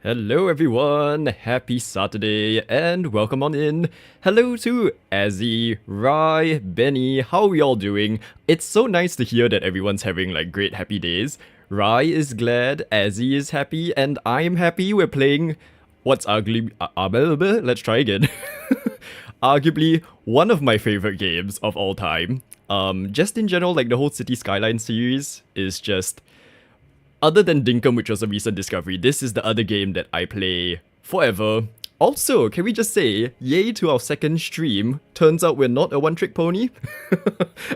Hello everyone, happy Saturday and welcome on in. Hello to Azzy, Rai, Benny, how are we all doing? It's so nice to hear that everyone's having like great happy days. Rai is glad, Azzy is happy, and I'm happy we're playing what's ugly. Let's try again. Arguably one of my favorite games of all time. Just in general, like the whole City Skylines series is just other than Dinkum, which was a recent discovery, this is the other game that I play forever. Also, can we just say, yay to our second stream. Turns out we're not a one-trick pony.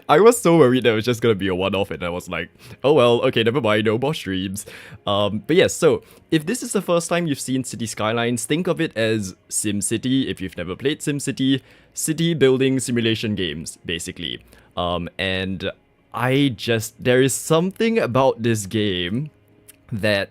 I was so worried that it was just gonna be a one-off and I was like, oh well, okay, never mind, no more streams. But yes, so, if this is the first time you've seen City Skylines, think of it as SimCity, if you've never played SimCity, city building simulation games, basically. And there is something about this game that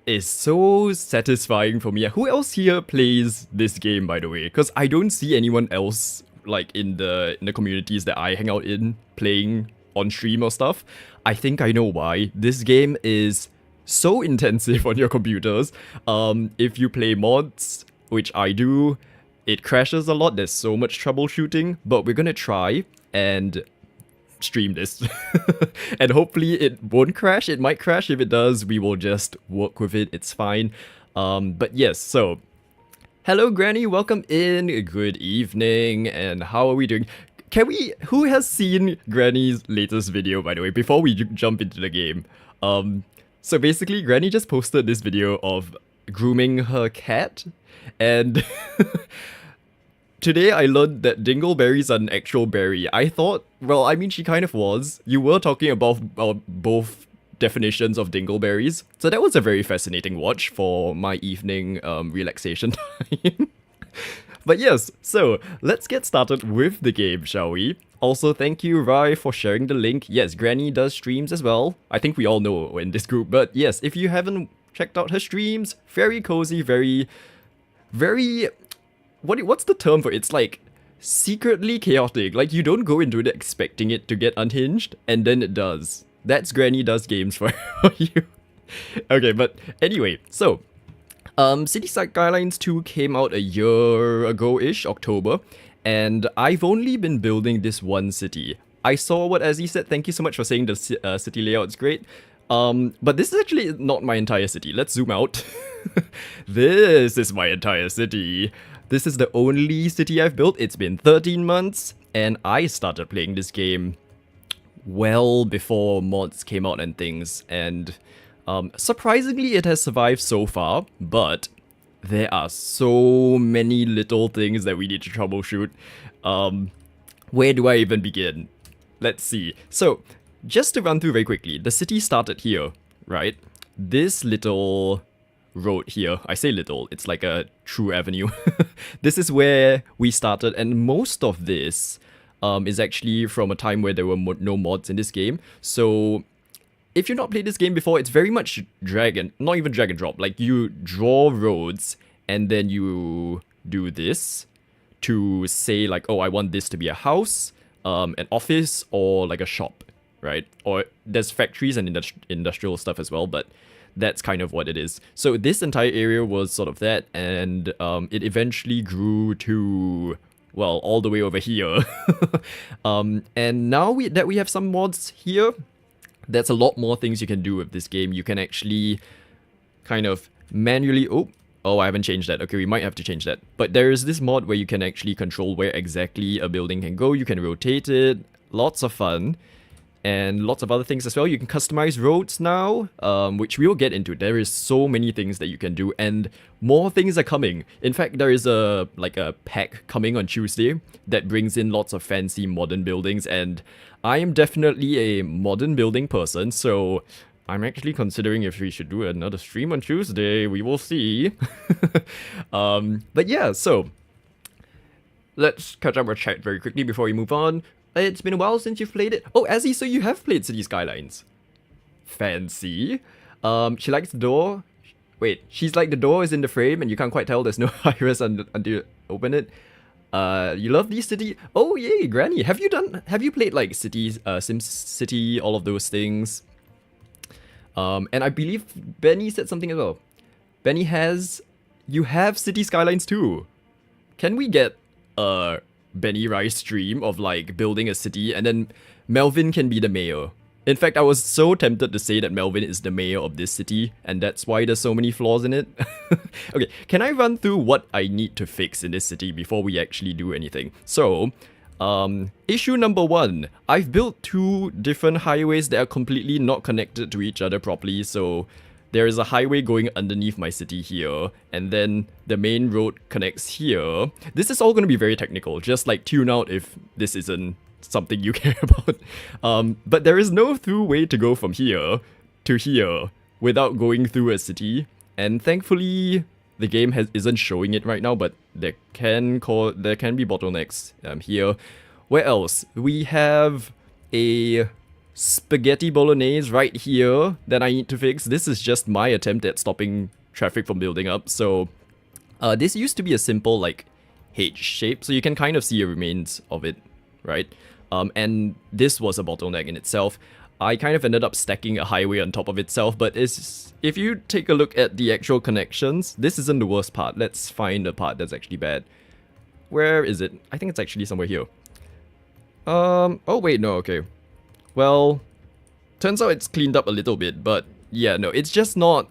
is so satisfying for me. Who else here plays this game, by the way? Because I don't see anyone else like in the communities that I hang out in playing on stream or stuff. I think I know why. This game is so intensive on your computers. If you play mods, which I do, it crashes a lot. There's so much troubleshooting, but we're gonna try and stream this. And hopefully it won't crash. It might crash. If it does, we will just work with it. It's fine. But yes, so hello Granny, welcome in. Good evening. And how are we doing? Who has seen Granny's latest video, by the way, before we jump into the game? So basically Granny just posted this video of grooming her cat, and today I learned that dingleberries are an actual berry. I thought, well, I mean, she kind of was. You were talking about both definitions of dingleberries. So that was a very fascinating watch for my evening relaxation time. But yes, so let's get started with the game, shall we? Also, thank you, Rai, for sharing the link. Yes, Granny does streams as well. I think we all know in this group. But yes, if you haven't checked out her streams, very cozy, very what's the term for it? It's like secretly chaotic. Like you don't go into it expecting it to get unhinged, and then it does. That's Granny Does Games for you. Okay, but anyway, so City Skylines 2 came out a year ago-ish, October, and I've only been building this one city. I saw what Azzy said. Thank you so much for saying the city layout's great. But this is actually not my entire city. Let's zoom out. This is my entire city. This is the only city I've built. It's been 13 months, and I started playing this game well before mods came out and things, and surprisingly it has survived so far, but there are so many little things that we need to troubleshoot. Where do I even begin? Let's see. So, just to run through very quickly, the city started here, right? This little road here. I say little, it's like a true avenue. This is where we started, and most of this is actually from a time where there were no mods in this game. So if you've not played this game before, it's very much not even drag and drop. Like you draw roads and then you do this to say like, oh, I want this to be a house, an office, or like a shop, right? Or there's factories and industrial stuff as well, but that's kind of what it is. So this entire area was sort of that, and it eventually grew to, well, all the way over here. And now that we have some mods here, there's a lot more things you can do with this game. You can actually kind of manually... Oh, I haven't changed that. Okay, we might have to change that. But there is this mod where you can actually control where exactly a building can go. You can rotate it. Lots of fun. And lots of other things as well. You can customize roads now, which we will get into. There is so many things that you can do, and more things are coming. In fact, there is a pack coming on Tuesday that brings in lots of fancy modern buildings, and I am definitely a modern building person, so I'm actually considering if we should do another stream on Tuesday. We will see. But yeah, so let's catch up our chat very quickly before we move on. It's been a while since you've played it. Oh, Azzy, so you have played City Skylines. Fancy. She likes the door. Wait, she's like the door is in the frame and you can't quite tell there's no iris until you open it. You love these city. Oh yay, Granny. Have you played like cities, SimCity, all of those things? And I believe Benny said something as well. Benny has... You have City Skylines too. Can we get a Benny Rice stream of like building a city and then Melvin can be the mayor? In fact, I was so tempted to say that Melvin is the mayor of this city, and that's why there's so many flaws in it. Okay, can I run through what I need to fix in this city before we actually do anything? So, issue number 1. I've built 2 different highways that are completely not connected to each other properly, so there is a highway going underneath my city here, and then the main road connects here. This is all going to be very technical, just like tune out if this isn't something you care about. But there is no through way to go from here to here without going through a city, and thankfully the game isn't showing it right now, but there can be bottlenecks here. Where else? We have a spaghetti bolognese right here that I need to fix. This is just my attempt at stopping traffic from building up. So this used to be a simple like H shape, so you can kind of see a remains of it, right? And this was a bottleneck in itself. I kind of ended up stacking a highway on top of itself, but if you take a look at the actual connections, this isn't the worst part. Let's find the part that's actually bad. Where is it? I think it's actually somewhere here. Oh wait, no, okay. Well, turns out it's cleaned up a little bit, but yeah, no, it's not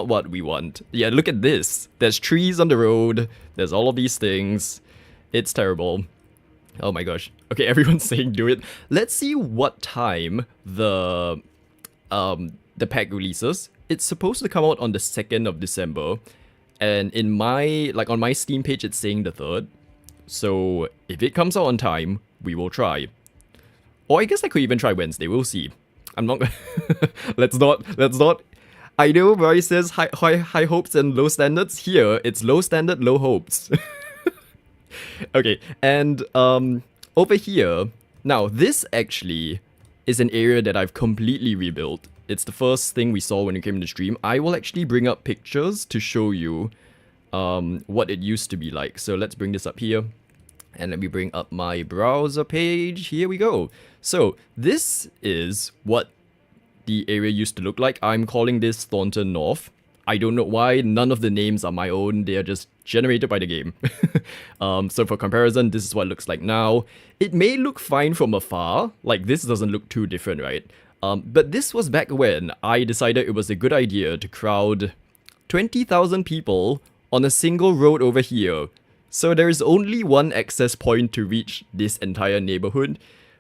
what we want. Yeah, look at this. There's trees on the road, there's all of these things. It's terrible. Oh my gosh. Okay, everyone's saying do it. Let's see what time the pack releases. It's supposed to come out on the 2nd of December. And in my, like on my Steam page, it's saying the 3rd. So if it comes out on time, we will try. Or I guess I could even try Wednesday, we'll see. I'm not let's not. I know Bryce says high hopes and low standards. Here, it's low standard, low hopes. Okay, and over here, now this actually is an area that I've completely rebuilt. It's the first thing we saw when we came in the stream. I will actually bring up pictures to show you what it used to be like. So let's bring this up here. And let me bring up my browser page. Here we go. So this is what the area used to look like. I'm calling this Thornton North. I don't know why. None of the names are my own. They are just generated by the game. So for comparison, this is what it looks like now. It may look fine from afar. Like this doesn't look too different, right? But this was back when I decided it was a good idea to crowd 20,000 people on a single road over here. So there is only one access point to reach this entire neighborhood.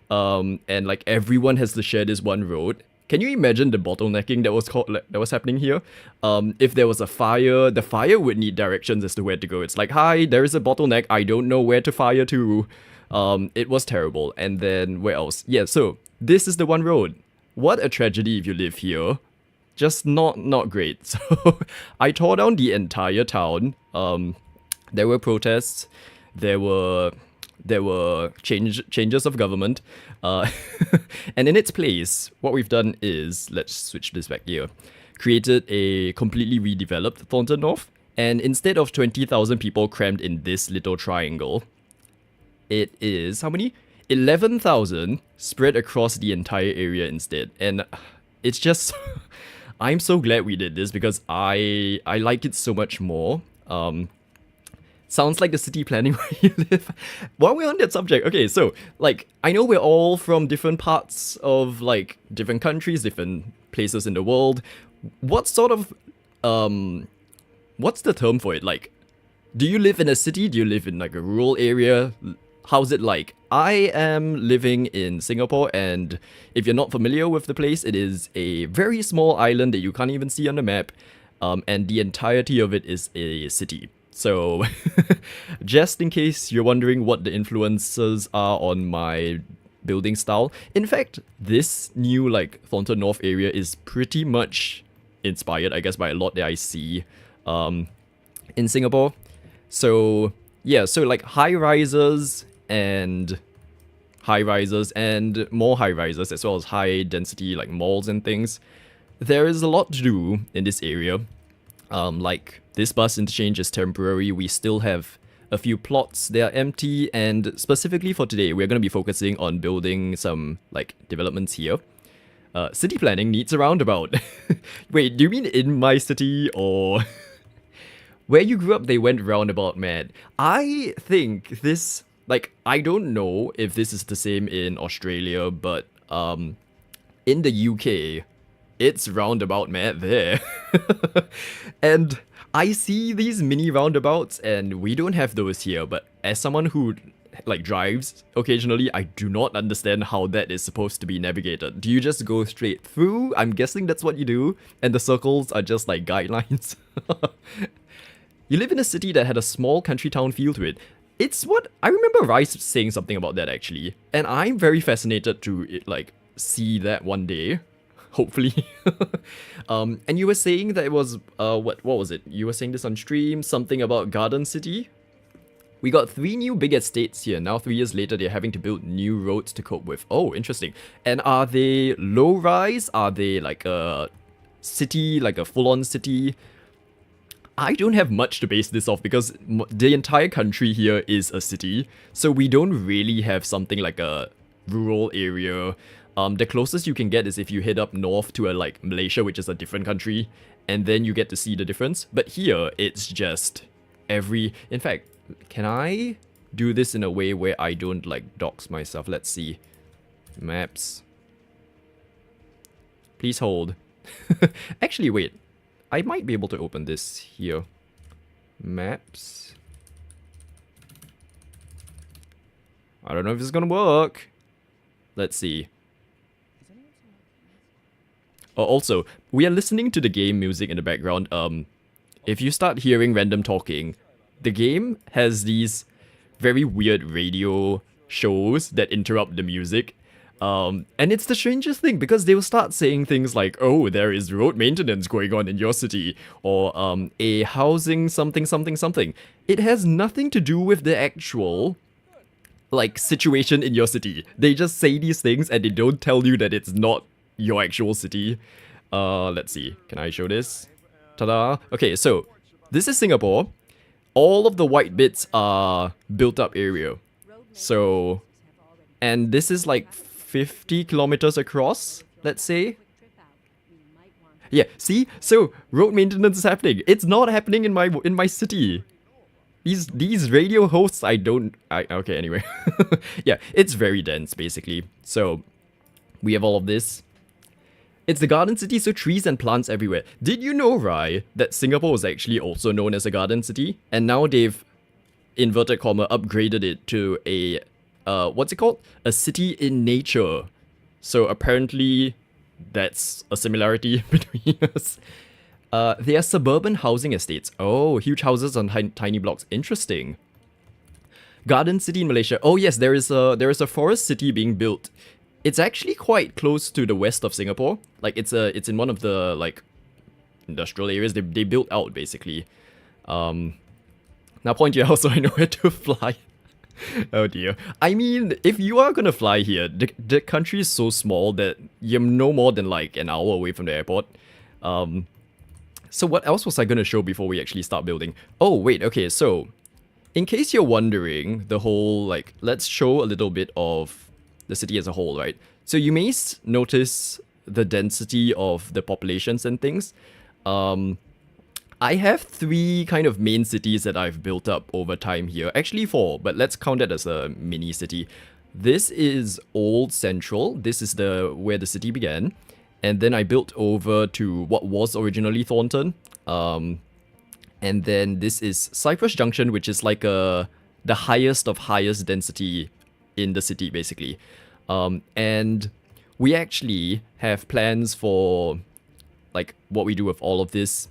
And like everyone has to share this one road. Can you imagine the bottlenecking that was happening here? If there was a fire, the fire would need directions as to where to go. It's like, hi, there is a bottleneck. I don't know where to fire to. It was terrible. And then where else? Yeah, so this is the one road. What a tragedy if you live here. Just not great. So I tore down the entire town. There were protests. There were changes of government, and in its place, what we've done is, let's switch this back here, created a completely redeveloped Thornton North, and instead of 20,000 people crammed in this little triangle, it is, how many? 11,000 spread across the entire area instead, and it's just, I'm so glad we did this because I like it so much more. Sounds like the city planning where you live. While we're on that subject, okay, so, like, I know we're all from different parts of, like, different countries, different places in the world. What sort of, what's the term for it? Like, do you live in a city? Do you live in, like, a rural area? How's it like? I am living in Singapore, and if you're not familiar with the place, it is a very small island that you can't even see on the map, and the entirety of it is a city. So, just in case you're wondering what the influences are on my building style, in fact, this new, like, Thornton North area is pretty much inspired, I guess, by a lot that I see in Singapore. So, yeah, so, like, high-rises and more high-rises, as well as high-density, like, malls and things. There is a lot to do in this area. Like, this bus interchange is temporary. We still have a few plots that are empty, and specifically for today, we're going to be focusing on building some, like, developments here. City planning needs a roundabout. Wait, do you mean in my city, or... Where you grew up, they went roundabout mad. I think this, like, I don't know if this is the same in Australia, but in the UK, it's roundabout mad there. And I see these mini roundabouts, and we don't have those here, but as someone who like drives occasionally, I do not understand how that is supposed to be navigated. Do you just go straight through? I'm guessing that's what you do, and the circles are just like guidelines. You live in a city that had a small country town feel to it. It's what I remember Rice saying something about that actually, and I'm very fascinated to like see that one day, hopefully. And you were saying that it was what was it? You were saying this on stream, something about Garden City. We got 3 new big estates here. Now 3 years later, they're having to build new roads to cope with. Oh, interesting. And are they low rise? Are they like a city, like a full-on city? I don't have much to base this off because the entire country here is a city. So we don't really have something like a rural area. The closest you can get is if you head up north to like Malaysia, which is a different country, and then you get to see the difference. But here, it's just in fact, can I do this in a way where I don't like dox myself? Let's see. Maps. Please hold. Actually, wait. I might be able to open this here. Maps. I don't know if it's gonna work. Let's see. Oh, also, we are listening to the game music in the background. If you start hearing random talking, the game has these very weird radio shows that interrupt the music. And it's the strangest thing because they will start saying things like, oh, there is road maintenance going on in your city, or a housing something something something. It has nothing to do with the actual like situation in your city. They just say these things and they don't tell you that it's not your actual city. Let's see. Can I show this? Ta-da. Okay, so this is Singapore. All of the white bits are built up area. So, and this is like 50 kilometers across, let's say. Yeah, see? So, road maintenance is happening. It's not happening in my city. These radio hosts, okay, anyway. Yeah, it's very dense, basically. So, we have all of this. It's the garden city, so trees and plants everywhere. Did you know, Rai, that Singapore was actually also known as a garden city? And now they've, inverted comma, upgraded it to a, what's it called? A city in nature. So apparently, that's a similarity between us. They are suburban housing estates. Oh, huge houses on tiny blocks. Interesting. Garden city in Malaysia. Oh yes, there is a forest city being built. It's actually quite close to the west of Singapore. Like it's in one of the like industrial areas they built out basically. Now point your house so I know where to fly. Oh dear. I mean, if you are gonna fly here, the country is so small that you're no more than like an hour away from the airport. So what else was I gonna show before we actually start building? Oh wait, okay, so in case you're wondering, the whole like, let's show a little bit of the city as a whole, right? So you may notice the density of the populations and things. I have 3 kind of main cities that I've built up over time here. Actually 4, but let's count that as a mini city. This is Old Central. This is where the city began. And then I built over to what was originally Thornton. And then this is Cypress Junction, which is like the highest of highest density in the city, basically. And we actually have plans for like what we do with all of this,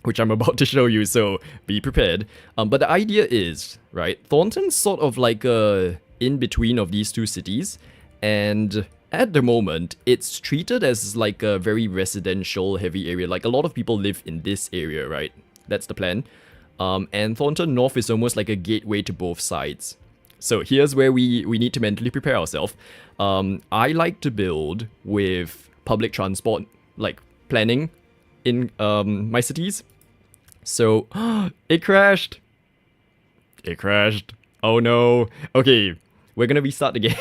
which I'm about to show you, so be prepared. But the idea is, right, Thornton's sort of like a in-between of these 2 cities, and at the moment, it's treated as like a very residential heavy area. Like a lot of people live in this area, right? That's the plan. And Thornton North is almost like a gateway to both sides. So here's where we need to mentally prepare ourselves. I like to build with public transport, like planning in my cities. So, it crashed. It crashed. Oh no. Okay, we're gonna restart the game.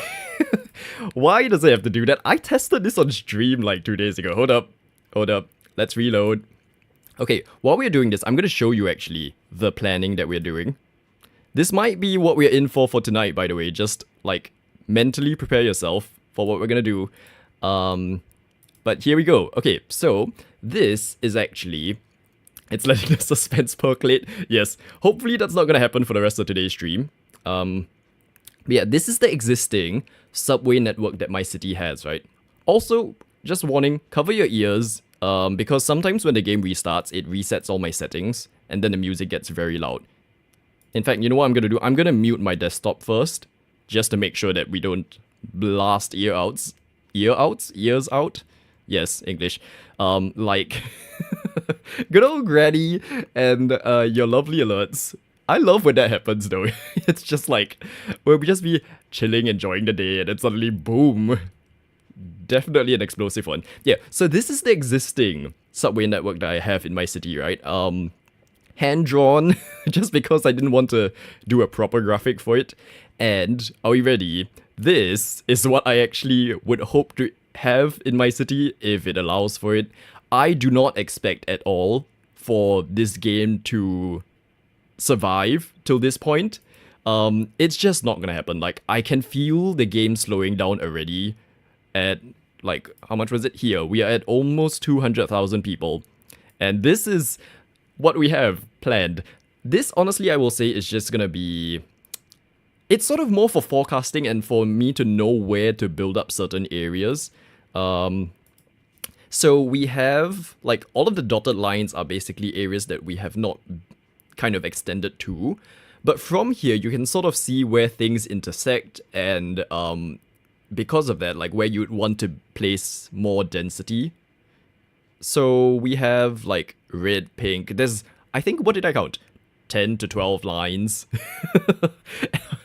Why does it have to do that? I tested this on stream like 2 days ago. Hold up. Let's reload. Okay, while we're doing this, I'm going to show you actually the planning that we're doing. This might be what we're in for tonight, by the way. Just like mentally prepare yourself for what we're going to do. But here we go. Okay, so this is actually... It's letting the suspense percolate. Yes, hopefully that's not going to happen for the rest of today's stream. But yeah, this is the existing subway network that my city has, right? Also, just warning, cover your ears, because sometimes when the game restarts, it resets all my settings, and then the music gets very loud. In fact, you know what I'm going to do? I'm going to mute my desktop first, just to make sure that we don't blast ears out? Yes, English. Like, good old Granny and your lovely alerts. I love when that happens though. It's just like, we'll just be chilling, enjoying the day, and then suddenly, boom. Definitely an explosive one. Yeah, so this is the existing subway network that I have in my city, right? Hand-drawn, just because I didn't want to do a proper graphic for it. And, are we ready? This is what I actually would hope to have in my city if it allows for it. I do not expect at all for this game to survive till this point. It's just not gonna happen. Like, I can feel the game slowing down already at, like, how much was it? Here, we are at almost 200,000 people. And this is what we have planned. This, honestly, I will say is just gonna be... It's sort of more for forecasting and for me to know where to build up certain areas. So we have, like, all of the dotted lines are basically areas that we have not kind of extended to. But from here, you can sort of see where things intersect and because of that, like, where you'd want to place more density. So we have, like, red, pink. There's, I think, what did I count? 10 to 12 lines.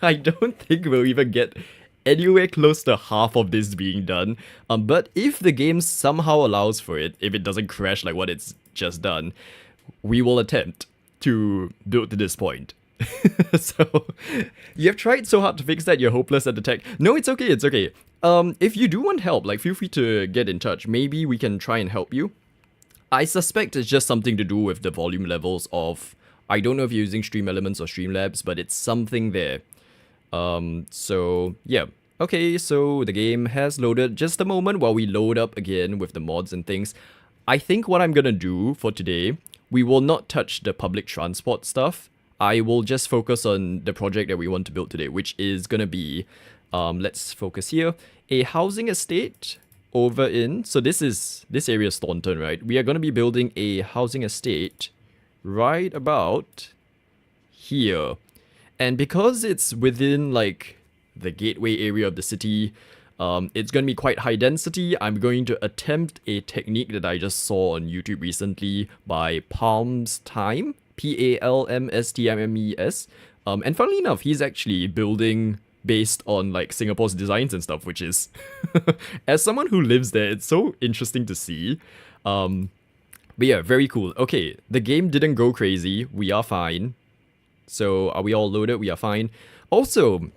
I don't think we'll even get anywhere close to half of this being done. But if the game somehow allows for it, if it doesn't crash like what it's just done, we will attempt to build to this point. So, you have tried so hard to fix that, you're hopeless at the tech. No, it's okay, it's okay. If you do want help, like, feel free to get in touch. Maybe we can try and help you. I suspect it's just something to do with the volume levels of... I don't know if you're using Stream Elements or Streamlabs, but it's something there. So, yeah. Okay, so the game has loaded. Just a moment while we load up again with the mods and things. I think what I'm gonna do for today, we will not touch the public transport stuff. I will just focus on the project that we want to build today, which is gonna be, let's focus here, a housing estate over in, so this area is Thornton, right? We are gonna be building a housing estate right about here. And because it's within, like, the gateway area of the city, it's going to be quite high density. I'm going to attempt a technique that I just saw on YouTube recently by Palms Time, Palmstmes. And funnily enough, he's actually building based on, like, Singapore's designs and stuff, which is, as someone who lives there, it's so interesting to see. But yeah, very cool. Okay, the game didn't go crazy. We are fine. So, are we all loaded? We are fine. Also,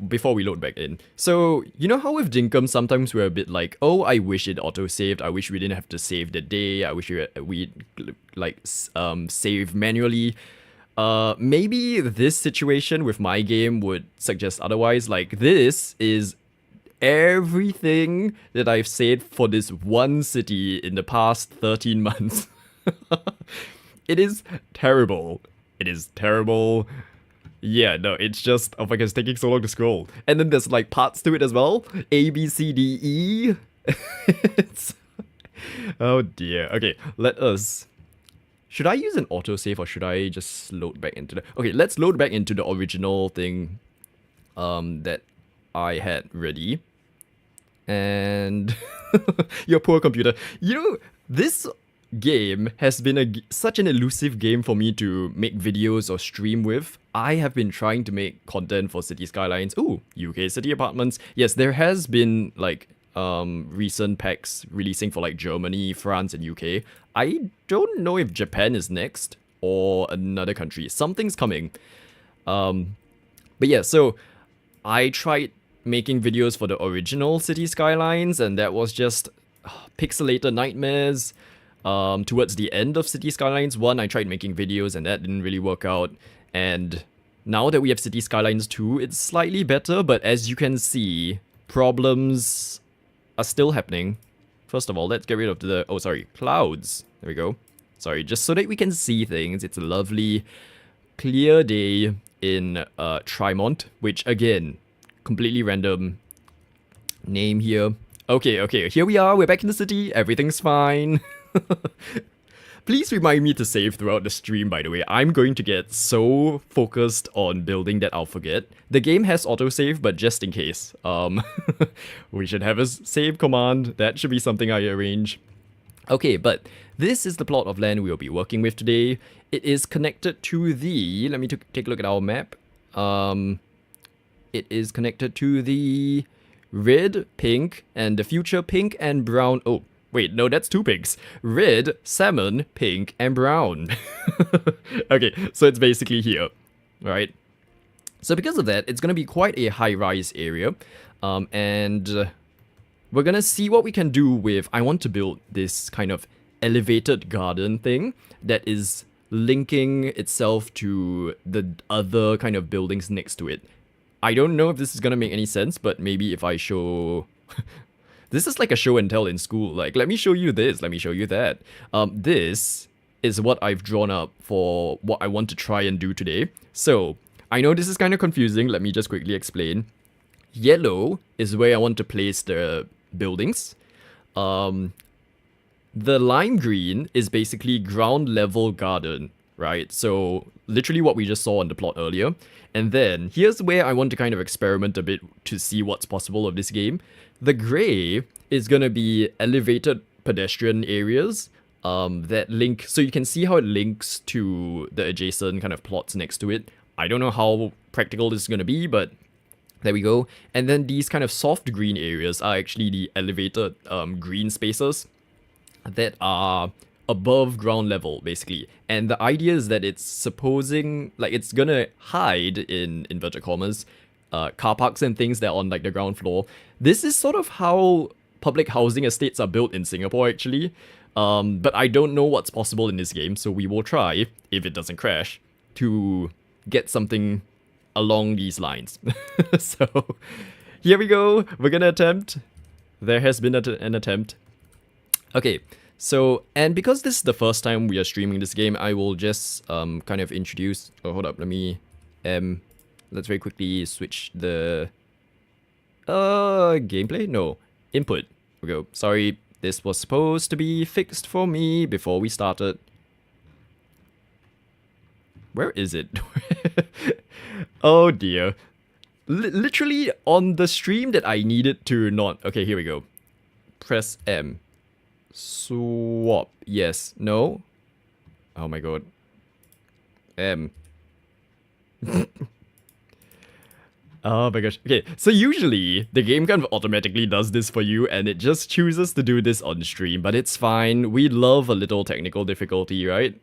before we load back in, so, you know how with Dinkum, sometimes we're a bit like, oh, I wish it auto-saved, I wish we didn't have to save the day, I wish we like, save manually. Maybe this situation with my game would suggest otherwise. Like, this is everything that I've saved for this one city in the past 13 months. It is terrible. It is terrible. Yeah, no, it's just, oh my god, it's taking so long to scroll. And then there's, like, parts to it as well. A, B, C, D, E. It's... Oh dear. Okay, let us... Should I use an autosave or should I just load back into the... Okay, let's load back into the original thing that I had ready. And... Your poor computer. You know, this game has been such an elusive game for me to make videos or stream with. I have been trying to make content for City Skylines. Ooh, UK City Apartments. Yes, there has been, like, recent packs releasing for, like, Germany, France, and UK. I don't know if Japan is next or another country. Something's coming. But yeah, so I tried making videos for the original City Skylines, and that was just pixelated nightmares. towards the end of City Skylines 1, I tried making videos and that didn't really work out. And now that we have City Skylines 2, it's slightly better, but as you can see, problems are still happening. First of all, let's get rid of the, clouds. There we go. Sorry, just so that we can see things. It's a lovely, clear day in Tremont, which again, completely random name here. Okay, here we are. We're back in the city. Everything's fine. Please remind me to save throughout the stream, by the way. I'm going to get so focused on building that I'll forget. The game has autosave, but just in case. We should have a save command. That should be something I arrange. Okay, but this is the plot of land we'll be working with today. It is connected to the... Let me take a look at our map. It is connected to the red, pink, and the future pink and brown... Oh, wait, no, that's two pinks. Red, salmon, pink, and brown. Okay, so it's basically here, right? So because of that, it's going to be quite a high-rise area. And we're going to see what we can do with... I want to build this kind of elevated garden thing that is linking itself to the other kind of buildings next to it. I don't know if this is going to make any sense, but maybe if I show... This is like a show and tell in school. Like, let me show you this, let me show you that. This is what I've drawn up for what I want to try and do today. So, I know this is kind of confusing. Let me just quickly explain. Yellow is where I want to place the buildings. The lime green is basically ground level garden, right? So, literally what we just saw on the plot earlier. And then, here's where I want to kind of experiment a bit to see what's possible of this game. The grey is going to be elevated pedestrian areas that link, so you can see how it links to the adjacent kind of plots next to it. I don't know how practical this is going to be, but there we go. And then these kind of soft green areas are actually the elevated green spaces that are above ground level, basically. And the idea is that it's supposing, like, it's going to hide, in inverted commas, car parks and things that are on like the ground floor. This is sort of how public housing estates are built in Singapore, actually. But I don't know what's possible in this game, so we will try, if it doesn't crash, to get something along these lines. So, here we go. We're gonna attempt. There has been an attempt. Okay, so, and because this is the first time we are streaming this game, I will just kind of introduce... Oh, hold up, let me... let's very quickly switch the... gameplay? No. Input. Here we go. Sorry, this was supposed to be fixed for me before we started. Where is it? Oh dear. Literally on the stream that I needed to not... Okay, here we go. Press M. Swap. Yes. No. Oh my god. M. Oh my gosh. Okay, so usually the game kind of automatically does this for you and it just chooses to do this on stream, but it's fine. We love a little technical difficulty, right?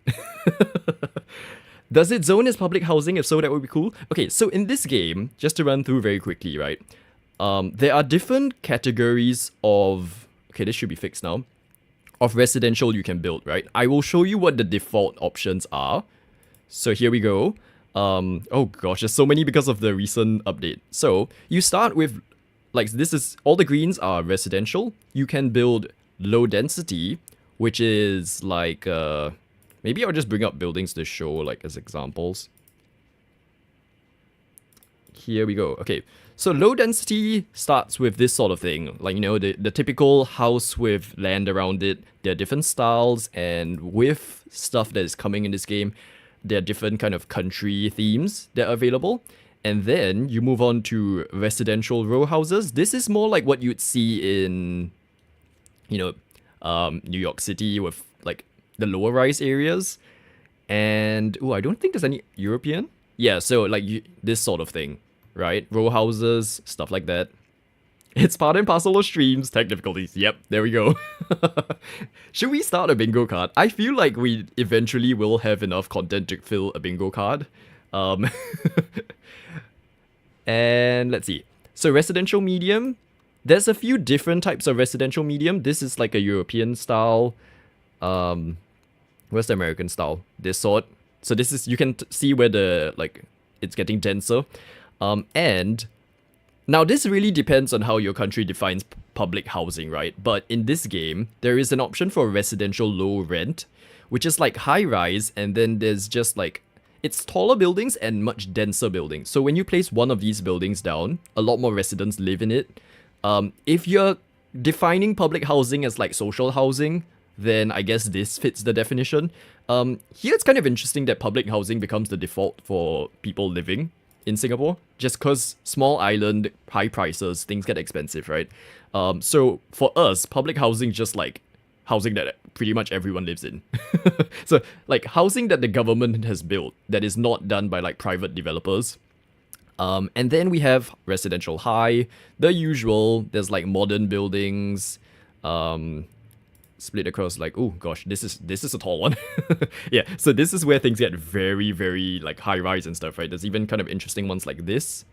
Does it zone as public housing? If so, that would be cool. Okay, so in this game, just to run through very quickly, right? There are different categories of... Okay, this should be fixed now. Of residential you can build, right? I will show you what the default options are. So here we go. Oh gosh, there's so many because of the recent update. So, you start with, like, this is, all the greens are residential. You can build low density, which is like, maybe I'll just bring up buildings to show, like, as examples. Here we go. Okay, so low density starts with this sort of thing. Like, you know, the typical house with land around it. There are different styles, and with stuff that is coming in this game, there are different kind of country themes that are available. And then you move on to residential row houses. This is more like what you'd see in, you know, New York City with like the lower rise areas. And, oh, I don't think there's any European. Yeah, so like this sort of thing, right? Row houses, stuff like that. It's part and parcel of streams, tech difficulties. Yep, there we go. Should we start a bingo card? I feel like we eventually will have enough content to fill a bingo card. And let's see. So residential medium. There's a few different types of residential medium. This is like a European style. Where's the American style? This sort. So this is, you can see where the, like, it's getting denser. And now this really depends on how your country defines public housing, right? But in this game, there is an option for residential low rent, which is like high rise, and then there's just like, it's taller buildings and much denser buildings. So when you place one of these buildings down, a lot more residents live in it. If you're defining public housing as like social housing, then I guess this fits the definition. Here it's kind of interesting that public housing becomes the default for people living in Singapore, just because small island, high prices, things get expensive, right? So for us, public housing just like housing that pretty much everyone lives in. So like housing that the government has built that is not done by like private developers. And then we have residential high, the usual. There's like modern buildings, split across like, oh gosh, this is a tall one. Yeah, so this is where things get very, very like high rise and stuff, right? There's even kind of interesting ones like this.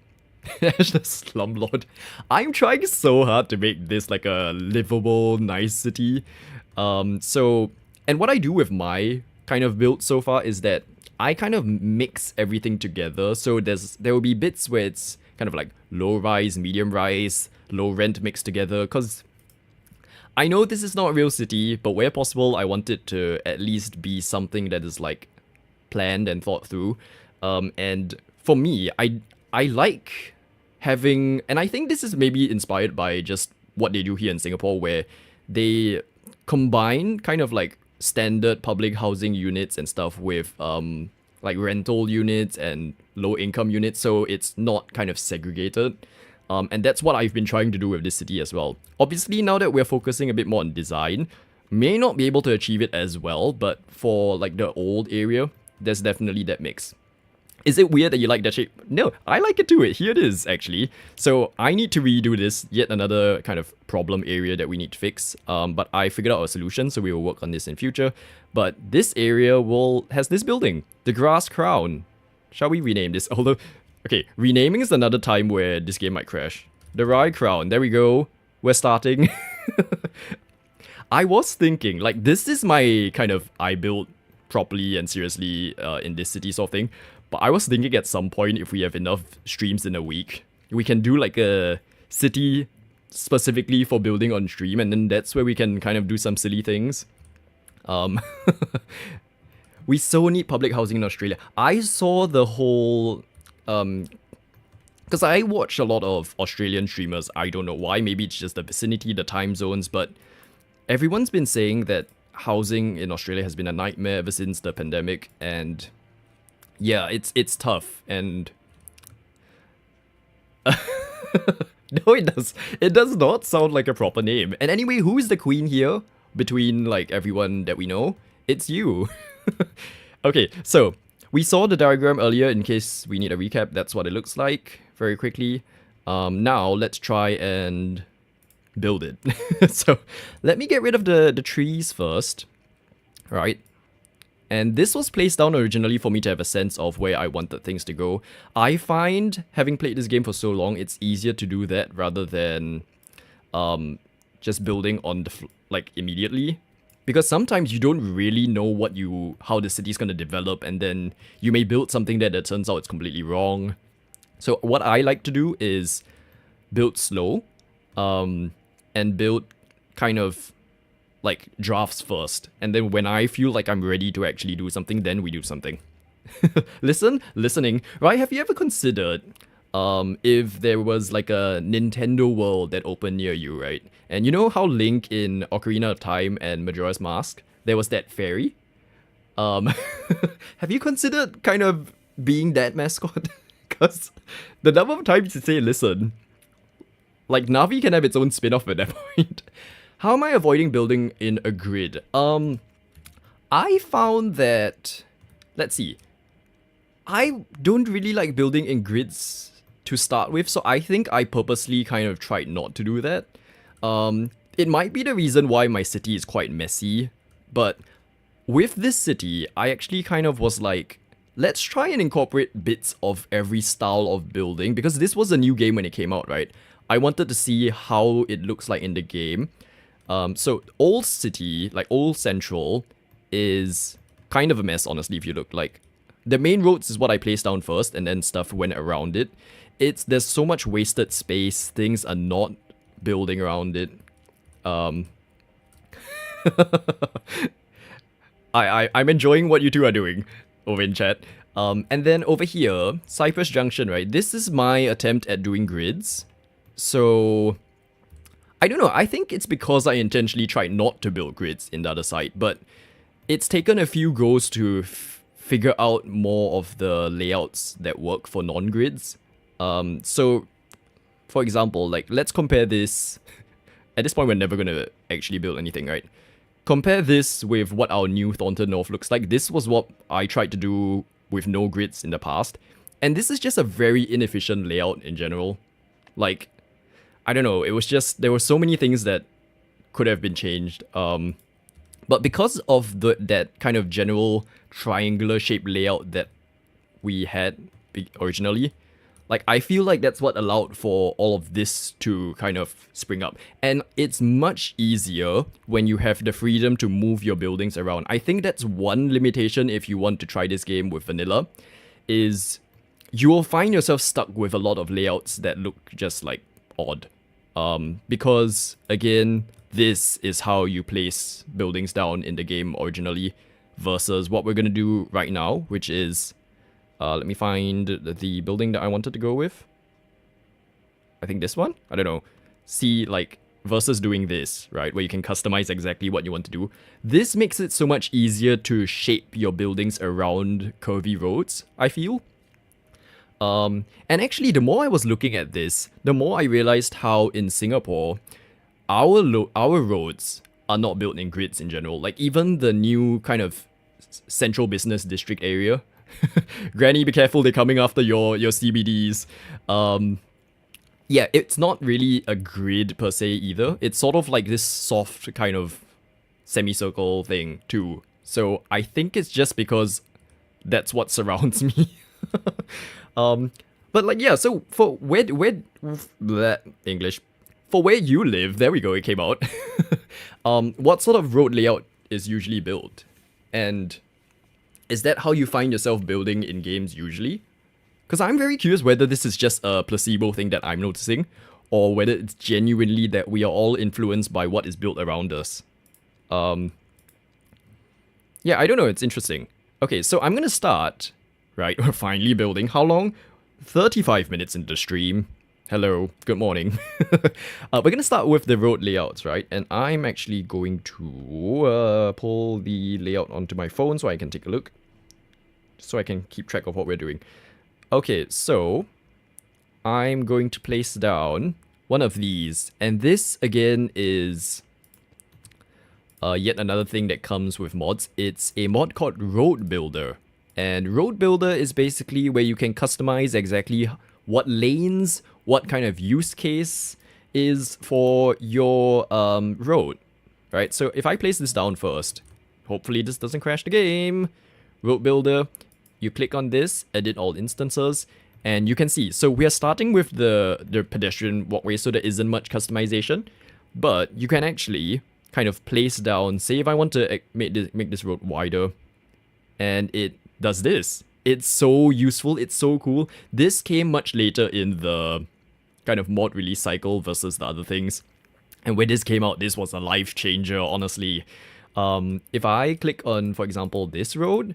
The slumlord. I'm trying so hard to make this like a livable, nice city. So, and what I do with my kind of build so far is that I kind of mix everything together. So there will be bits where it's kind of like low rise, medium rise, low rent mixed together. Because I know this is not a real city, but where possible, I want it to at least be something that is like planned and thought through. And for me, I like having, and I think this is maybe inspired by just what they do here in Singapore, where they combine kind of like standard public housing units and stuff with like rental units and low income units, so it's not kind of segregated. And that's what I've been trying to do with this city as well. Obviously, now that we're focusing a bit more on design, may not be able to achieve it as well, but for like the old area, there's definitely that mix. Is it weird that you like that shape? No, I like it too. Here it is, actually. So I need to redo this, yet another kind of problem area that we need to fix. But I figured out a solution, so we will work on this in future. But this area has this building, the Grass Crown. Shall we rename this? Although, okay, renaming is another time where this game might crash. The Rye Crown, there we go. We're starting. I was thinking, like, this is my kind of I build properly and seriously in this city sort of thing. But I was thinking at some point, if we have enough streams in a week, we can do like a city specifically for building on stream, and then that's where we can kind of do some silly things. We so need public housing in Australia. I saw the whole, because I watch a lot of Australian streamers. I don't know why, maybe it's just the vicinity, the time zones, but everyone's been saying that housing in Australia has been a nightmare ever since the pandemic, and yeah, it's tough, and no, it does not sound like a proper name. And anyway, who is the queen here between like everyone that we know? It's you. Okay, so we saw the diagram earlier. In case we need a recap, that's what it looks like very quickly. Now let's try and build it. So let me get rid of the trees first, right? And this was placed down originally for me to have a sense of where I wanted things to go. I find, having played this game for so long, it's easier to do that rather than just building on the like immediately. Because sometimes you don't really know how the city's going to develop, and then you may build something that it turns out it's completely wrong. So what I like to do is build slow, and build kind of like drafts first, and then when I feel like I'm ready to actually do something, then we do something. Listening, right? Have you ever considered if there was like a Nintendo World that opened near you, right? And you know how Link in Ocarina of Time and Majora's Mask, there was that fairy? Have you considered kind of being that mascot? Because the number of times you say listen, like Navi can have its own spin-off at that point. How am I avoiding building in a grid? I found that, let's see, I don't really like building in grids to start with, so I think I purposely kind of tried not to do that. It might be the reason why my city is quite messy, but with this city, I actually kind of was like, let's try and incorporate bits of every style of building, because this was a new game when it came out, right? I wanted to see how it looks like in the game. So Old City, like Old Central, is kind of a mess, honestly, if you look. Like, the main roads is what I placed down first, and then stuff went around it. There's so much wasted space, things are not building around it. Um, I'm enjoying what you two are doing over in chat. And then over here, Cypress Junction, right? This is my attempt at doing grids. So, I don't know, I think it's because I intentionally tried not to build grids in the other side, but it's taken a few goes to figure out more of the layouts that work for non-grids. So, for example, like, let's compare this. At this point, we're never going to actually build anything, right? Compare this with what our new Thornton North looks like. This was what I tried to do with no grids in the past. And this is just a very inefficient layout in general. Like, I don't know, it was just, there were so many things that could have been changed. But because of that kind of general triangular shaped layout that we had originally, like, I feel like that's what allowed for all of this to kind of spring up. And it's much easier when you have the freedom to move your buildings around. I think that's one limitation if you want to try this game with vanilla, is you will find yourself stuck with a lot of layouts that look just like odd. Because, again, this is how you place buildings down in the game originally versus what we're going to do right now, which is... let me find the building that I wanted to go with. I think this one? I don't know. See, like, versus doing this, right? Where you can customize exactly what you want to do. This makes it so much easier to shape your buildings around curvy roads, I feel. And actually, the more I was looking at this, the more I realized how in Singapore, our roads are not built in grids in general. Like, even the new kind of central business district area. Granny, be careful, they're coming after your CBDs. Yeah, it's not really a grid per se either. It's sort of like this soft kind of semicircle thing too. So I think it's just because that's what surrounds me. But like, yeah, so for English, for where you live, there we go, it came out. What sort of road layout is usually built? And is that how you find yourself building in games usually? Because I'm very curious whether this is just a placebo thing that I'm noticing, or whether it's genuinely that we are all influenced by what is built around us. Yeah, I don't know, it's interesting. Okay, so I'm gonna start, right, we're finally building. How long? 35 minutes into the stream. Hello, good morning. We're gonna start with the road layouts, right? And I'm actually going to pull the layout onto my phone so I can take a look. So I can keep track of what we're doing. Okay, so I'm going to place down one of these. And this, again, is yet another thing that comes with mods. It's a mod called Road Builder. And Road Builder is basically where you can customize exactly what lanes, what kind of use case is for your road, right? So if I place this down first, hopefully this doesn't crash the game. Road Builder, you click on this, edit all instances, and you can see. So we are starting with the pedestrian walkway, so there isn't much customization, but you can actually kind of place down, say if I want to make this road wider, and it does this. It's so useful, it's so cool. This came much later in the kind of mod release cycle versus the other things. And when this came out, this was a life changer, honestly. If I click on, for example, this road,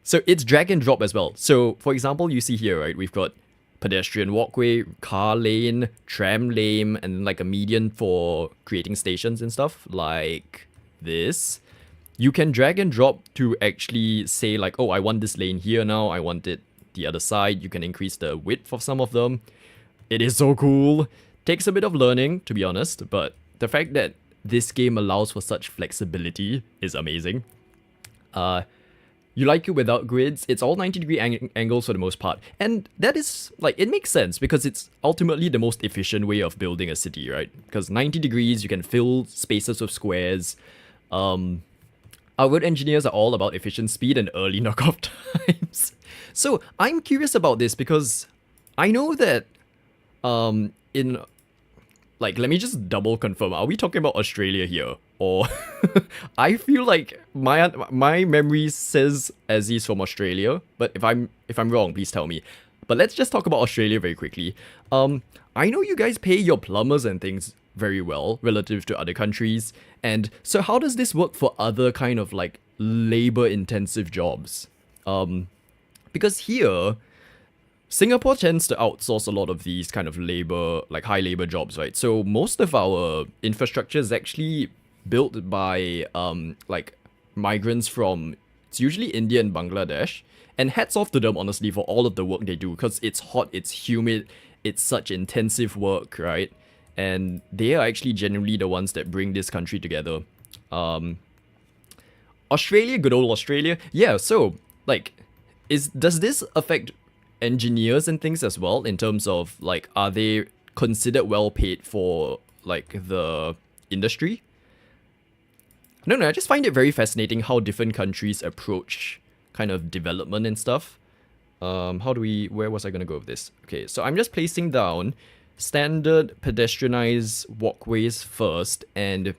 so it's drag and drop as well. So, for example, you see here, right, we've got pedestrian walkway, car lane, tram lane, and like a median for creating stations and stuff like this. You can drag and drop to actually say like, oh, I want this lane here now, I want it the other side. You can increase the width of some of them. It is so cool. Takes a bit of learning, to be honest, but the fact that this game allows for such flexibility is amazing. You like it without grids, it's all 90-degree angles for the most part. And that is, like, it makes sense because it's ultimately the most efficient way of building a city, right? Because 90 degrees, you can fill spaces with squares. Our road engineers are all about efficient speed and early knockoff times. So I'm curious about this because I know that in like, let me just double confirm. Are we talking about Australia here? Or I feel like my memory says Aussie's from Australia, but if I'm wrong, please tell me. But let's just talk about Australia very quickly. I know you guys pay your plumbers and things very well relative to other countries. And so how does this work for other kind of like labor intensive jobs? Because here Singapore tends to outsource a lot of these kind of labor, like high labor jobs, right? So most of our infrastructure is actually built by like migrants from, it's usually India and Bangladesh. And hats off to them, honestly, for all of the work they do, because it's hot, it's humid, it's such intensive work, right? And they are actually genuinely the ones that bring this country together. Australia, good old Australia. Yeah, so like, does this affect engineers and things as well in terms of like, are they considered well paid for like the industry? No, I just find it very fascinating how different countries approach kind of development and stuff. Where was I gonna go with this? Okay, so I'm just placing down standard pedestrianized walkways first, and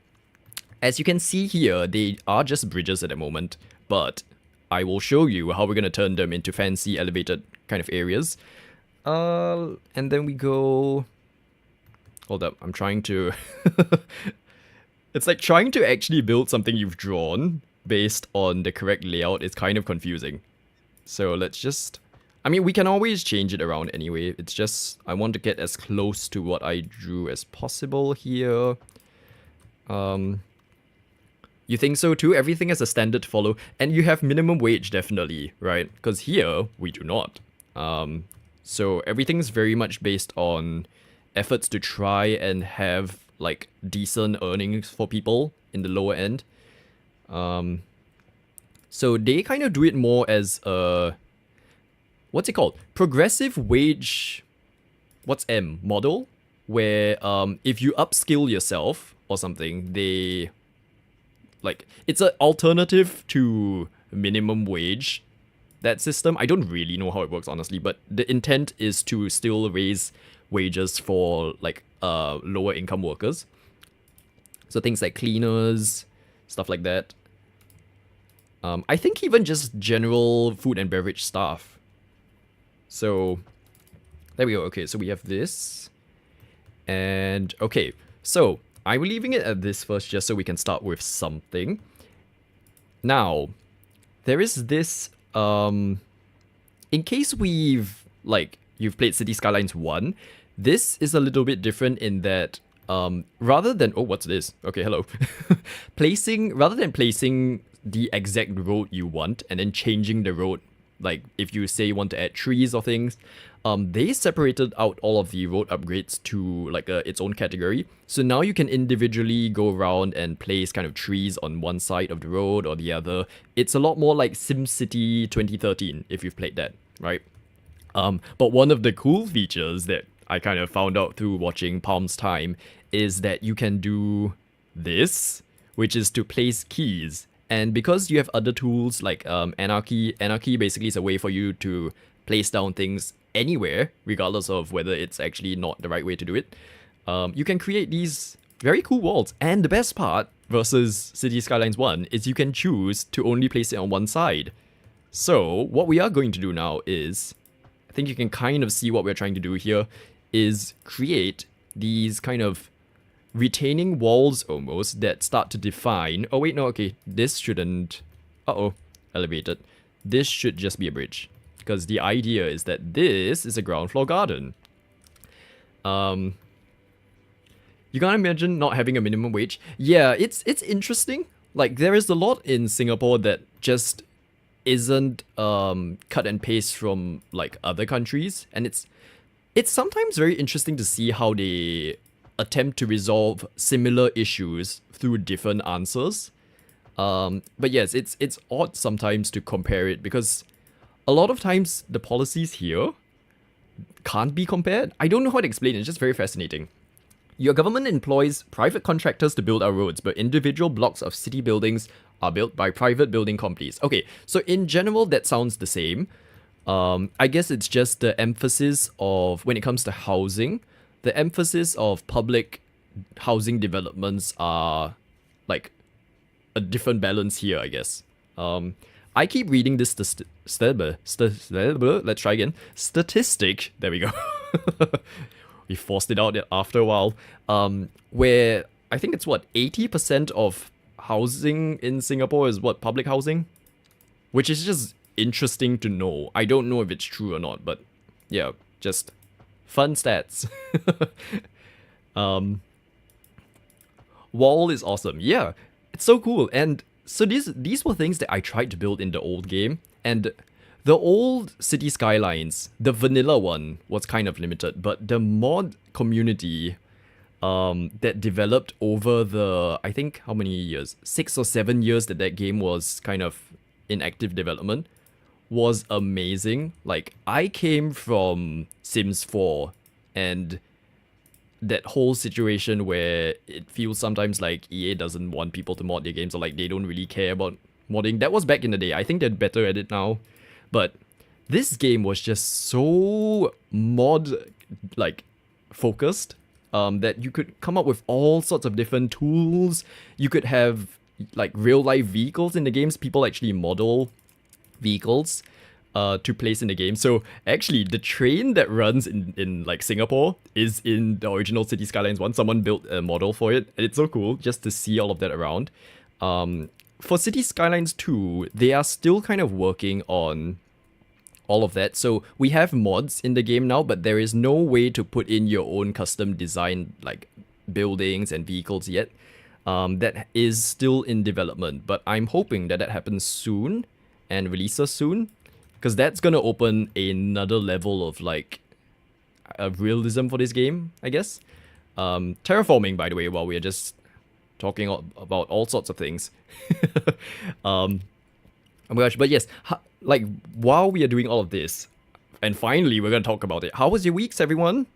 as you can see here, they are just bridges at the moment, but I will show you how we're gonna turn them into fancy elevated kind of areas. And then we go... Hold up, I'm trying to... It's like trying to actually build something you've drawn based on the correct layout is kind of confusing. So let's just... I mean, we can always change it around anyway. It's just, I want to get as close to what I drew as possible here. You think so too? Everything has a standard to follow. And you have minimum wage, definitely, right? Because here, we do not. So everything's very much based on efforts to try and have like decent earnings for people in the lower end. So they kind of do it more as a, what's it called? Progressive wage, what's M? Model? Where if you upskill yourself or something, they, like, it's an alternative to minimum wage, that system. I don't really know how it works, honestly, but the intent is to still raise wages for like lower income workers. So things like cleaners, stuff like that. I think even just general food and beverage staff. So there we go. Okay, so we have this. And okay, so I'm leaving it at this first just so we can start with something. Now, there is this, in case you've played City Skylines 1, this is a little bit different in that, rather than, oh, what's this? Okay, hello. Rather than placing the exact road you want and then changing the road, like if you say you want to add trees or things, they separated out all of the road upgrades to like its own category. So now you can individually go around and place kind of trees on one side of the road or the other. It's a lot more like SimCity 2013 if you've played that, right? But one of the cool features that I kind of found out through watching Palm's Time is that you can do this, which is to place keys. And because you have other tools like Anarchy basically is a way for you to place down things anywhere, regardless of whether it's actually not the right way to do it. You can create these very cool walls. And the best part versus City Skylines 1 is you can choose to only place it on one side. So what we are going to do now is, I think you can kind of see what we're trying to do here, is create these kind of retaining walls almost that start to define... Oh wait, no, okay, this shouldn't... elevated. This should just be a bridge. Because the idea is that this is a ground floor garden. You can't imagine not having a minimum wage. Yeah, it's interesting. Like, there is a lot in Singapore that just isn't cut and paste from like other countries, and it's sometimes very interesting to see how they attempt to resolve similar issues through different answers. But yes, it's odd sometimes to compare it because a lot of times the policies here can't be compared. I don't know how to explain it, it's just very fascinating. Your government employs private contractors to build our roads, but individual blocks of city buildings are built by private building companies. Okay, so in general, that sounds the same. I guess it's just the emphasis of, when it comes to housing, the emphasis of public housing developments are like a different balance here, I guess. I keep reading this let's try again. Statistic. There we go. We forced it out after a while. Where I think it's what 80% of housing in Singapore is what public housing, which is just interesting to know. I don't know if it's true or not, but yeah, just fun stats. Wall is awesome. Yeah, it's so cool. And so these were things that I tried to build in the old game, and the old City Skylines, the vanilla one, was kind of limited, but the mod community that developed over the, I think, how many years? 6 or 7 years that game was kind of in active development was amazing. Like, I came from Sims 4, and that whole situation where it feels sometimes like EA doesn't want people to mod their games, or like they don't really care about modding. That was back in the day. I think they're better at it now. But this game was just so mod like focused that you could come up with all sorts of different tools. You could have like real life vehicles in the games. People actually model vehicles to place in the game. So actually, the train that runs in like Singapore is in the original City Skylines 1. Someone built a model for it, and it's so cool just to see all of that around. For City Skylines 2, they are still kind of working on all of that. So we have mods in the game now, but there is no way to put in your own custom design like buildings and vehicles yet. That is still in development, but I'm hoping that happens soon and releases soon, because that's gonna open another level of like a realism for this game, I guess. Terraforming, by the way, while we're just talking about all sorts of things. Oh my gosh, but yes, like while we are doing all of this, and finally we're gonna talk about it. How was your weeks, everyone?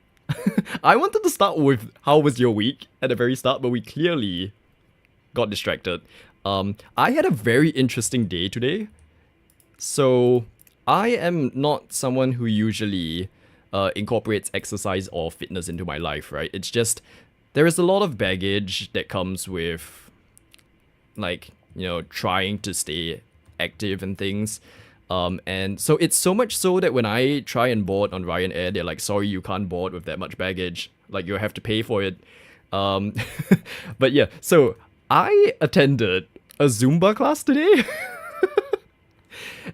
I wanted to start with how was your week at the very start, but we clearly got distracted. I had a very interesting day today. So I am not someone who usually incorporates exercise or fitness into my life, right? It's just there is a lot of baggage that comes with like, trying to stay active and things. And so it's so much so that when I try and board on Ryanair, they're like, sorry, you can't board with that much baggage. Like, you have to pay for it. But yeah, so I attended a Zumba class today.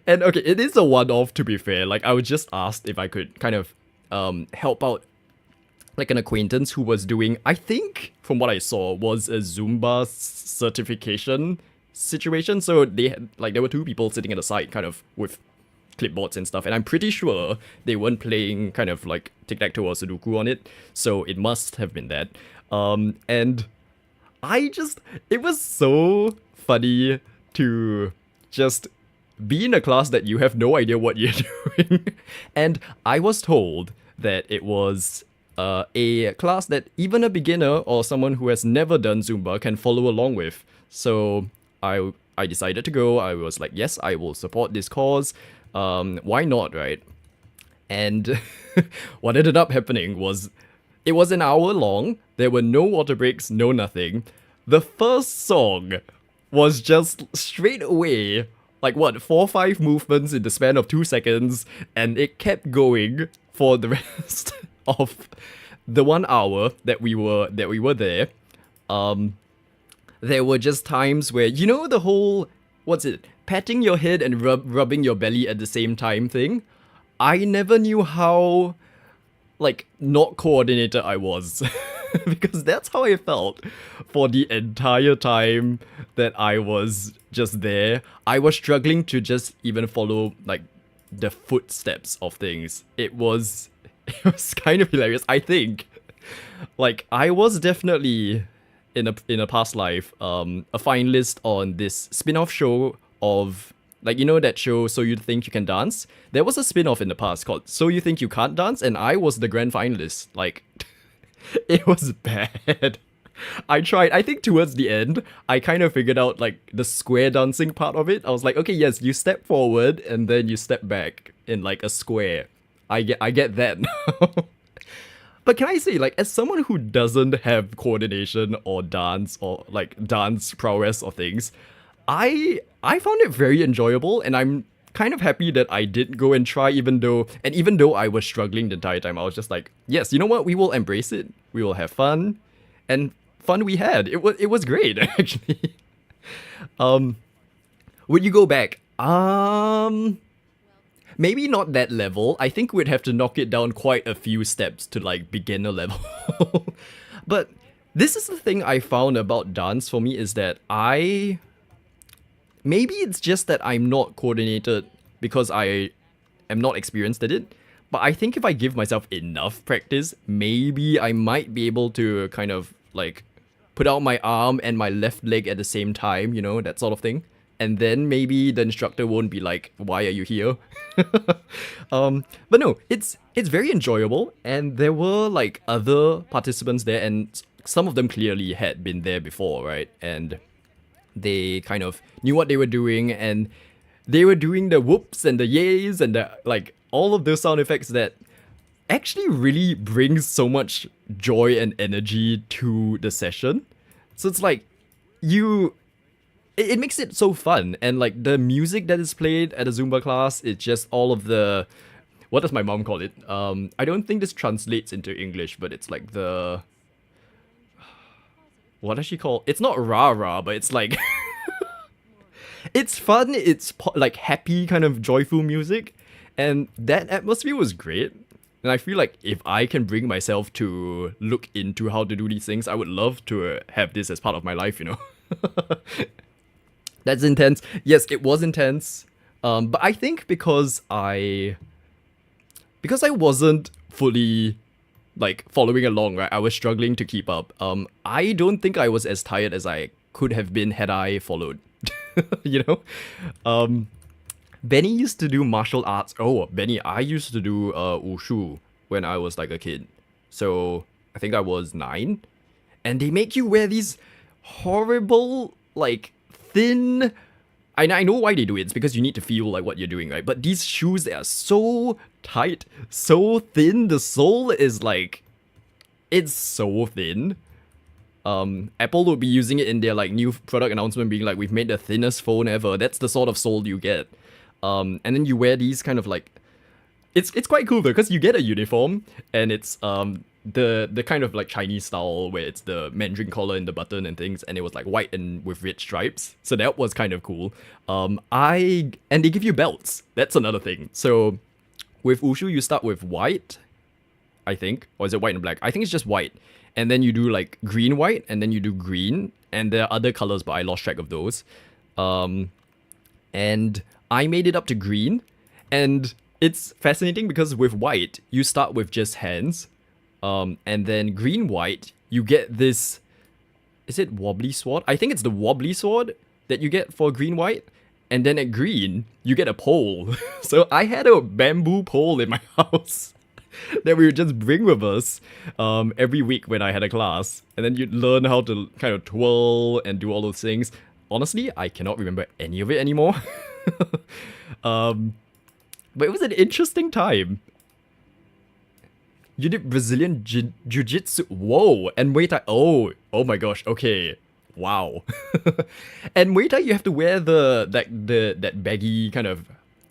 And okay, it is a one-off, to be fair. Like, I was just asked if I could kind of help out like an acquaintance who was doing, I think, from what I saw, was a Zumba certification situation. So they had, like, there were two people sitting at the side kind of with clipboards and stuff, and I'm pretty sure they weren't playing kind of like tic-tac-toe or Sudoku on it, so it must have been that. And it was so funny to just be in a class that you have no idea what you're doing. And I was told that it was a class that even a beginner or someone who has never done Zumba can follow along with. So I decided to go. I was like, yes, I will support this cause. Why not, right? And what ended up happening was it was an hour long. There were no water breaks, no nothing. The first song was just straight away, like what, 4 or 5 movements in the span of 2 seconds, and it kept going for the rest of the 1 hour that we were there. There were just times where, the whole, patting your head and rubbing your belly at the same time thing? I never knew how, like, not coordinated I was. Because that's how I felt for the entire time that I was just there. I was struggling to just even follow, like, the footsteps of things. It was kind of hilarious. I think, like, I was definitely in a past life a finalist on this spin-off show of, like, that show So You Think You Can Dance? There was a spin-off in the past called So You Think You Can't Dance, and I was the grand finalist. Like, it was bad. I tried. I think towards the end, I kind of figured out, like, the square dancing part of it. I was like, okay, yes, you step forward and then you step back in, like, a square. I get that now. But can I say, like, as someone who doesn't have coordination or like dance prowess or things, I found it very enjoyable, and I'm kind of happy that I did go and try, even though I was struggling the entire time, I was just like, yes, you know what, we will embrace it, we will have fun, and fun we had. It was great actually. Um, would you go back? Maybe not that level. I think we'd have to knock it down quite a few steps to like beginner level. But this is the thing I found about dance for me is that maybe it's just that I'm not coordinated because I am not experienced at it. But I think if I give myself enough practice, maybe I might be able to kind of like put out my arm and my left leg at the same time, that sort of thing. And then maybe the instructor won't be like, "Why are you here?" But no, it's very enjoyable, and there were like other participants there, and some of them clearly had been there before, right? And they kind of knew what they were doing, and they were doing the whoops and the yays and the like all of those sound effects that actually really brings so much joy and energy to the session. So it's like you it makes it so fun, and like the music that is played at a Zumba class, it's just all of the what does my mom call it? I don't think this translates into English, but it's like the what does she call? It's not rah rah, but it's like it's fun. It's like happy kind of joyful music, and that atmosphere was great. And I feel like if I can bring myself to look into how to do these things, I would love to have this as part of my life. That's intense. Yes, it was intense. But I think because I wasn't fully like following along, right? I was struggling to keep up. I don't think I was as tired as I could have been had I followed. you know? Benny used to do martial arts. Oh, Benny, I used to do wushu when I was like a kid. So I think I was 9. And they make you wear these horrible, like, thin. I know why they do it. It's because you need to feel like what you're doing, right? But these shoes, they are so tight, so thin. The sole is like, it's so thin. Apple would be using it in their like new product announcement, being like, "We've made the thinnest phone ever." That's the sort of sole you get. And then you wear these kind of like, it's quite cool though, because you get a uniform, and it's the kind of like Chinese style where it's the Mandarin collar and the button and things, and it was like white and with red stripes. So that was kind of cool. And they give you belts. That's another thing. So with Wushu, you start with white, I think, or is it white and black? I think it's just white. And then you do like green, white, and then you do green, and there are other colors, but I lost track of those. And I made it up to green, and it's fascinating because with white, you start with just hands. And then green, white, you get this, is it wobbly sword? I think it's the wobbly sword that you get for green, white. And then at green, you get a pole. So I had a bamboo pole in my house that we would just bring with us every week when I had a class. And then you'd learn how to kind of twirl and do all those things. Honestly, I cannot remember any of it anymore. But it was an interesting time. You did Brazilian Jiu-Jitsu. Whoa. And Muay Thai. Oh my gosh. Okay. Wow. And Muay Thai, you have to wear that baggy kind of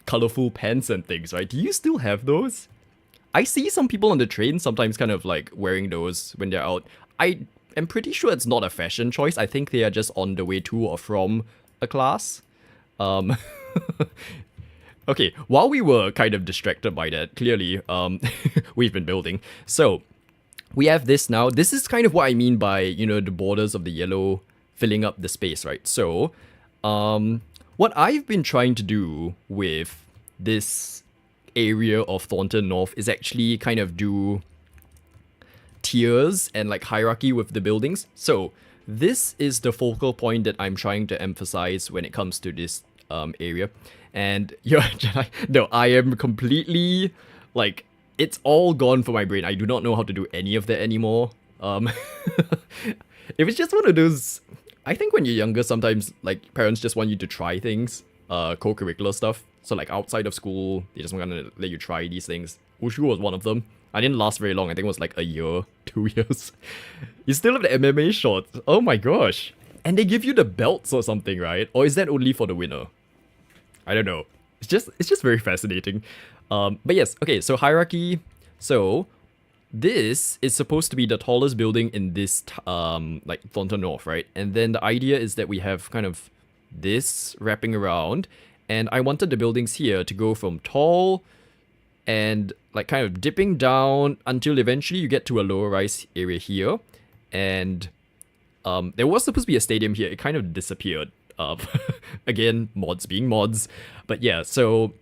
colorful pants and things, right? Do you still have those? I see some people on the train sometimes kind of like wearing those when they're out. I am pretty sure it's not a fashion choice. I think they are just on the way to or from a class. Okay, while we were kind of distracted by that, clearly, we've been building. So, we have this now. This is kind of what I mean by, the borders of the yellow filling up the space, right? So, what I've been trying to do with this area of Thornton North is actually kind of do tiers and like hierarchy with the buildings. So, this is the focal point that I'm trying to emphasize when it comes to this area. And no, I am completely like, it's all gone from my brain. I do not know how to do any of that anymore. It was just one of those, I think when you're younger, sometimes like parents just want you to try things. co-curricular stuff. So like outside of school, they just want to let you try these things. Wushu was one of them. I didn't last very long. I think it was like a year, 2 years. You still have the MMA shorts. Oh my gosh. And they give you the belts or something, right? Or is that only for the winner? I don't know. It's just very fascinating. But yes, okay, so hierarchy. So this is supposed to be the tallest building in this like Thornton North, right? And then the idea is that we have kind of this wrapping around, and I wanted the buildings here to go from tall and like kind of dipping down until eventually you get to a lower rise area here. And there was supposed to be a stadium here. It kind of disappeared. Again, mods being mods. But yeah, so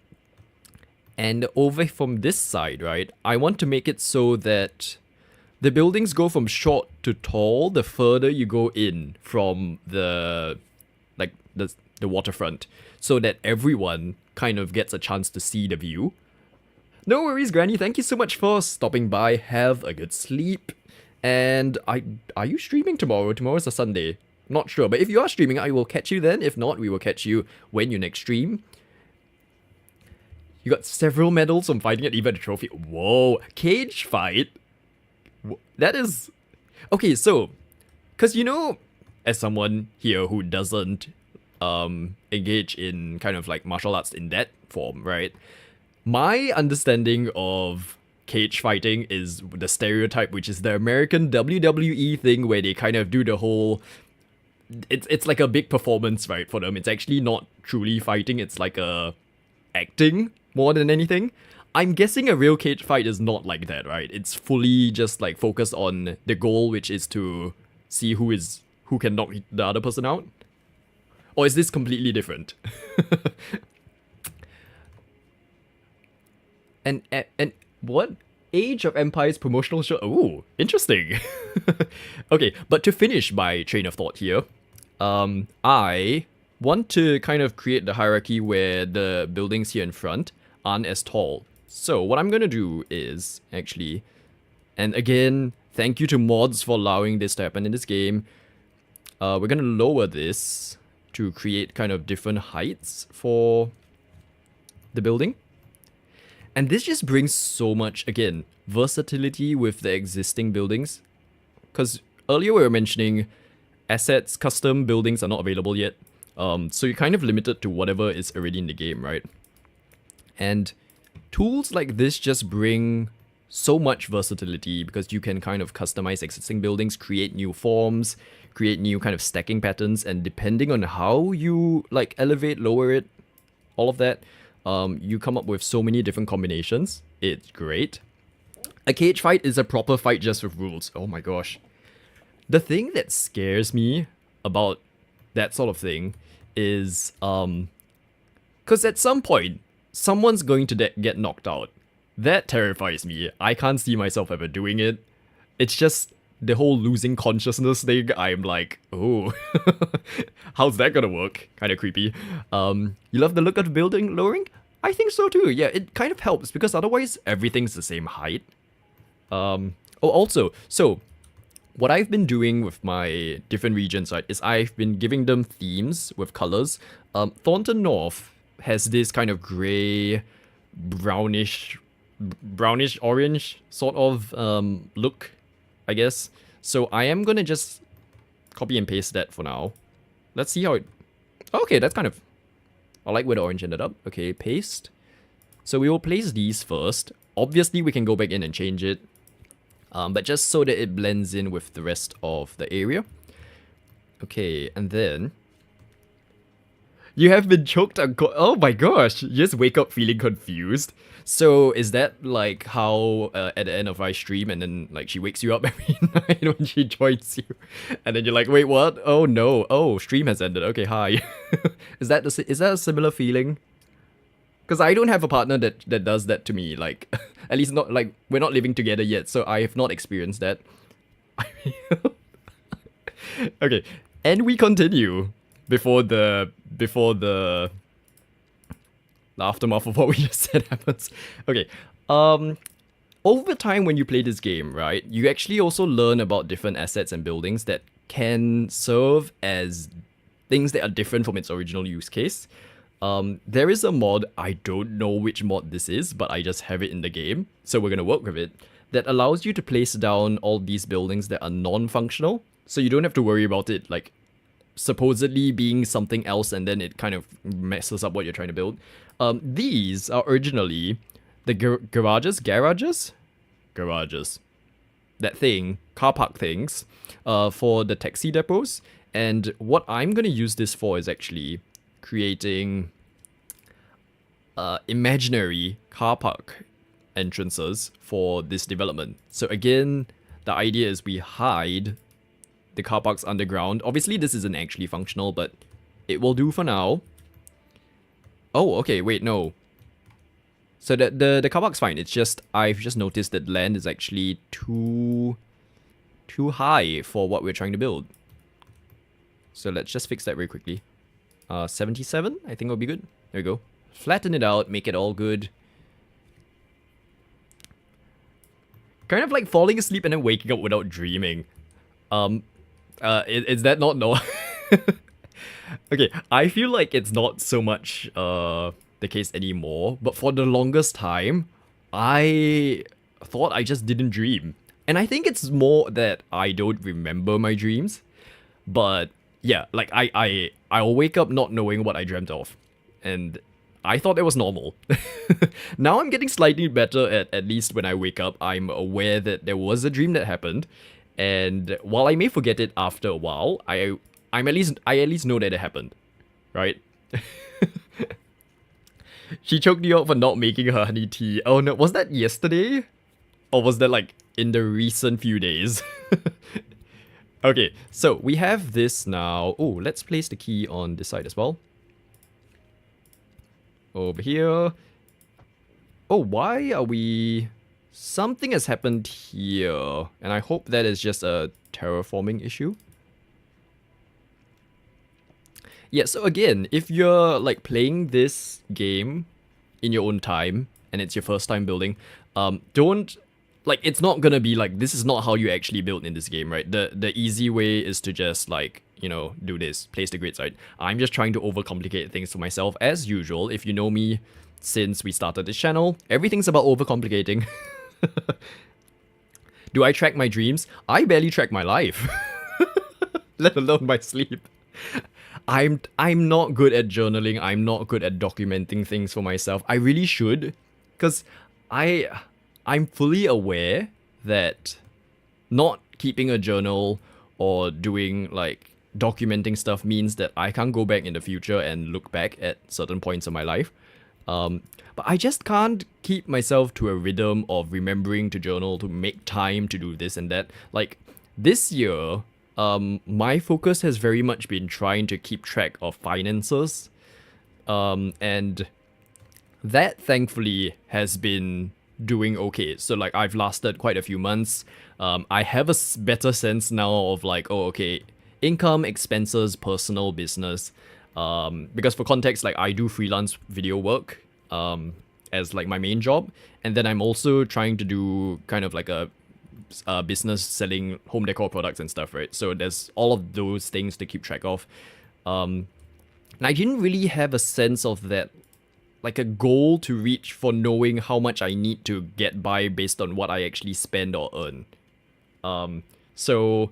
and over from this side, right, I want to make it so that the buildings go from short to tall the further you go in from the like the waterfront, so that everyone kind of gets a chance to see the view. No worries, Granny. Thank you so much for stopping by. Have a good sleep. And are you streaming tomorrow? Tomorrow's a Sunday. Not sure, but if you are streaming, I will catch you then. If not, we will catch you when you next stream. You got several medals from fighting at even a trophy. Whoa, cage fight? That is... Okay, so, because you know, as someone here who doesn't engage in kind of like martial arts in that form, right? My understanding of cage fighting is the stereotype, which is the American WWE thing where they kind of do the whole... It's like a big performance, right, for them. It's actually not truly fighting, it's like a acting more than anything. I'm guessing a real cage fight is not like that, right? It's fully just like focused on the goal, which is to see who can knock the other person out. Or is this completely different? and what? Age of Empires promotional show? Ooh, interesting. Okay, but to finish my train of thought here, I want to kind of create the hierarchy where the buildings here in front aren't as tall. So what I'm gonna do is actually, and again, thank you to mods for allowing this to happen in this game. We're gonna lower this to create kind of different heights for the building. And this just brings so much, again, versatility with the existing buildings. Because earlier we were mentioning assets, custom buildings are not available yet. So you're kind of limited to whatever is already in the game, right? And tools like this just bring so much versatility because you can kind of customize existing buildings, create new forms, create new kind of stacking patterns, and depending on how you like elevate, lower it, all of that, you come up with so many different combinations. It's great. A cage fight is a proper fight just with rules. Oh my gosh. The thing that scares me about that sort of thing is, because at some point, someone's going to get knocked out. That terrifies me. I can't see myself ever doing it. It's just the whole losing consciousness thing. I'm like, oh, how's that gonna work? Kind of creepy. You love the look of the building lowering? I think so too. Yeah, it kind of helps because otherwise everything's the same height. Oh, also, so what I've been doing with my different regions, right, is I've been giving them themes with colors. Thornton North has this kind of grey, brownish orange sort of look, I guess. So I am gonna just copy and paste that for now. Let's see how it... Okay, that's kind of... I like where the orange ended up. Okay, paste. So we will place these first. Obviously, we can go back in and change it. But just so that it blends in with the rest of the area. Okay, and then... You have been choked on... Oh my gosh! You just wake up feeling confused. So is that like how at the end of my stream and then like she wakes you up every night when she joins you? And then you're like, wait, what? Oh no. Oh, stream has ended. Okay, hi. Is that a similar feeling? Because I don't have a partner that does that to me. Like, at least not like we're not living together yet, so I have not experienced that. Okay, and we continue before the aftermath of what we just said happens. Okay, over time when you play this game, right, you actually also learn about different assets and buildings that can serve as things that are different from its original use case. There is a mod, I don't know which mod this is, but I just have it in the game, so we're gonna work with it, that allows you to place down all these buildings that are non-functional, so you don't have to worry about it, like, supposedly being something else and then it kind of messes up what you're trying to build. These are originally the garages, that thing, car park things, for the taxi depots. And what I'm gonna use this for is actually creating imaginary car park entrances for this development. So again, the idea is we hide the car parks underground. Obviously, this isn't actually functional, but it will do for now. Oh, okay, wait, no. So the car park's fine. It's just I've just noticed that land is actually too high for what we're trying to build. So let's just fix that very quickly. 77, I think will be good. There we go. Flatten it out, make it all good. Kind of like falling asleep and then waking up without dreaming. Is that not no? Okay, I feel like it's not so much the case anymore, but for the longest time, I thought I just didn't dream. And I think it's more that I don't remember my dreams. But yeah, like I'll wake up not knowing what I dreamt of. And I thought it was normal. Now I'm getting slightly better at least when I wake up, I'm aware that there was a dream that happened. And while I may forget it after a while, I at least know that it happened. Right? She choked you out for not making her honey tea. Oh no, was that yesterday? Or was that like in the recent few days? Okay, so we have this now. Oh, let's place the key on this side as well. Over here. Oh, why are we... Something has happened here. And I hope that is just a terraforming issue. Yeah, so again, if you're like playing this game in your own time and it's your first time building, don't like it's not gonna be like this is not how you actually build in this game, right? The easy way is to just like, you know, do this, place the grid site. I'm just trying to overcomplicate things for myself as usual. If you know me since we started this channel, everything's about overcomplicating. Do I track my dreams? I barely track my life. Let alone my sleep. I'm not good at journaling. I'm not good at documenting things for myself. I really should, because I'm fully aware that not keeping a journal or doing like documenting stuff means that I can't go back in the future and look back at certain points of my life. But I just can't keep myself to a rhythm of remembering to journal, to make time to do this and that. Like this year, my focus has very much been trying to keep track of finances. And that thankfully has been doing okay. So like I've lasted quite a few months. I have a better sense now of like, oh, okay, income, expenses, personal, business. Because for context, like I do freelance video work as like my main job. And then I'm also trying to do kind of like a business selling home decor products and stuff, right? So there's all of those things to keep track of. And I didn't really have a sense of that, like a goal to reach for knowing how much I need to get by based on what I actually spend or earn. So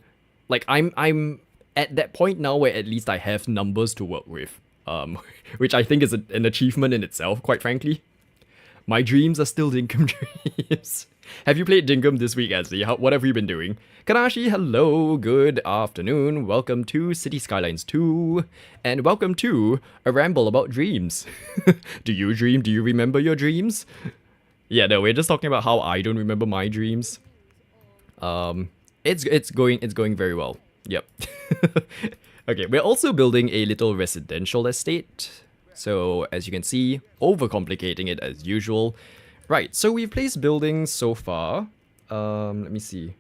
like I'm at that point now where at least I have numbers to work with, which I think is an achievement in itself, quite frankly. My dreams are still Dinkum dreams. Have you played Dinkum this week, Ashley? What have you been doing? Kanashi, hello, good afternoon. Welcome to City Skylines 2. And welcome to a ramble about dreams. Do you dream? Do you remember your dreams? Yeah, no, we're just talking about how I don't remember my dreams. It's going very well. Yep. Okay, we're also building a little residential estate. So, as you can see, overcomplicating it as usual. Right, so we've placed buildings so far. Let me see.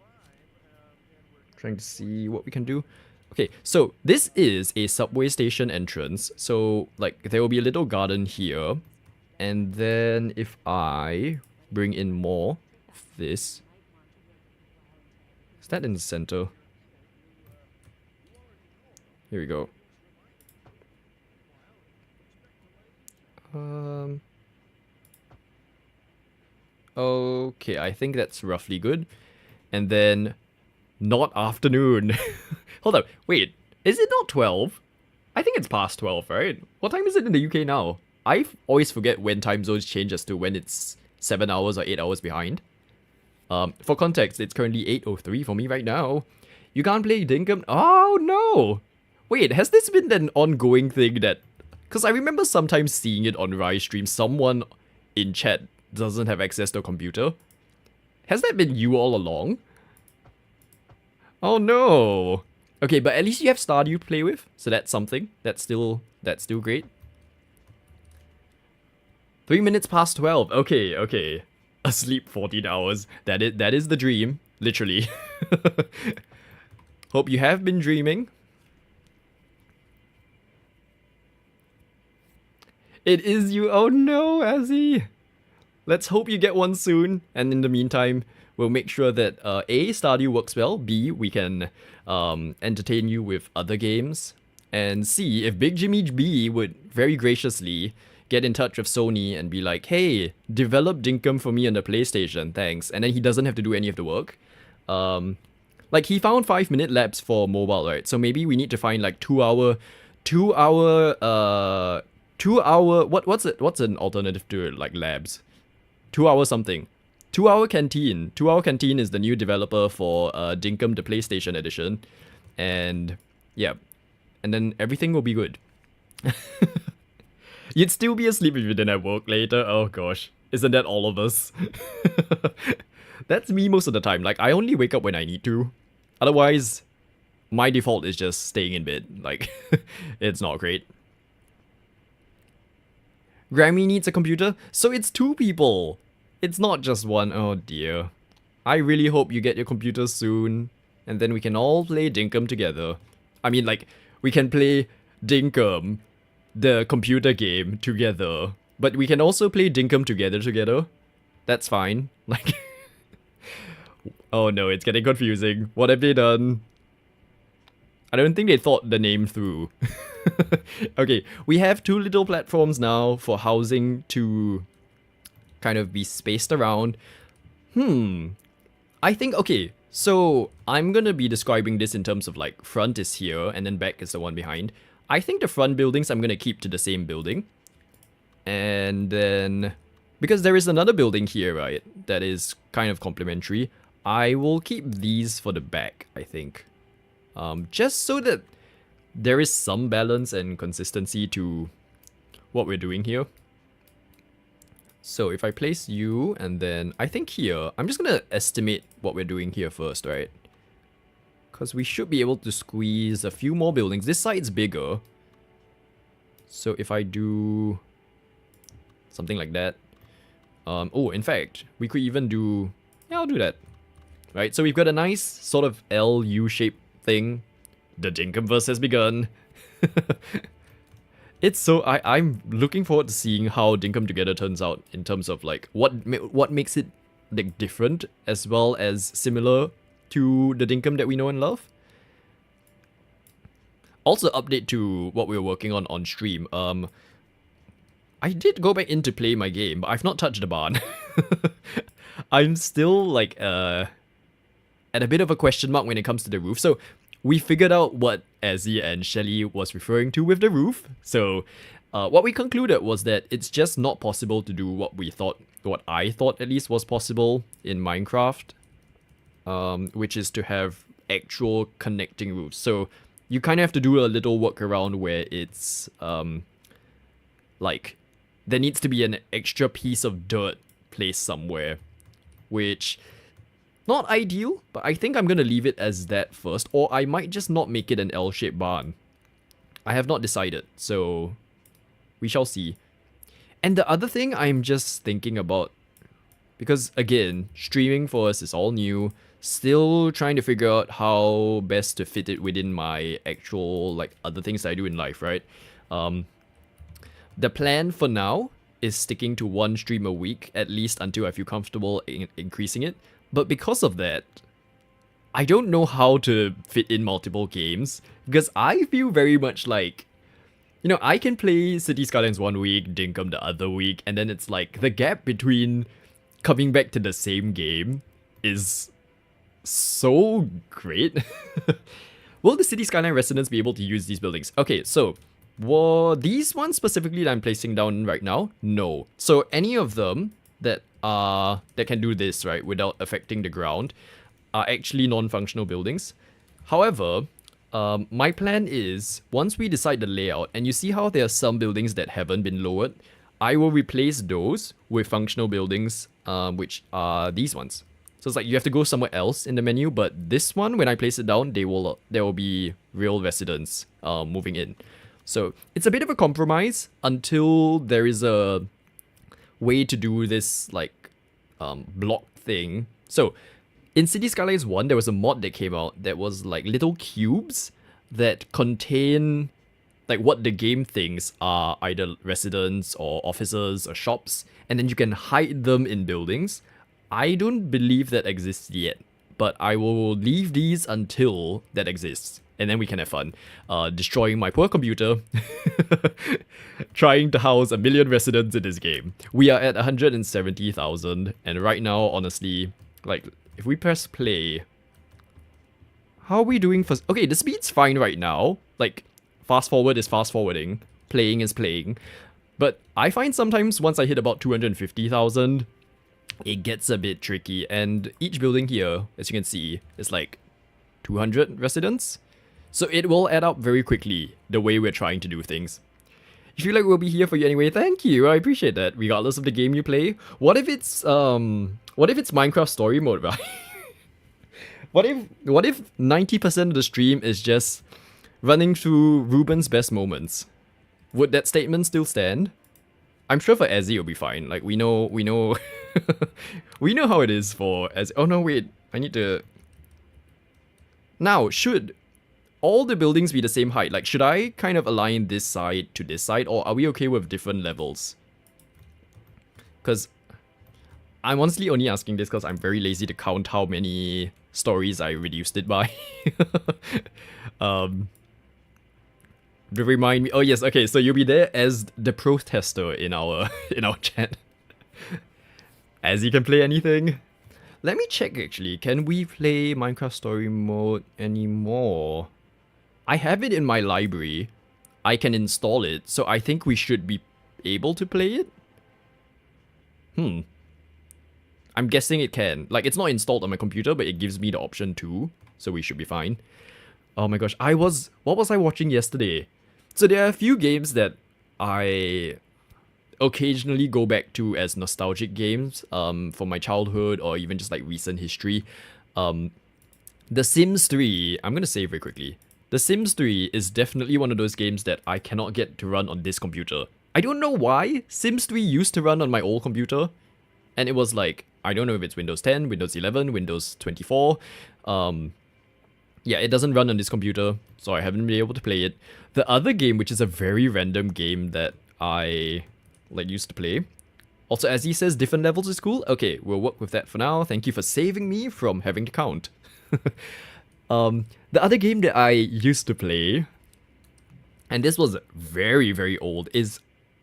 Trying to see what we can do. Okay, so this is a subway station entrance. So, like, there will be a little garden here. And then if I bring in more of this... Is that in the center? Here we go. Um. Okay, I think that's roughly good. And then not afternoon. Hold up, wait, is it not 12? I think it's past 12, right? What time is it in the UK now? I always forget when time zones change as to when it's 7 hours or 8 hours behind. For context, it's currently 8:03 for me right now. You can't play Dinkum? Oh no! Wait, has this been an ongoing thing that... Because I remember sometimes seeing it on Rise stream, someone in chat doesn't have access to a computer. Has that been you all along? Oh no! Okay, but at least you have Stardew to play with, so that's something. That's still great. 3 minutes past 12. Okay, okay. Asleep 14 hours. That is the dream, literally. Hope you have been dreaming. It is you. Oh no, Azzy. Let's hope you get one soon. And in the meantime, we'll make sure that A, Stardew works well. B, we can entertain you with other games. And C, if Big Jimmy B would very graciously get in touch with Sony and be like, hey, develop Dinkum for me on the PlayStation, thanks. And then he doesn't have to do any of the work. Like he found 5-minute labs for mobile, right? So maybe we need to find like 2 hour, what's an alternative to it, like labs? 2 hour something. 2 Hour Canteen. 2 Hour Canteen is the new developer for Dinkum, the PlayStation edition. And yeah. And then everything will be good. You'd still be asleep if you didn't have work later. Oh gosh. Isn't that all of us? That's me most of the time. Like, I only wake up when I need to. Otherwise, my default is just staying in bed. Like, it's not great. Grammy needs a computer, so it's 2 people. It's not just one. Oh dear. I really hope you get your computer soon, and then we can all play Dinkum together. I mean, like, we can play Dinkum, the computer game, together. But we can also play Dinkum together. That's fine. Like, oh no, it's getting confusing. What have they done? I don't think they thought the name through. Okay, we have 2 little platforms now for housing to kind of be spaced around. I think, okay, so I'm gonna be describing this in terms of like front is here and then back is the one behind. I think the front buildings I'm gonna keep to the same building. And then, because there is another building here, right, that is kind of complementary, I will keep these for the back, I think. Just so that there is some balance and consistency to what we're doing here. So if I place you, and then I think here, I'm just gonna estimate what we're doing here first, right? Because we should be able to squeeze a few more buildings. This side's bigger. So if I do something like that. Oh, in fact, we could even do... Yeah, I'll do that. Right, so we've got a nice sort of L-U-shaped thing. The Dinkumverse has begun. It's so... I'm looking forward to seeing how Dinkum Together turns out in terms of like what makes it like different as well as similar to the Dinkum that we know and love. Also, update to what we were working on stream. I did go back in to play my game, but I've not touched the barn. I'm still like at a bit of a question mark when it comes to the roof. So we figured out what Azzy and Shelly was referring to with the roof. So what we concluded was that it's just not possible to do what I thought at least was possible in Minecraft, which is to have actual connecting roofs. So you kind of have to do a little workaround where it's like there needs to be an extra piece of dirt placed somewhere, which not ideal, but I think I'm gonna leave it as that first, or I might just not make it an L-shaped barn. I have not decided, so we shall see. And the other thing I'm just thinking about, because again, streaming for us is all new, still trying to figure out how best to fit it within my actual like other things I do in life, right? The plan for now is sticking to 1 stream a week, at least until I feel comfortable increasing it. But because of that, I don't know how to fit in multiple games, because I feel very much like You know, I can play City Skylines one week, Dinkum the other week, and then it's like the gap between coming back to the same game is so great. Will the City Skyline residents be able to use these buildings? Okay, so were these ones specifically that I'm placing down right now? No. So any of them that can do this, right, without affecting the ground are actually non-functional buildings. However, my plan is once we decide the layout, and you see how there are some buildings that haven't been lowered, I will replace those with functional buildings, which are these ones. So it's like you have to go somewhere else in the menu, but this one, when I place it down, there will be real residents moving in. So it's a bit of a compromise until there is a way to do this like block thing. So in City Skylines 1, there was a mod that came out that was like little cubes that contain like what the game thinks are either residents or offices or shops, and then you can hide them in buildings. I don't believe that exists yet, but I will leave these until that exists, and then we can have fun. Destroying my poor computer, trying to house 1 million residents in this game. We are at 170,000, and right now, honestly, like, if we press play, how are we doing for... Okay, the speed's fine right now. Like, fast forward is fast forwarding, playing is playing. But I find sometimes once I hit about 250,000, it gets a bit tricky, and each building here, as you can see, is like 200 residents. So it will add up very quickly, the way we're trying to do things. You feel like we'll be here for you anyway? Thank you, I appreciate that, regardless of the game you play. What if it's Minecraft story mode, right? What if 90% of the stream is just running through Ruben's best moments? Would that statement still stand? I'm sure for Ezzy it'll be fine. Like we know we know how it is for Ezzy. Oh no, wait. I need to... Now, should all the buildings be the same height? Like, should I kind of align this side to this side, or are we okay with different levels? Because I'm honestly only asking this because I'm very lazy to count how many stories I reduced it by. To remind me. Oh yes, okay, so you'll be there as the protester in our chat. As you can play anything. Let me check actually. Can we play Minecraft story mode anymore? I have it in my library. I can install it, so I think we should be able to play it. I'm guessing it can. Like, it's not installed on my computer, but it gives me the option too, so we should be fine. Oh my gosh, what was I watching yesterday? So there are a few games that I occasionally go back to as nostalgic games from my childhood or even just like recent history. The Sims 3, I'm gonna say very quickly. The Sims 3 is definitely one of those games that I cannot get to run on this computer. I don't know why. Sims 3 used to run on my old computer, and it was like, I don't know if it's Windows 10, Windows 11, Windows 24. Yeah, it doesn't run on this computer, so I haven't been able to play it. The other game, which is a very random game that I like used to play. Also, as he says, different levels is cool. Okay, we'll work with that for now. Thank you for saving me from having to count. The other game that I used to play, and this was very, very old, is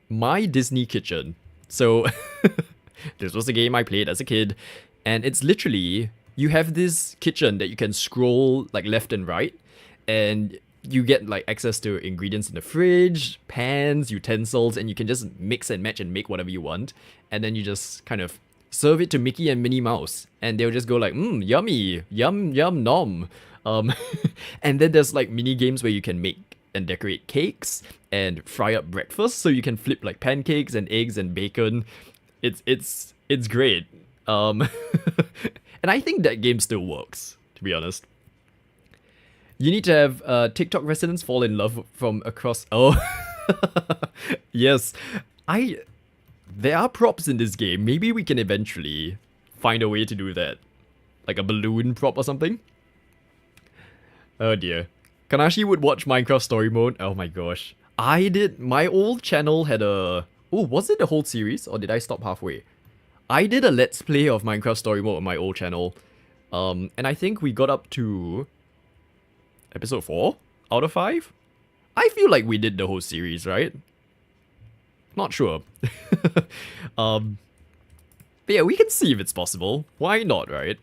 My Disney Kitchen. So, this was a game I played as a kid, and it's literally, you have this kitchen that you can scroll like left and right, and you get like access to ingredients in the fridge, pans, utensils, and you can just mix and match and make whatever you want. And then you just kind of serve it to Mickey and Minnie Mouse, and they'll just go like, yummy, yum, yum, nom. And then there's like mini games where you can make and decorate cakes and fry up breakfast, so you can flip like pancakes and eggs and bacon. It's great. And I think that game still works, to be honest. You need to have TikTok residents fall in love from across... Oh, yes. There are props in this game. Maybe we can eventually find a way to do that. Like a balloon prop or something. Oh dear. Kanashi would watch Minecraft story mode. Oh my gosh. I did... My old channel had a... Oh, was it the whole series? Or did I stop halfway? I did a let's play of Minecraft story mode on my old channel. And I think we got up to... episode 4 out of 5? I feel like we did the whole series, right? Not sure. um, but yeah, we can see if it's possible. Why not, right?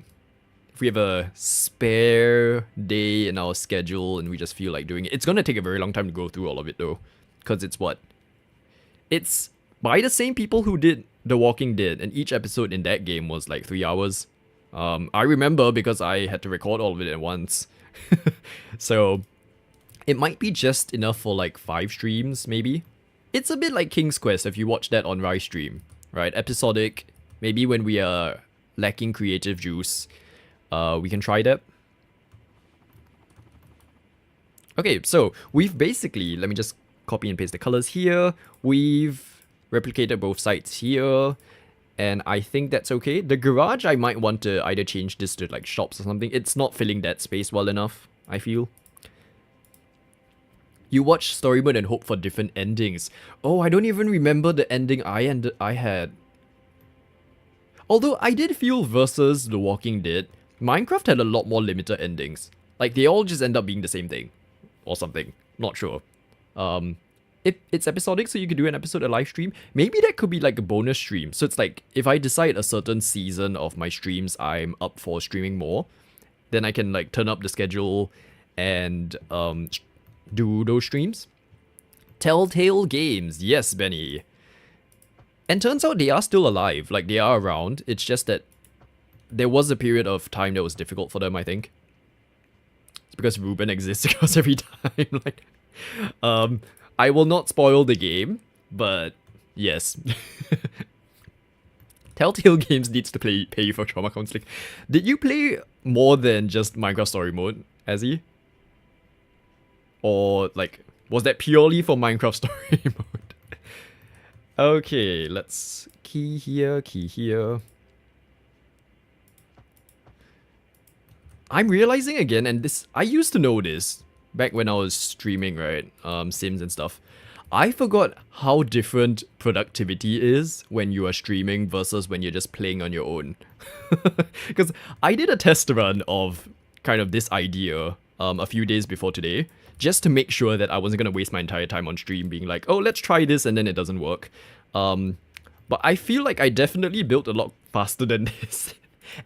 If we have a spare day in our schedule and we just feel like doing it. It's gonna take a very long time to go through all of it though. Because it's what? It's by the same people who did The Walking Dead, and each episode in that game was like 3 hours. I remember because I had to record all of it at once. So it might be just enough for like 5 streams, maybe. It's a bit like King's Quest if you watch that on Rise stream, right? Episodic, maybe when we are lacking creative juice, we can try that. Okay, so we've basically, let me just copy and paste the colors here. We've replicated both sides here, and I think that's okay. The garage, I might want to either change this to like shops or something. It's not filling that space well enough, I feel. You watch story mode and hope for different endings. Oh, I don't even remember the ending I had. Although I did feel versus The Walking Dead, Minecraft had a lot more limited endings. Like they all just end up being the same thing. Or something. Not sure. It's episodic, so you could do an episode a live stream. Maybe that could be like a bonus stream. So it's like, if I decide a certain season of my streams I'm up for streaming more, then I can like turn up the schedule and do those streams. Telltale Games, yes, Benny. And turns out they are still alive, like they are around. It's just that there was a period of time that was difficult for them, I think. It's because Ruben exists across every time. Like, I will not spoil the game, but yes. Telltale Games needs to pay for trauma counseling. Did you play more than just Minecraft Story Mode, Azzy? Or, like, was that purely for Minecraft Story Mode? Okay, let's key here, key here. I'm realizing again, and this, I used to know this back when I was streaming, right? Sims and stuff. I forgot how different productivity is when you are streaming versus when you're just playing on your own. Because I did a test run of kind of this idea a few days before today, just to make sure that I wasn't going to waste my entire time on stream being like, oh, let's try this, and then it doesn't work. But I feel like I definitely built a lot faster than this.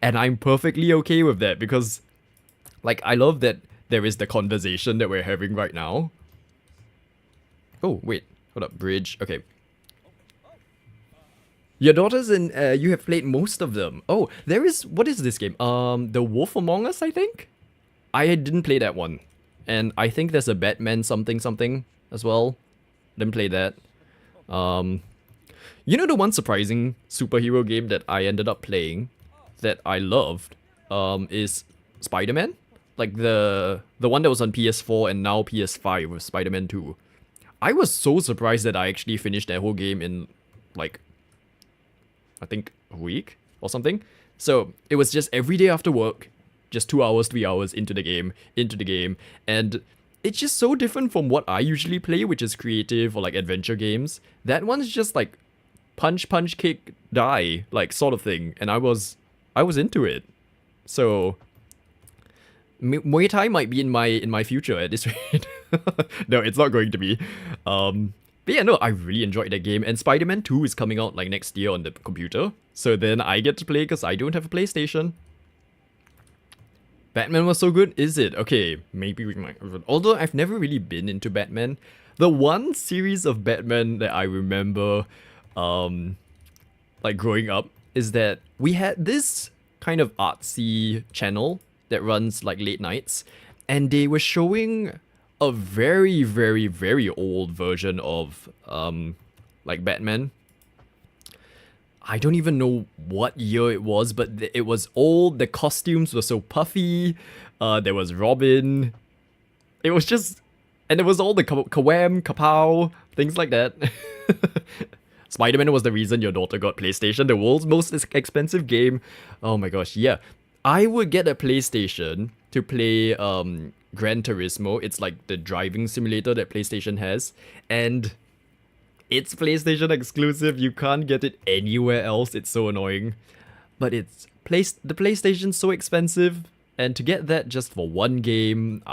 And I'm perfectly okay with that because, like, I love that there is the conversation that we're having right now. Oh, wait. Hold up. Bridge. Okay. Your daughters and you have played most of them. Oh, there is... What is this game? The Wolf Among Us, I think? I didn't play that one. And I think there's a Batman something something as well. Didn't play that. You know the one surprising superhero game that I ended up playing that I loved is Spider-Man? Like the one that was on PS4 and now PS5 with Spider-Man 2. I was so surprised that I actually finished that whole game in, like, I think a week or something. So it was just every day after work, just 2 hours, 3 hours into the game, and it's just so different from what I usually play, which is creative or like adventure games. That one's just like punch, punch, kick, die, like sort of thing, and I was into it. So Muay Thai might be in my future at this rate. No, it's not going to be. But yeah, no, I really enjoyed that game, and Spider-Man 2 is coming out like next year on the computer, so then I get to play because I don't have a PlayStation. Batman was so good, is it? Okay, maybe we might. Although I've never really been into Batman. The one series of Batman that I remember, like growing up, is that we had this kind of artsy channel that runs like late nights, and they were showing a very, very, very old version of like Batman. I don't even know what year it was, but it was old. The costumes were so puffy. There was Robin. It was just... And there was all the Kawam, Kapow, things like that. Spider-Man was the reason your daughter got PlayStation, the world's most expensive game. Oh my gosh, yeah. I would get a PlayStation to play Gran Turismo. It's like the driving simulator that PlayStation has. And... it's PlayStation exclusive, you can't get it anywhere else, it's so annoying. But the PlayStation's so expensive, and to get that just for one game,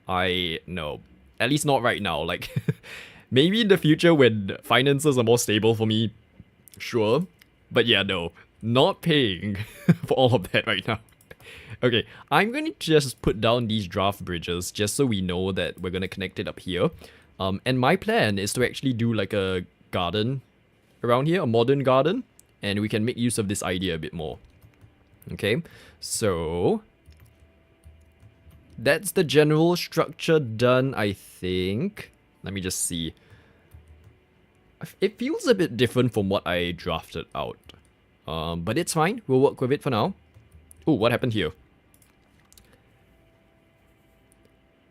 I no. At least not right now. Like maybe in the future when finances are more stable for me, sure. But yeah, no. Not paying for all of that right now. Okay, I'm going to just put down these draft bridges just so we know that we're going to connect it up here. And my plan is to actually do like a garden around here, a modern garden, and we can make use of this idea a bit more. Okay, so that's the general structure done, I think. Let me just see. It feels a bit different from what I drafted out. But it's fine. We'll work with it for now. Oh, what happened here?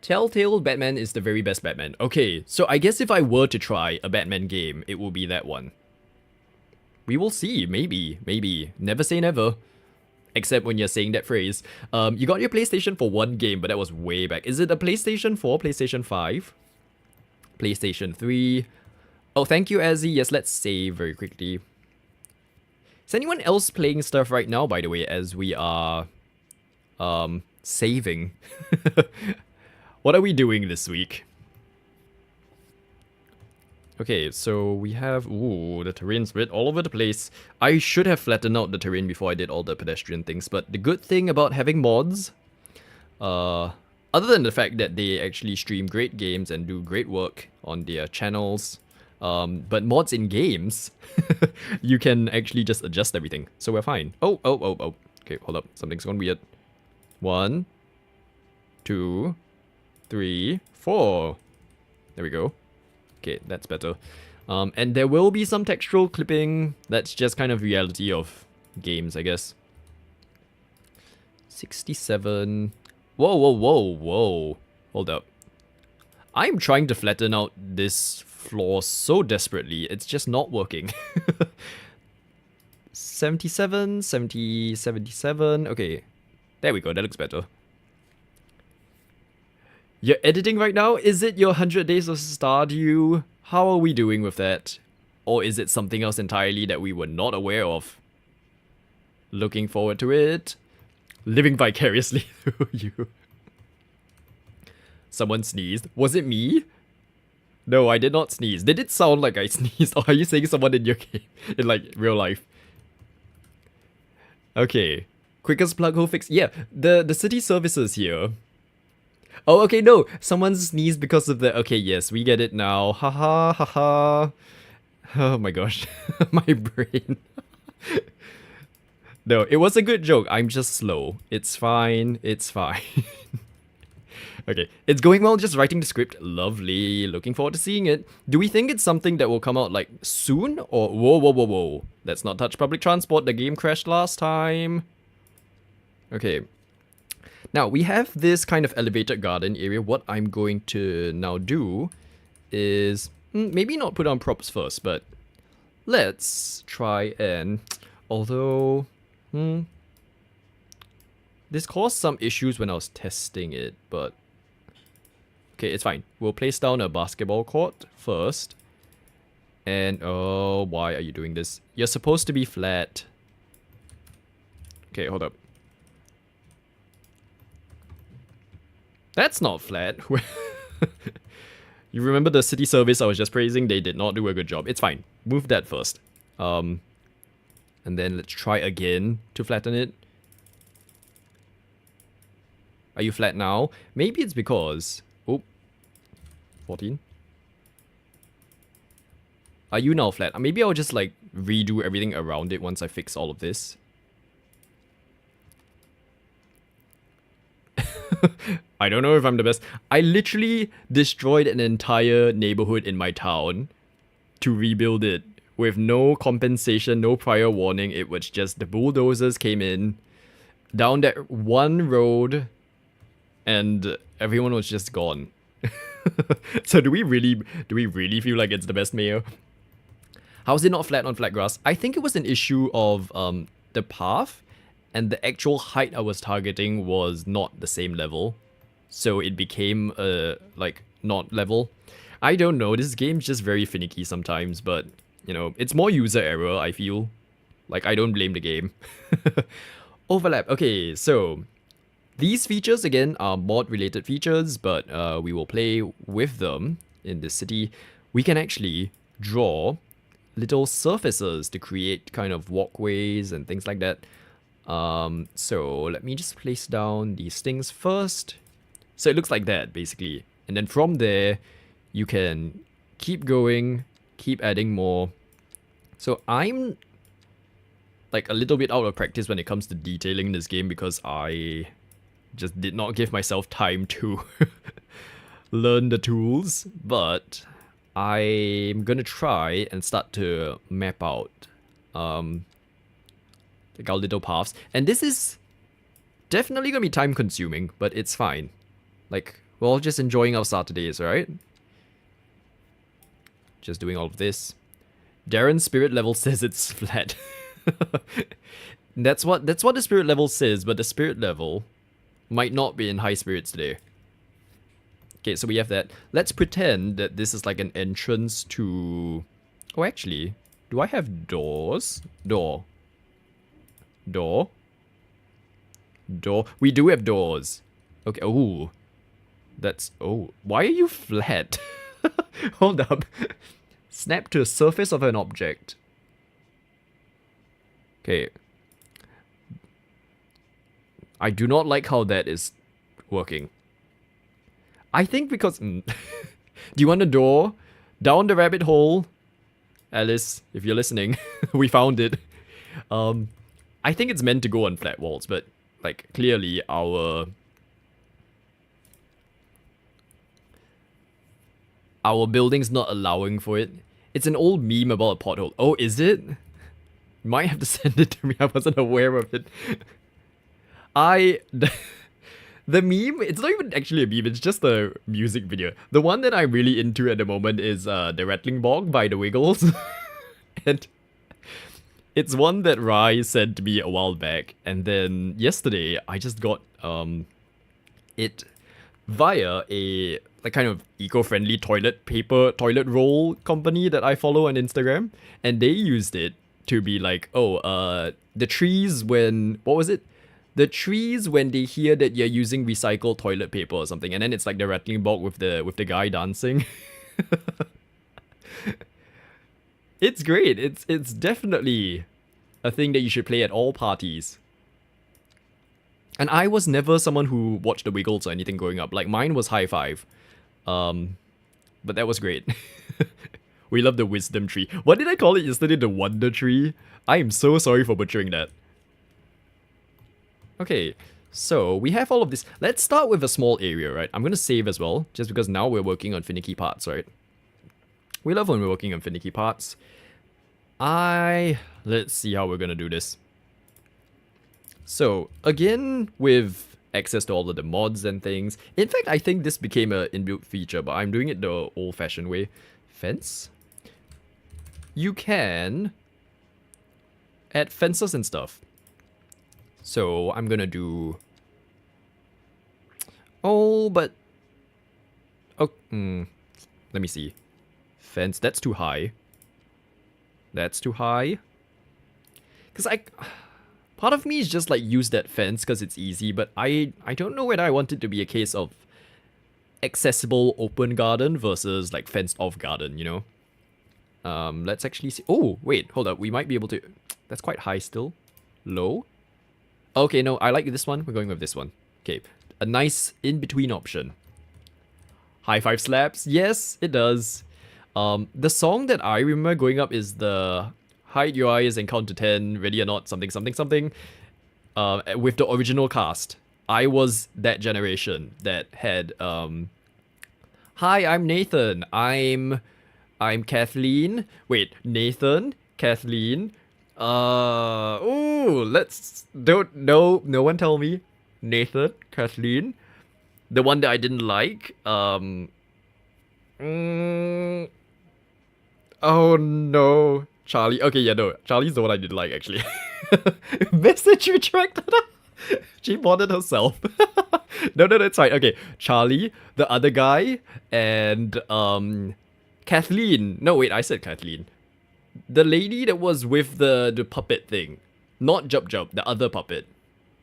Telltale Batman is the very best Batman. Okay, so I guess if I were to try a Batman game, it will be that one. We will see. Maybe. Maybe. Never say never. Except when you're saying that phrase. You got your PlayStation for one game, but that was way back. Is it a PlayStation 4, PlayStation 5? PlayStation 3? Oh, thank you, Azzy. Yes, let's save very quickly. Is anyone else playing stuff right now, by the way, as we are saving? What are we doing this week? Okay, so we have... Ooh, the terrain's a bit all over the place. I should have flattened out the terrain before I did all the pedestrian things, but the good thing about having mods, other than the fact that they actually stream great games and do great work on their channels, but mods in games, you can actually just adjust everything, so we're fine. Oh. Okay, hold up, something's gone weird. 1, 2, 3, 4. There we go. Okay, that's better. And there will be some textural clipping. That's just kind of reality of games, I guess. 67. Whoa. Hold up. I'm trying to flatten out this floor so desperately. It's just not working. 77, 70, 77. Okay, there we go. That looks better. You're editing right now? Is it your 100 Days of Stardew? How are we doing with that? Or is it something else entirely that we were not aware of? Looking forward to it. Living vicariously through you. Someone sneezed. Was it me? No, I did not sneeze. Did it sound like I sneezed? Or are you saying someone in your game? In like real life? Okay. Quickest plug hole fix. Yeah, the city services here. Oh, okay, no. Someone sneezed because of the... Okay, yes, we get it now. Haha. Oh my gosh. My brain. No, it was a good joke. I'm just slow. It's fine. It's fine. Okay, it's going well just writing the script. Lovely. Looking forward to seeing it. Do we think it's something that will come out like soon? Or... Whoa. Let's not touch public transport. The game crashed last time. Okay. Now, we have this kind of elevated garden area. What I'm going to now do is maybe not put on props first, but let's try and... Although, this caused some issues when I was testing it, but... Okay, it's fine. We'll place down a basketball court first. And, oh, why are you doing this? You're supposed to be flat. Okay, hold up. That's not flat. You remember the city service I was just praising? They did not do a good job. It's fine. Move that first. And then let's try again to flatten it. Are you flat now? Maybe it's because... Oh. 14. Are you now flat? Maybe I'll just like redo everything around it once I fix all of this. I don't know if I'm the best. I literally destroyed an entire neighborhood in my town to rebuild it with no compensation, no prior warning. It was just the bulldozers came in down that one road and everyone was just gone. So do we really feel like it's the best mayor? How's it not flat on flat grass? I think it was an issue of the path. And the actual height I was targeting was not the same level. So it became, like, not level. I don't know, this game's just very finicky sometimes, but, you know, it's more user error, I feel. Like, I don't blame the game. Overlap, okay, so... These features, again, are mod-related features, but we will play with them in this city. We can actually draw little surfaces to create kind of walkways and things like that. So let me just place down these things first. So it looks like that, basically. And then from there, you can keep going, keep adding more. So I'm like a little bit out of practice when it comes to detailing this game because I just did not give myself time to learn the tools, but I'm gonna try and start to map out like our little paths. And this is definitely gonna be time consuming, but it's fine. Like, we're all just enjoying our Saturdays, right? Just doing all of this. Darren's spirit level says it's flat. That's what the spirit level says, but the spirit level might not be in high spirits today. Okay, so we have that. Let's pretend that this is like an entrance to... Oh, actually, do I have doors? Door. Door. Door. We do have doors. Okay, oh. That's... Oh, why are you flat? Hold up. Snap to a surface of an object. Okay. I do not like how that is working. I think because... do you want a door? Down the rabbit hole. Alice, if you're listening, we found it. I think it's meant to go on flat walls, but like clearly our building's not allowing for it. It's an old meme about a pothole. Oh, is it? You might have to send it to me. I wasn't aware of it. The meme, it's not even actually a meme, it's just a music video. The one that I'm really into at the moment is The Rattling Bog by The Wiggles. And it's one that Rai sent me a while back. And then yesterday, I just got it via a like kind of eco-friendly toilet roll company that I follow on Instagram. And they used it to be like, oh, the trees when... What was it? The trees when they hear that you're using recycled toilet paper or something, and then it's like the rattling bog with the guy dancing. It's great. It's definitely a thing that you should play at all parties. And I was never someone who watched the Wiggles or anything growing up. Like mine was High Five. But that was great. We love the wisdom tree. What did I call it yesterday? The wonder tree? I am so sorry for butchering that. Okay, so we have all of this. Let's start with a small area, right? I'm gonna save as well, just because now we're working on finicky parts, right? We love when we're working on finicky parts. Let's see how we're gonna do this. So, again, with access to all of the mods and things. In fact, I think this became an inbuilt feature, but I'm doing it the old-fashioned way. Fence? You can add fences and stuff. So I'm gonna do... Oh, but... Oh, let me see. Fence, that's too high. That's too high. Because part of me is just like use that fence because it's easy, but I don't know whether I want it to be a case of accessible open garden versus like fenced off garden, you know? Let's actually see... Oh, wait, hold up. We might be able to... That's quite high still. Low? Okay, no, I like this one. We're going with this one. Okay, a nice in-between option. High five slaps. Yes, it does. The song that I remember growing up is the Hide Your Eyes and Count to 10, Ready or Not, something, something, something. With the original cast. I was that generation that had, Hi, I'm Nathan. I'm Kathleen. Wait, Nathan, Kathleen... no one tell me. Nathan, Kathleen, the one that I didn't like. Oh no, Charlie. Okay, yeah, no, Charlie's the one I didn't like actually. Message retracted. She modded herself. No, it's fine. Okay, Charlie, the other guy, and Kathleen. No, wait, I said Kathleen. The lady that was with the puppet thing. Not Jub Jub, the other puppet.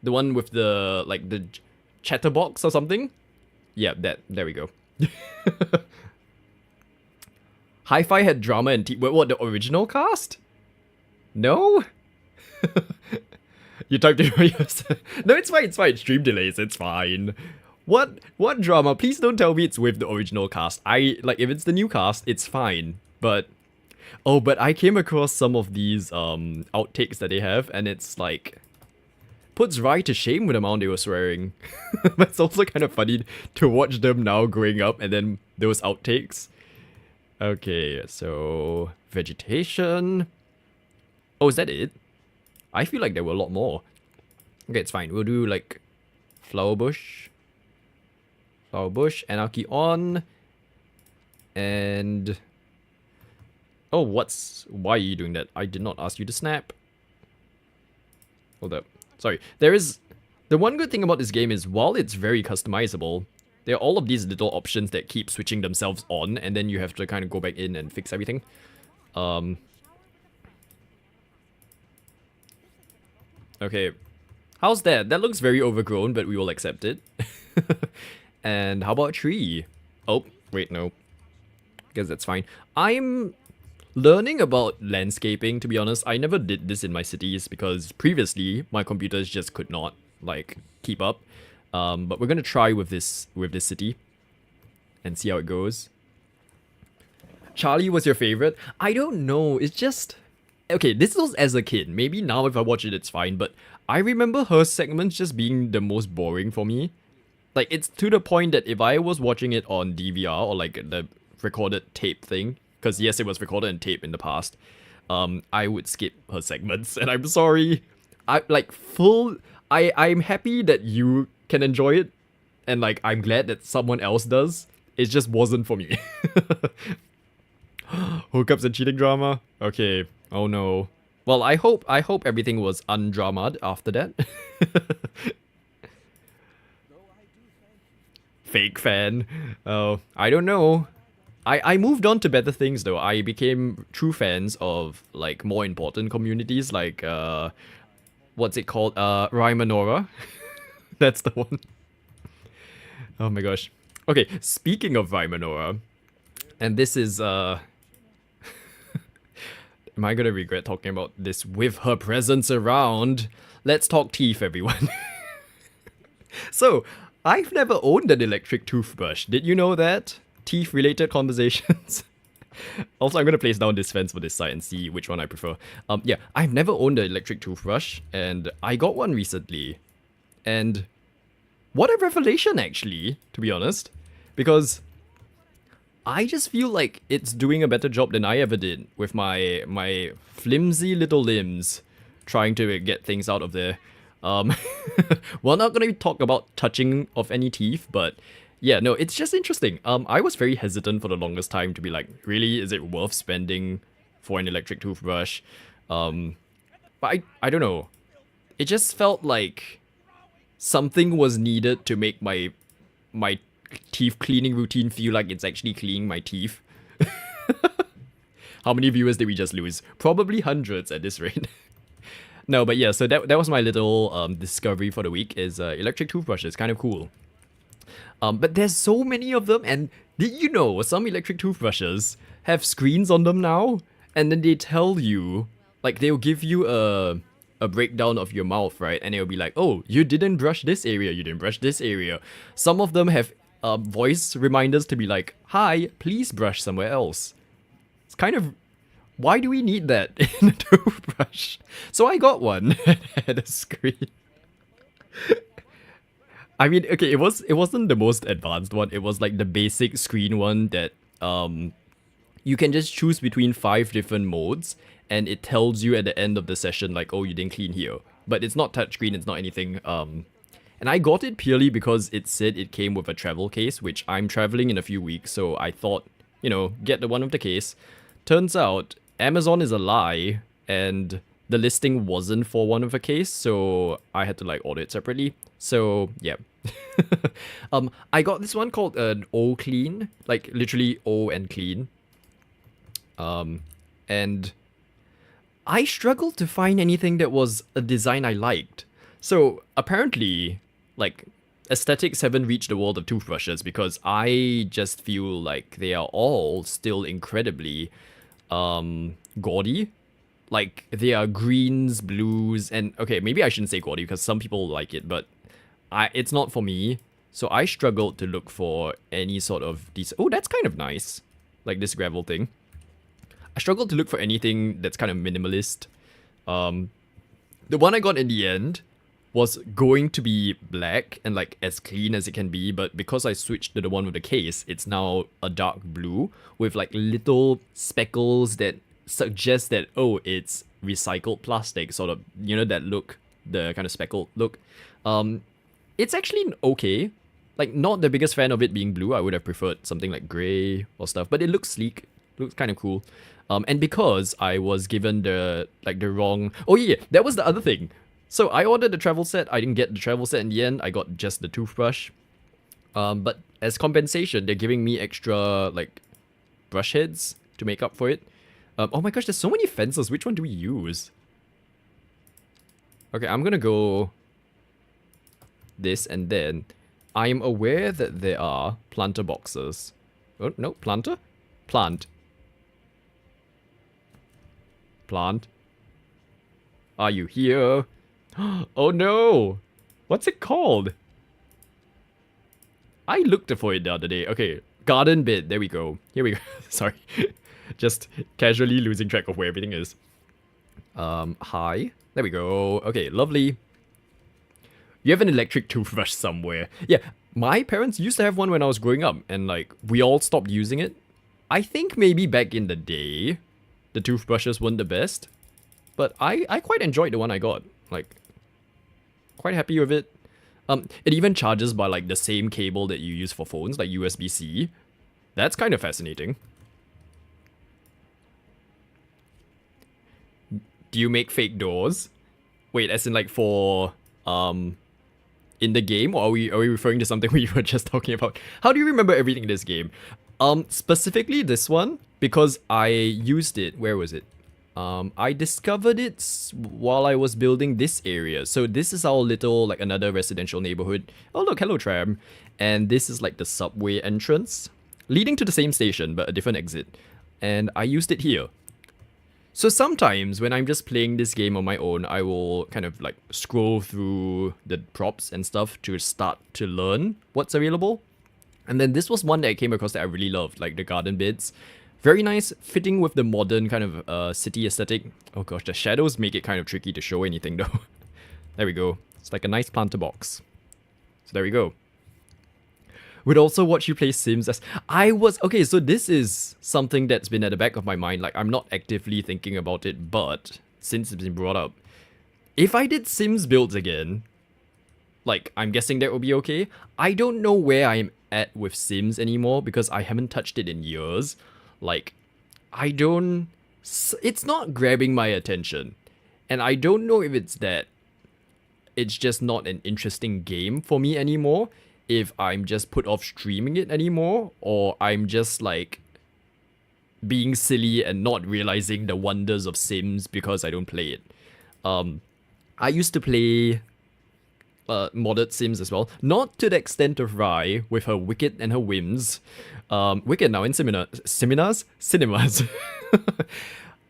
The one with the, like, the Chatterbox or something. Yeah, there we go. Hi-Fi had drama and what, the original cast? No? You typed it yourself. No, it's fine. Stream delays, it's fine. What drama? Please don't tell me it's with the original cast. If it's the new cast, it's fine. But but I came across some of these outtakes that they have, and it's like puts Rai to shame with the amount they were swearing. But it's also kind of funny to watch them now growing up and then those outtakes. Okay, so vegetation. Oh, is that it? I feel like there were a lot more. Okay, it's fine. We'll do like flower bush, anarchy on, and oh, why are you doing that? I did not ask you to snap. Hold up. Sorry. The one good thing about this game is while it's very customizable, there are all of these little options that keep switching themselves on, and then you have to kind of go back in and fix everything. Okay. How's that? That looks very overgrown, but we will accept it. And how about tree? Oh, wait, no. Guess that's fine. I'm learning about landscaping, to be honest. I never did this in my cities because previously my computers just could not, like, keep up. But we're gonna try with this city and see how it goes. Charlie was your favorite? I don't know. It's just... Okay, this was as a kid. Maybe now if I watch it, it's fine. But I remember her segments just being the most boring for me. Like, it's to the point that if I was watching it on DVR or like the recorded tape thing, because yes, it was recorded in tape in the past, I would skip her segments. And I'm sorry. I'm happy that you can enjoy it. And like, I'm glad that someone else does. It just wasn't for me. Hookups and cheating drama? Okay. Oh no. Well, I hope everything was undrammed after that. Fake fan. Oh, I don't know. I moved on to better things though. I became true fans of like more important communities like what's it called? Raimanora. That's the one. Oh my gosh. Okay, speaking of Raimanora, and this is am I gonna regret talking about this with her presence around? Let's talk teeth, everyone. So, I've never owned an electric toothbrush. Did you know that? Teeth-related conversations. Also, I'm gonna place down this fence for this side and see which one I prefer. Yeah, I've never owned an electric toothbrush, and I got one recently. And what a revelation, actually, to be honest. Because I just feel like it's doing a better job than I ever did with my flimsy little limbs trying to get things out of there. We're not gonna talk about touching of any teeth, but yeah, no, it's just interesting. I was very hesitant for the longest time to be like, really, is it worth spending for an electric toothbrush? But I don't know. It just felt like something was needed to make my teeth cleaning routine feel like it's actually cleaning my teeth. How many viewers did we just lose? Probably hundreds at this rate. No, but yeah, so that was my little discovery for the week is electric toothbrushes. Kind of cool. But there's so many of them, and did you know some electric toothbrushes have screens on them now? And then they tell you, like they'll give you a breakdown of your mouth, right? And it'll be like, oh, you didn't brush this area, you didn't brush this area. Some of them have voice reminders to be like, hi, please brush somewhere else. It's kind of... Why do we need that in a toothbrush? So I got one that had a screen. I mean, okay, it wasn't the most advanced one. It was like the basic screen one that you can just choose between 5 different modes, and it tells you at the end of the session like, oh, you didn't clean here. But it's not touchscreen, it's not anything. And I got it purely because it said it came with a travel case, which I'm traveling in a few weeks, so I thought, you know, get the one with the case. Turns out Amazon is a lie, and the listing wasn't for one with a case, so I had to like order it separately. So yeah. I got this one called an O Clean, like literally O and clean. And I struggled to find anything that was a design I liked. So apparently, like aesthetics haven't reached the world of toothbrushes because I just feel like they are all still incredibly gaudy. Like they are greens, blues, and okay, maybe I shouldn't say gaudy because some people like it, but it's not for me. So I struggled to look for any sort of these. Oh, that's kind of nice, like this gravel thing. I struggled to look for anything that's kind of minimalist. The one I got in the end was going to be black and like as clean as it can be, but because I switched to the one with the case, it's now a dark blue with like little speckles that suggest that, oh, it's recycled plastic, sort of, you know, that look, the kind of speckled look. It's actually okay. Like, not the biggest fan of it being blue. I would have preferred something like grey or stuff, but it looks sleek, looks kind of cool. And because I was given the wrong... Oh yeah, that was the other thing. So I ordered the travel set. I didn't get the travel set in the end. I got just the toothbrush. But as compensation, they're giving me extra, like, brush heads to make up for it. Oh my gosh, there's so many fences. Which one do we use? Okay, I'm gonna go this and then. I am aware that there are planter boxes. Oh, no, planter? Plant. Plant. Are you here? Oh no! What's it called? I looked for it the other day. Okay, garden bed. There we go. Here we go. Sorry. Just casually losing track of where everything is. Hi. There we go. Okay, lovely. You have an electric toothbrush somewhere. Yeah, my parents used to have one when I was growing up, and like, we all stopped using it. I think maybe back in the day, the toothbrushes weren't the best. But I quite enjoyed the one I got. Like, quite happy with it. It even charges by like the same cable that you use for phones, like USB-C. That's kind of fascinating. Do you make fake doors? Wait, as in like for in the game, or are we referring to something we were just talking about? How do you remember everything in this game? Specifically this one, because I used it. Where was it? I discovered it while I was building this area. So this is our little, like, another residential neighborhood. Oh look, hello tram. And this is like the subway entrance, leading to the same station, but a different exit. And I used it here. So sometimes when I'm just playing this game on my own, I will kind of like scroll through the props and stuff to start to learn what's available. And then this was one that I came across that I really loved, like the garden beds. Very nice, fitting with the modern kind of city aesthetic. Oh gosh, the shadows make it kind of tricky to show anything though. There we go. It's like a nice planter box. So there we go. Would also watch you play Sims as... Okay, so this is something that's been at the back of my mind. Like, I'm not actively thinking about it, but since it's been brought up, if I did Sims builds again, like, I'm guessing that would be okay. I don't know where I'm at with Sims anymore because I haven't touched it in years. Like, it's not grabbing my attention. And I don't know if it's that it's just not an interesting game for me anymore, if I'm just put off streaming it anymore, or I'm just like being silly and not realizing the wonders of Sims because I don't play it. I used to play modded Sims as well, not to the extent of Rai with her Wicked and her whims. Wicked now in cinemas.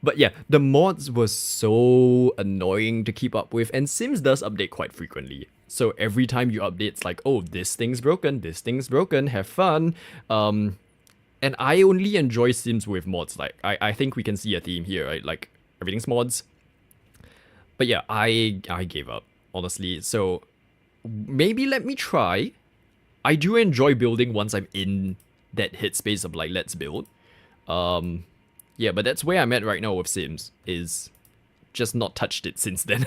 But yeah, the mods were so annoying to keep up with, and Sims does update quite frequently. So every time you update, it's like, oh, this thing's broken, have fun. And I only enjoy Sims with mods. Like, I think we can see a theme here, right? Like, everything's mods. But yeah, I gave up, honestly. So maybe let me try. I do enjoy building once I'm in that headspace of like, let's build. Yeah, but that's where I'm at right now with Sims, is just not touched it since then.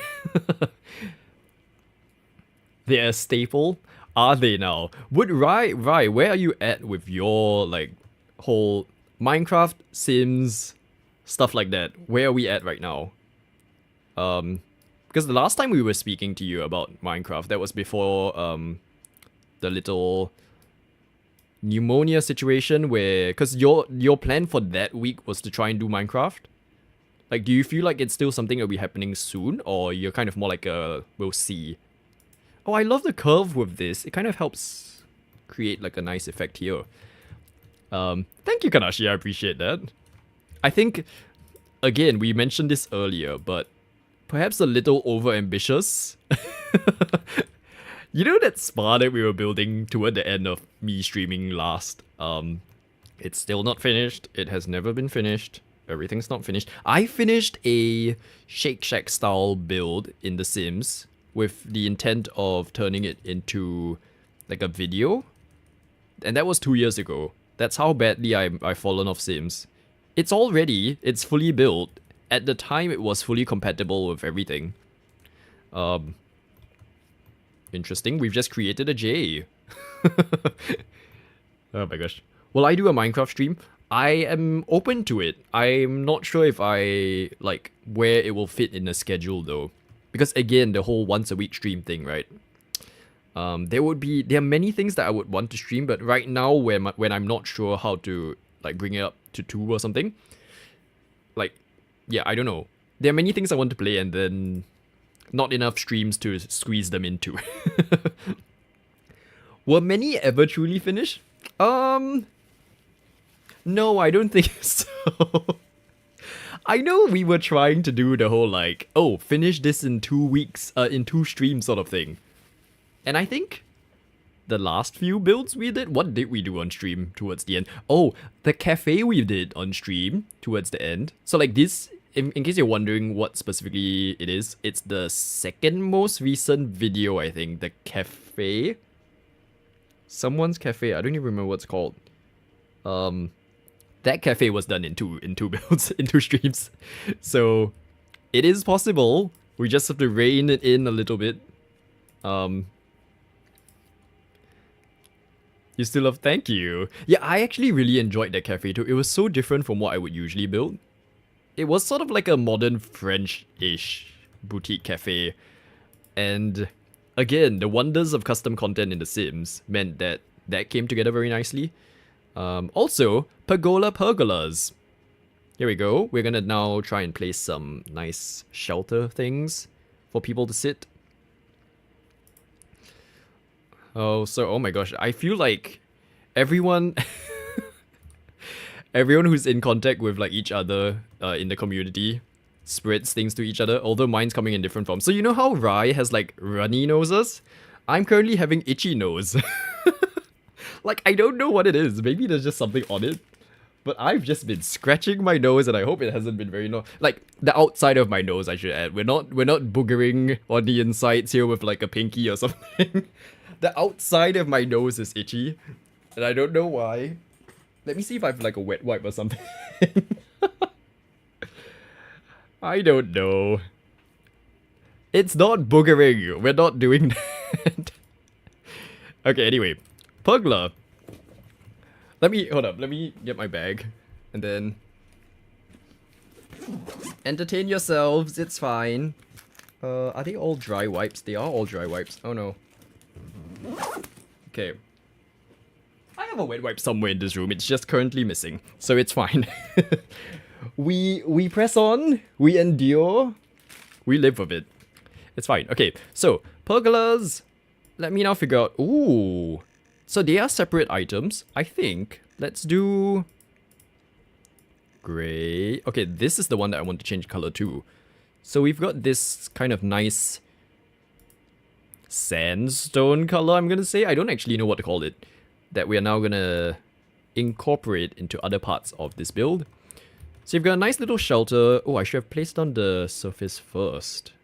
They're a staple? Are they now? Right, where are you at with your, like, whole Minecraft, Sims, stuff like that? Where are we at right now? Because the last time we were speaking to you about Minecraft, that was before, the little pneumonia situation where... Because your plan for that week was to try and do Minecraft. Like, do you feel like it's still something that will be happening soon? Or you're kind of more like a, we'll see? Oh, I love the curve with this. It kind of helps create like a nice effect here. Thank you, Kanashi. I appreciate that. I think, again, we mentioned this earlier, but perhaps a little over-ambitious. You know that spa that we were building toward the end of me streaming last? It's still not finished. It has never been finished. Everything's not finished. I finished a Shake Shack style build in The Sims with the intent of turning it into like a video. And that was 2 years ago. That's how badly I've fallen off Sims. It's all ready. It's fully built. At the time, it was fully compatible with everything. Interesting. We've just created a J. Oh my gosh. Will I do a Minecraft stream? I am open to it. I'm not sure if I like where it will fit in the schedule though. Because again, the whole once a week stream thing, right? There are many things that I would want to stream, but right now when I'm not sure how to like bring it up to 2 or something, like yeah, I don't know. There are many things I want to play and then not enough streams to squeeze them into. Were many ever truly finished? No, I don't think so. I know we were trying to do the whole like, oh, finish this in 2 weeks, in 2 streams sort of thing. And I think the last few builds we did, what did we do on stream towards the end? Oh, the cafe we did on stream towards the end. So like this, in case you're wondering what specifically it is, it's the second most recent video, I think. The cafe? Someone's cafe, I don't even remember what it's called. That cafe was done in two builds, in 2 streams. So it is possible. We just have to rein it in a little bit. You still love, thank you. Yeah, I actually really enjoyed that cafe too. It was so different from what I would usually build. It was sort of like a modern French-ish boutique cafe. And again, the wonders of custom content in The Sims meant that that came together very nicely. Also, pergolas. Here we go. We're gonna now try and place some nice shelter things for people to sit. Oh my gosh, I feel like everyone who's in contact with like each other in the community spreads things to each other, although mine's coming in different forms. So you know how Rai has like runny noses? I'm currently having itchy nose. Like, I don't know what it is. Maybe there's just something on it. But I've just been scratching my nose and I hope it hasn't been very like the outside of my nose, I should add. We're not boogering on the insides here with like a pinky or something. The outside of my nose is itchy. And I don't know why. Let me see if I have like a wet wipe or something. I don't know. It's not boogering. We're not doing that. Okay, anyway. Pugler. Hold up, let me get my bag. And then entertain yourselves, it's fine. Are they all dry wipes? They are all dry wipes. Oh no. Okay. I have a wet wipe somewhere in this room, it's just currently missing. So it's fine. We press on, we endure, we live with it. It's fine. Okay, so pergolas. Let me now figure out. Ooh. So they are separate items, I think. Let's do gray. Okay, this is the one that I want to change color to. So we've got this kind of nice sandstone color, I'm gonna say. I don't actually know what to call it. That we are now gonna incorporate into other parts of this build. So you've got a nice little shelter. Oh, I should have placed on the surface first.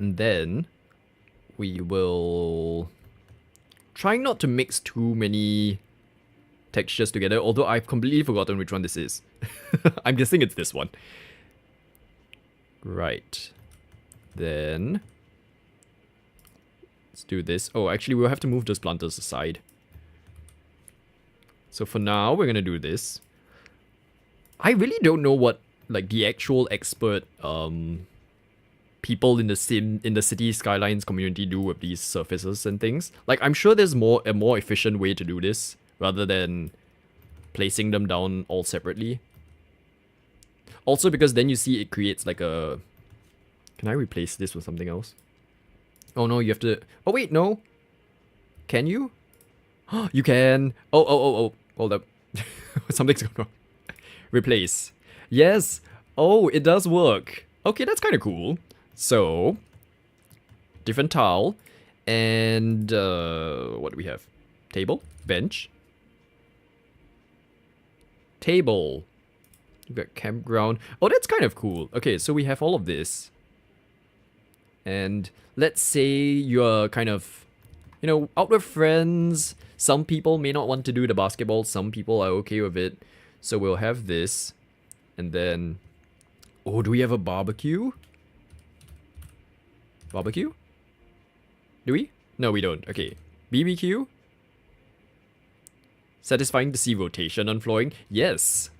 And then we will try not to mix too many textures together, although I've completely forgotten which one this is. I'm guessing it's this one. Right. Then let's do this. Oh, actually we'll have to move those planters aside. So for now, we're gonna do this. I really don't know what like the actual expert people in the city Skylines community do with these surfaces and things. Like, I'm sure there's a more efficient way to do this rather than placing them down all separately. Also because then you see it creates like a... Can I replace this with something else? Oh no, you have to... Oh wait, no. Can you? You can. Oh. Hold up. Something's going on. Replace. Yes. Oh, it does work. Okay, that's kind of cool. So, different tile. And, what do we have? Table? Bench? Table. We've got campground. Oh, that's kind of cool. Okay, so we have all of this. And let's say you're kind of, you know, out with friends. Some people may not want to do the basketball. Some people are okay with it. So we'll have this. And then... Oh, do we have a barbecue? Barbecue? Do we? No, we don't. Okay. BBQ? Satisfying to see rotation on flooring? Yes.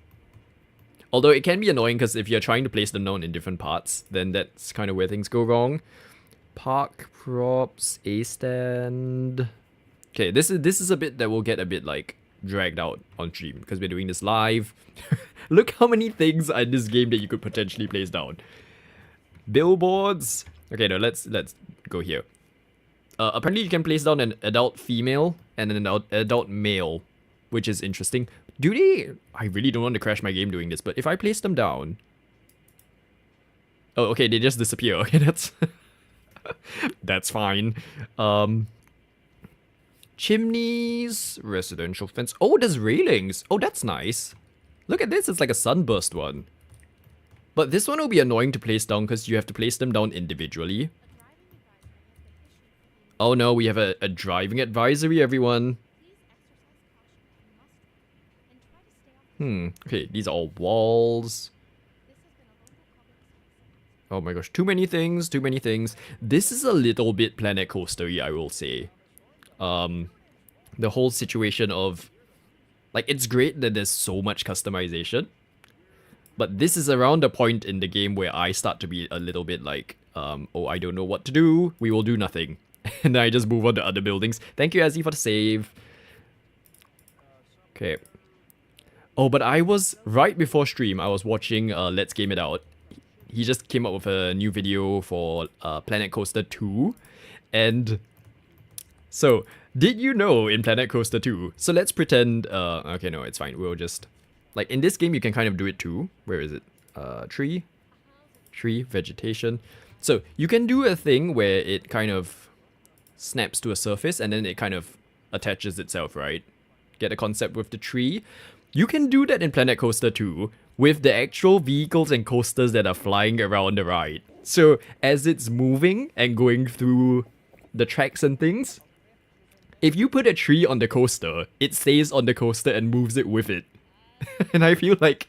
Although it can be annoying because if you're trying to place them down in different parts, then that's kind of where things go wrong. Park props, A stand. Okay, this is a bit that will get a bit like dragged out on stream because we're doing this live. Look how many things are in this game that you could potentially place down. Billboards. Okay, no, let's go here. Apparently you can place down an adult female and an adult male, which is interesting. Do they... I really don't want to crash my game doing this, but if I place them down... Oh, okay, they just disappear. Okay, that's... that's fine. Chimneys, residential fence. Oh, there's railings. Oh, that's nice. Look at this, it's like a sunburst one. But this one will be annoying to place down because you have to place them down individually. Oh no, we have a driving advisory, everyone. Okay, these are all walls. Oh my gosh, too many things, too many things. This is a little bit Planet Coaster-y, I will say. The whole situation of... Like, it's great that there's so much customization. But this is around the point in the game where I start to be a little bit like, oh, I don't know what to do. We will do nothing. And then I just move on to other buildings. Thank you, Azzy, for the save. Okay. Oh, but I was, right before stream, I was watching Let's Game It Out. He just came up with a new video for Planet Coaster 2. And so, did you know in Planet Coaster 2? So let's pretend, okay, no, it's fine. We'll just, like in this game, you can kind of do it too. Where is it? Tree, vegetation. So you can do a thing where it kind of snaps to a surface and then it kind of attaches itself, right? Get a concept with the tree. You can do that in Planet Coaster 2 with the actual vehicles and coasters that are flying around the ride. So as it's moving and going through the tracks and things, if you put a tree on the coaster, it stays on the coaster and moves it with it. And I feel like,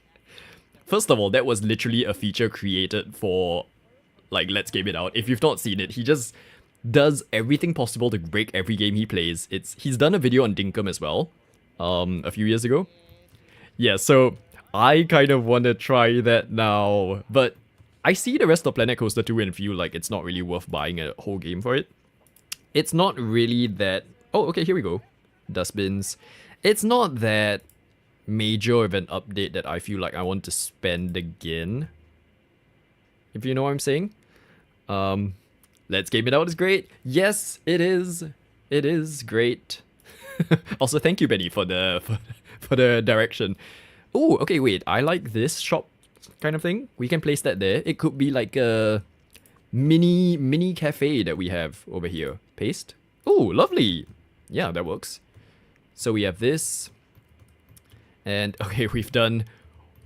first of all, that was literally a feature created for, like, Let's Game It Out. If you've not seen it, he just does everything possible to break every game he plays. He's done a video on Dinkum as well, a few years ago. Yeah, so I kind of want to try that now, but I see the rest of Planet Coaster 2 and feel like it's not really worth buying a whole game for it. It's not really that... Oh, okay, here we go. Dustbins. It's not that major of an update that I feel like I want to spend again. If you know what I'm saying. Let's Game It Out is great. Yes, it is. It is great. Also, thank you, Benny, for the direction. Oh, okay, wait. I like this shop kind of thing. We can place that there. It could be like a mini cafe that we have over here. Paste. Oh, lovely. Yeah, that works. So we have this. And, okay, we've done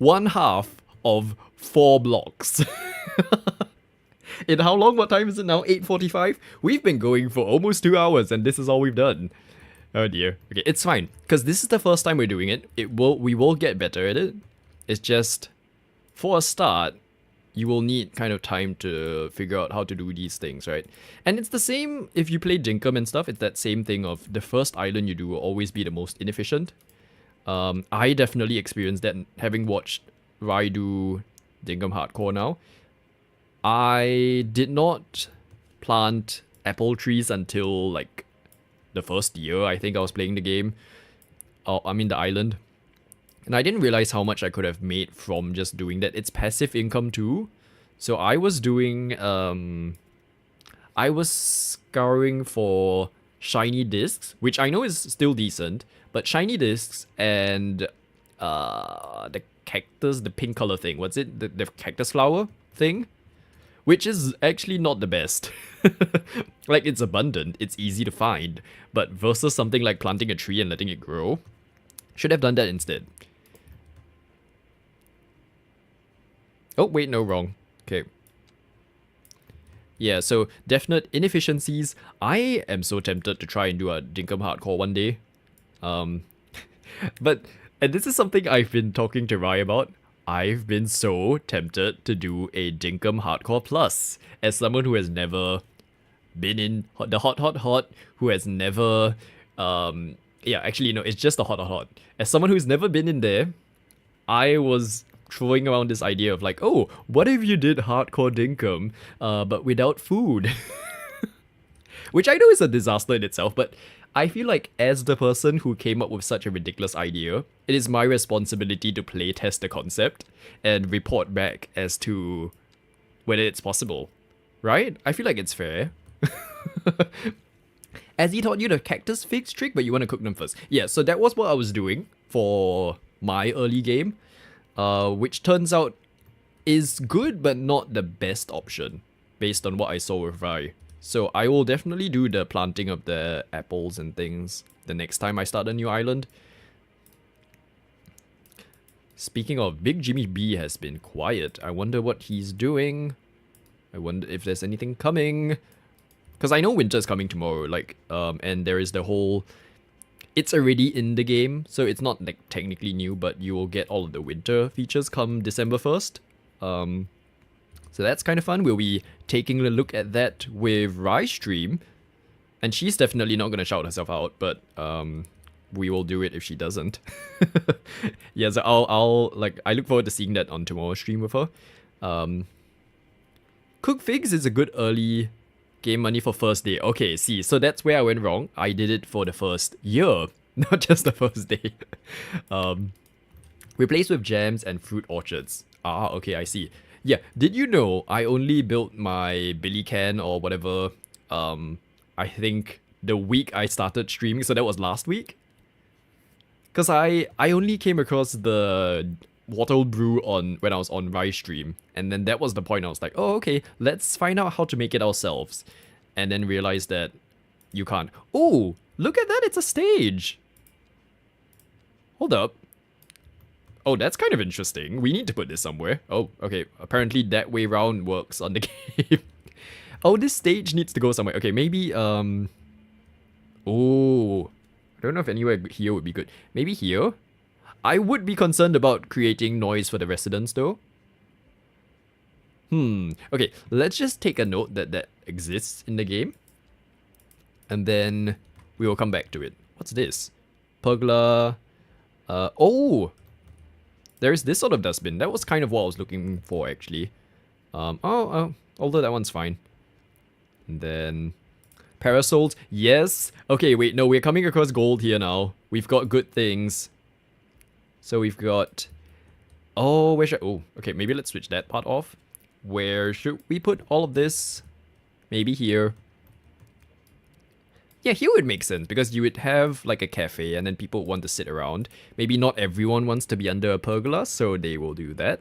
1/2 of 4 blocks. In how long? What time is it now? 8:45? We've been going for almost 2 hours and this is all we've done. Oh dear. Okay, it's fine. Because this is the first time we're doing it. We will get better at it. It's just, for a start, you will need kind of time to figure out how to do these things, right? And it's the same if you play Dinkum and stuff. It's that same thing of the first island you do will always be the most inefficient. I definitely experienced that having watched Rai do Dinkum Hardcore now. I did not plant apple trees until like the first year I think I was playing the game. I mean the island. And I didn't realize how much I could have made from just doing that. It's passive income too. So I was doing, I was scouring for shiny discs, which I know is still decent, but shiny discs and the cactus, the pink color thing. What's it? The cactus flower thing? Which is actually not the best. Like, it's abundant, it's easy to find, but versus something like planting a tree and letting it grow, should have done that instead. Oh, wait, no, wrong. Okay. Yeah, so definite inefficiencies. I am so tempted to try and do a Dinkum hardcore one day. Um, but, and this is something I've been talking to Rai about. I've been so tempted to do a Dinkum hardcore plus. As someone who has never been in the hot, who has never, yeah, actually, no, it's just the hot. As someone who's never been in there, I was throwing around this idea of like, oh, what if you did hardcore dinkum, but without food? Which I know is a disaster in itself, but I feel like as the person who came up with such a ridiculous idea, it is my responsibility to play test the concept and report back as to whether it's possible. Right? I feel like it's fair. As he taught you the cactus figs trick, but you want to cook them first. Yeah, so that was what I was doing for my early game. Which turns out is good, but not the best option, based on what I saw with Rai. So I will definitely do the planting of the apples and things the next time I start a new island. Speaking of, Big Jimmy B has been quiet. I wonder what he's doing. I wonder if there's anything coming. Because I know winter's coming tomorrow, like, and there is the whole... It's already in the game, so it's not like technically new, but you will get all of the winter features come December 1st. So that's kind of fun. We'll be taking a look at that with Rai's stream. And she's definitely not going to shout herself out, but we will do it if she doesn't. Yeah, so I look forward to seeing that on tomorrow's stream with her. Cook Figs is a good early game money for first day. Okay, see, so that's where I went wrong. I did it for the first year, not just the first day. Replaced with jams and fruit orchards. Ah, okay, I see. Yeah, did you know I only built my Billy Can or whatever, I think the week I started streaming, so that was last week? Because I only came across the water brew when I was on Rai's stream, and then that was the point. I was like, oh, okay, let's find out how to make it ourselves, and then realized that you can't. Oh, look at that, it's a stage. Hold up. Oh, that's kind of interesting. We need to put this somewhere. Oh, okay, apparently that way round works on the game. Oh, this stage needs to go somewhere. Okay, maybe, oh, I don't know if anywhere here would be good. Maybe here? I would be concerned about creating noise for the residents though. Okay, let's just take a note that that exists in the game. And then we will come back to it. What's this? Pergola. Oh! There's this sort of dustbin. That was kind of what I was looking for actually. Although that one's fine. And then... parasols. Yes! Okay, wait, no, we're coming across gold here now. We've got good things. So we've got... oh, where should... oh, okay, maybe let's switch that part off. Where should we put all of this? Maybe here. Yeah, here would make sense, because you would have like a cafe and then people want to sit around. Maybe not everyone wants to be under a pergola, so they will do that.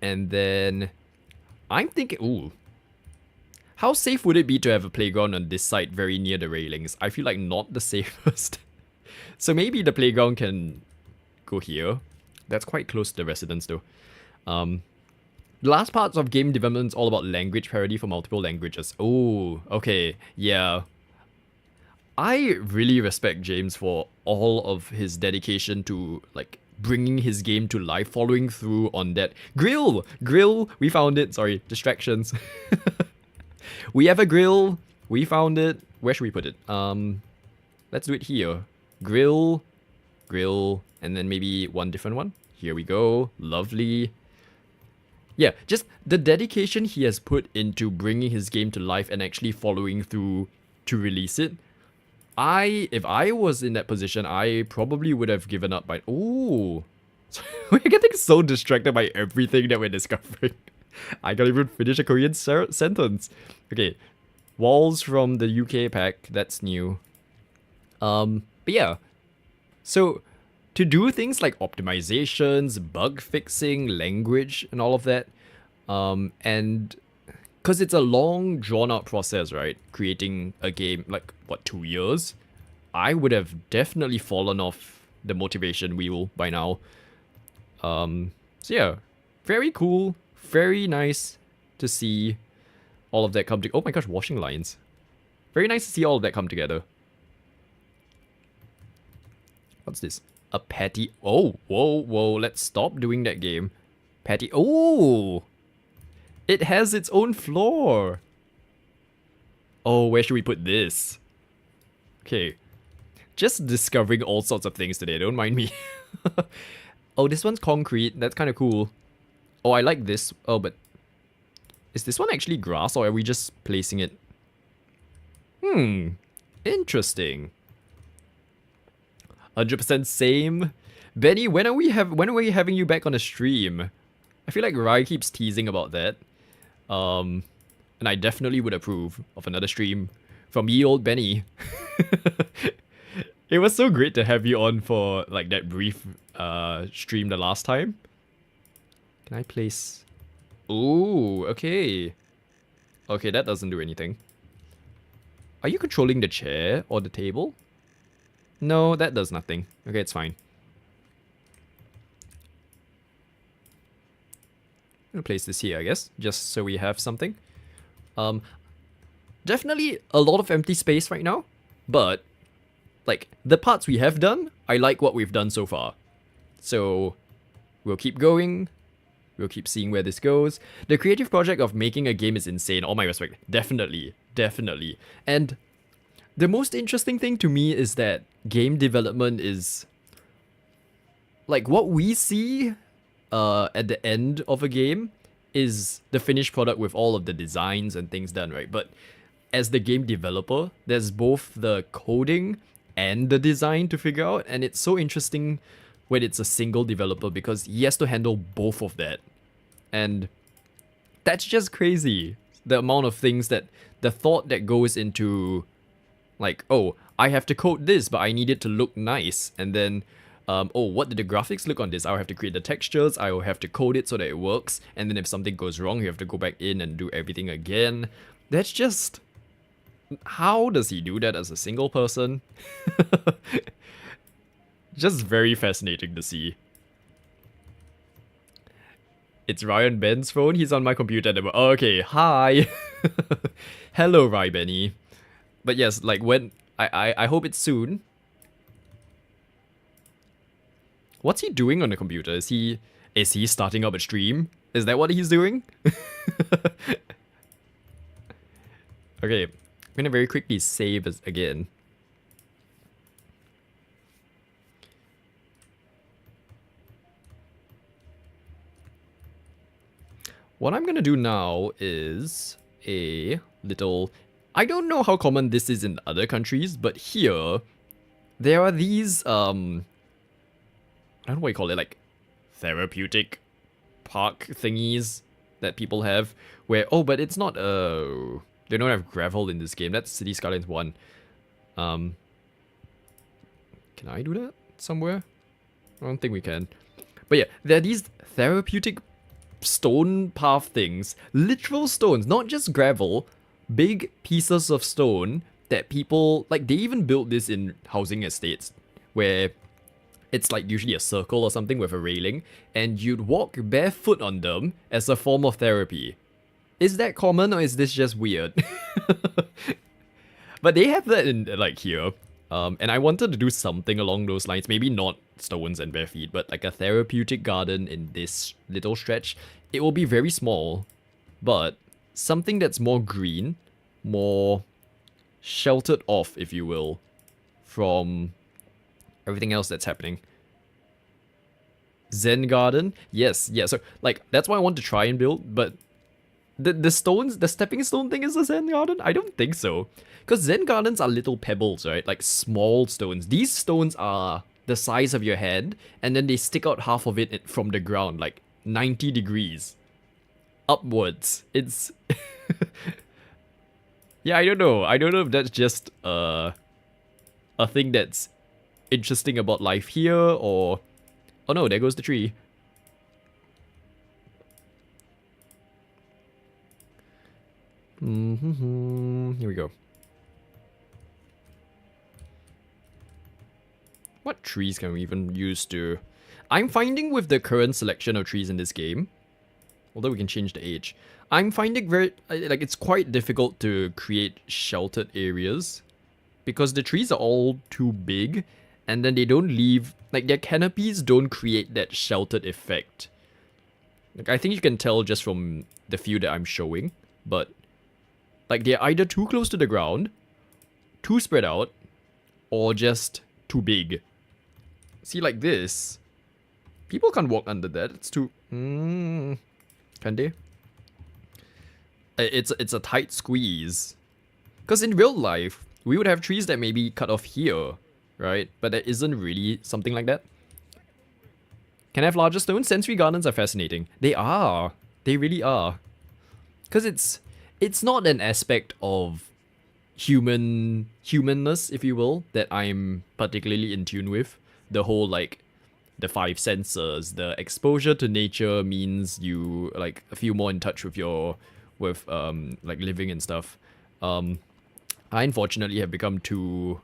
And then... I'm thinking... ooh. How safe would it be to have a playground on this side very near the railings? I feel like not the safest. So maybe the playground can... go here. That's quite close to the residents though. The last parts of game development is all about language parity for multiple languages. Oh, okay, yeah. I really respect James for all of his dedication to like bringing his game to life, following through on that. Grill! We found it. Sorry, distractions. We have a grill. We found it. Where should we put it? Let's do it here. Grill, and then maybe one different one. Here we go. Lovely. Yeah, just the dedication he has put into bringing his game to life and actually following through to release it. If I was in that position, I probably would have given up by... ooh. We're getting so distracted by everything that we're discovering. I can't even finish a Korean sentence. Okay. Walls from the UK pack, that's new. But yeah, so to do things like optimizations, bug fixing, language, and all of that, and because it's a long, drawn out process, right? Creating a game, like, what, 2 years? I would have definitely fallen off the motivation wheel by now. So yeah, very cool, very nice to see all of that come to. Oh my gosh, washing lines. Very nice to see all of that come together. What's this? A patty. Oh, whoa, whoa. Let's stop doing that game. Patty. Oh, it has its own floor. Oh, where should we put this? Okay. Just discovering all sorts of things today. Don't mind me. Oh, this one's concrete. That's kind of cool. Oh, I like this. Oh, but is this one actually grass, or are we just placing it? Interesting. 100% same. Benny, when are we having you back on the stream? I feel like Rai keeps teasing about that. And I definitely would approve of another stream from ye old Benny. It was so great to have you on for like that brief stream the last time. Can I place? Ooh, okay. Okay, that doesn't do anything. Are you controlling the chair or the table? No, that does nothing. Okay, it's fine. I'm gonna place this here, I guess, just so we have something. Definitely a lot of empty space right now, but like the parts we have done, I like what we've done so far. So we'll keep going. We'll keep seeing where this goes. The creative project of making a game is insane. All my respect. Definitely. Definitely. And the most interesting thing to me is that game development is like what we see at the end of a game is the finished product with all of the designs and things done, right? But as the game developer, there's both the coding and the design to figure out, and it's so interesting when it's a single developer because he has to handle both of that. And that's just crazy. The amount of things that the thought that goes into like, oh, I have to code this, but I need it to look nice. And then, oh, what did the graphics look on this? I'll have to create the textures. I will have to code it so that it works. And then if something goes wrong, you have to go back in and do everything again. That's just... How does he do that as a single person? Just very fascinating to see. It's Ryan Ben's phone. He's on my computer. Oh, okay, hi. Hello, Rai Benny. But yes, like when I hope it's soon. What's he doing on the computer? Is he starting up a stream? Is that what he's doing? Okay, I'm gonna very quickly save again. What I'm gonna do now is a little... I don't know how common this is in other countries, but here, there are these, I don't know what you call it, like, therapeutic park thingies that people have, where, oh, but it's not, they don't have gravel in this game, that's City Skylines 1. Can I do that somewhere? I don't think we can. But yeah, there are these therapeutic stone path things, literal stones, not just gravel, big pieces of stone that people, like, they even built this in housing estates where it's like usually a circle or something with a railing and you'd walk barefoot on them as a form of therapy. Is that common or is this just weird? But they have that in, like, here. And I wanted to do something along those lines, maybe not stones and bare feet, but like a therapeutic garden in this little stretch. It will be very small, but something that's more green, more sheltered off, if you will, from everything else that's happening. Zen garden? Yes, yeah, so, like, that's what I want to try and build, but the stones, the stepping stone thing is a Zen garden? I don't think so. Because Zen gardens are little pebbles, right? Like, small stones. These stones are the size of your head, and then they stick out half of it from the ground, like 90 degrees. Upwards. It's... Yeah, I don't know. I don't know if that's just a thing that's interesting about life here, or... Oh no, there goes the tree. Here we go. What trees can we even use to... I'm finding with the current selection of trees in this game, although we can change the age, I'm finding very... like, it's quite difficult to create sheltered areas, because the trees are all too big, and then they don't leave... Like, their canopies don't create that sheltered effect. Like, I think you can tell just from the few that I'm showing, but... Like, they're either too close to the ground, too spread out, or just too big. See, like this, people can't walk under that. It's too... can they? It's a tight squeeze. Because in real life, we would have trees that maybe cut off here, right? But there isn't really something like that. Can I have larger stones? Sensory gardens are fascinating. They are. They really are. Because it's not an aspect of humanness, if you will, that I'm particularly in tune with. The whole, like, the 5 senses, the exposure to nature means you, like, feel more in touch with your, like, living and stuff. I unfortunately have become too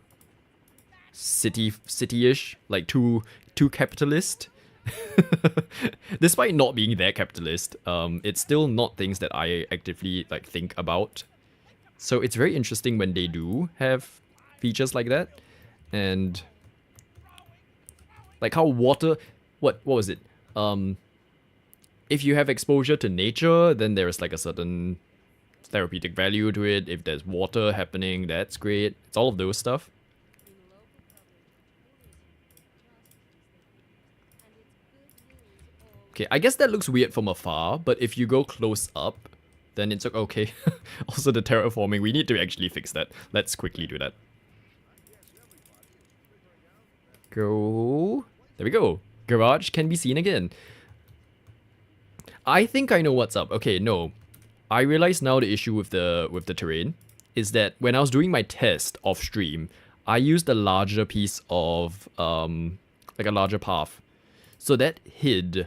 city-ish, like, too capitalist. Despite not being that capitalist, it's still not things that I actively, like, think about. So it's very interesting when they do have features like that. And like how water, what was it? If you have exposure to nature, then there's like a certain therapeutic value to it. If there's water happening, that's great. It's all of those stuff. Okay, I guess that looks weird from afar, but if you go close up, then it's okay. Also the terraforming, we need to actually fix that. Let's quickly do that. Go. There we go. Garage can be seen again. I think I know what's up. Okay, no. I realize now the issue with the terrain is that when I was doing my test off stream, I used a larger piece of like a larger path. So that hid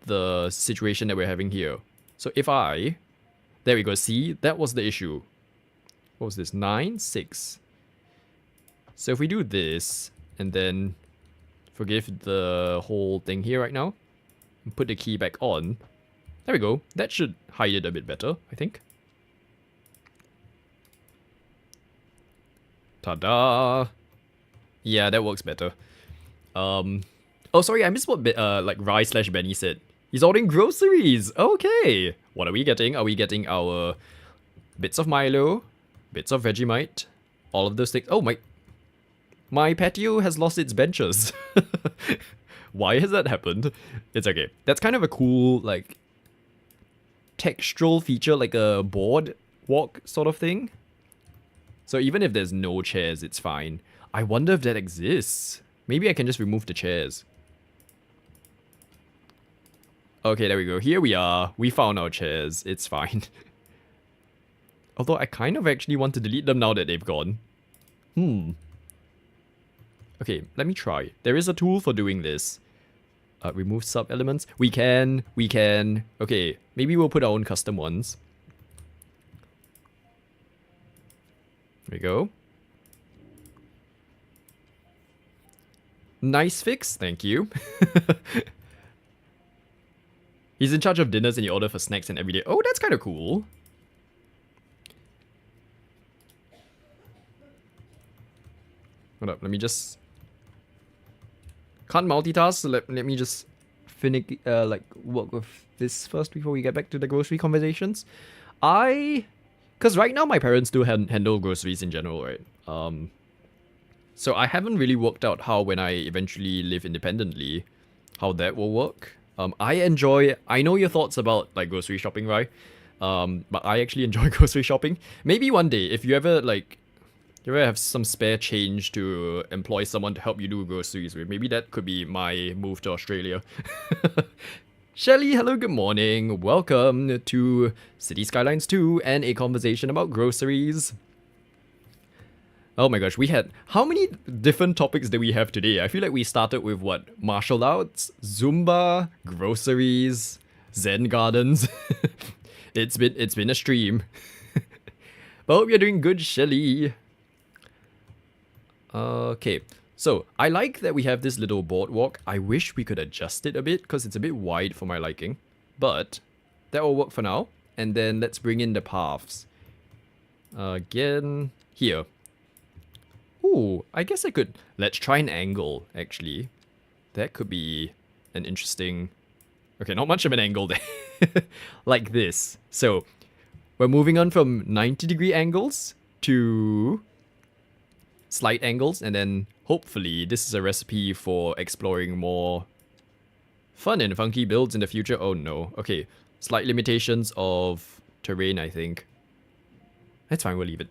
the situation that we're having here. So if I... There we go, see? That was the issue. What was this? 9? 6. So if we do this, and then forgive the whole thing here right now, and put the key back on, there we go. That should hide it a bit better, I think. Ta-da! Yeah, that works better. Oh, sorry, I missed what like Rye/Benny said. He's ordering groceries! Okay! What are we getting? Are we getting our bits of Milo, bits of Vegemite, all of those things? Oh, my patio has lost its benches. Why has that happened? It's okay. That's kind of a cool, like, textural feature, like a board walk sort of thing. So even if there's no chairs, it's fine. I wonder if that exists. Maybe I can just remove the chairs. Okay, there we go. Here we are. We found our chairs. It's fine. Although I kind of actually want to delete them now that they've gone. Okay, let me try. There is a tool for doing this. Remove sub-elements. We can. Okay, maybe we'll put our own custom ones. There we go. Nice fix, thank you. He's in charge of dinners and you order for snacks and every day. Oh, that's kind of cool. Hold up, let me just... Can't multitask, so let me just like, work with this first before we get back to the grocery conversations. Because right now my parents do handle groceries in general, right? So I haven't really worked out how when I eventually live independently, how that will work. I know your thoughts about like grocery shopping, right? But I actually enjoy grocery shopping. Maybe one day, if you ever have some spare change to employ someone to help you do groceries with, maybe that could be my move to Australia. Shelly, hello, good morning. Welcome to City Skylines 2 and a conversation about groceries. Oh my gosh, we had how many different topics did we have today? I feel like we started with what? Martial arts, Zumba, groceries, Zen gardens. It's been a stream. But I hope you're doing good, Shelly. Okay. So I like that we have this little boardwalk. I wish we could adjust it a bit because it's a bit wide for my liking. But that will work for now. And then let's bring in the paths. Again, here. Ooh, I guess I could... Let's try an angle, actually. That could be an interesting... Okay, not much of an angle there. Like this. So, we're moving on from 90-degree angles to slight angles. And then, hopefully, this is a recipe for exploring more fun and funky builds in the future. Oh no. Okay, slight limitations of terrain, I think. That's fine, we'll leave it.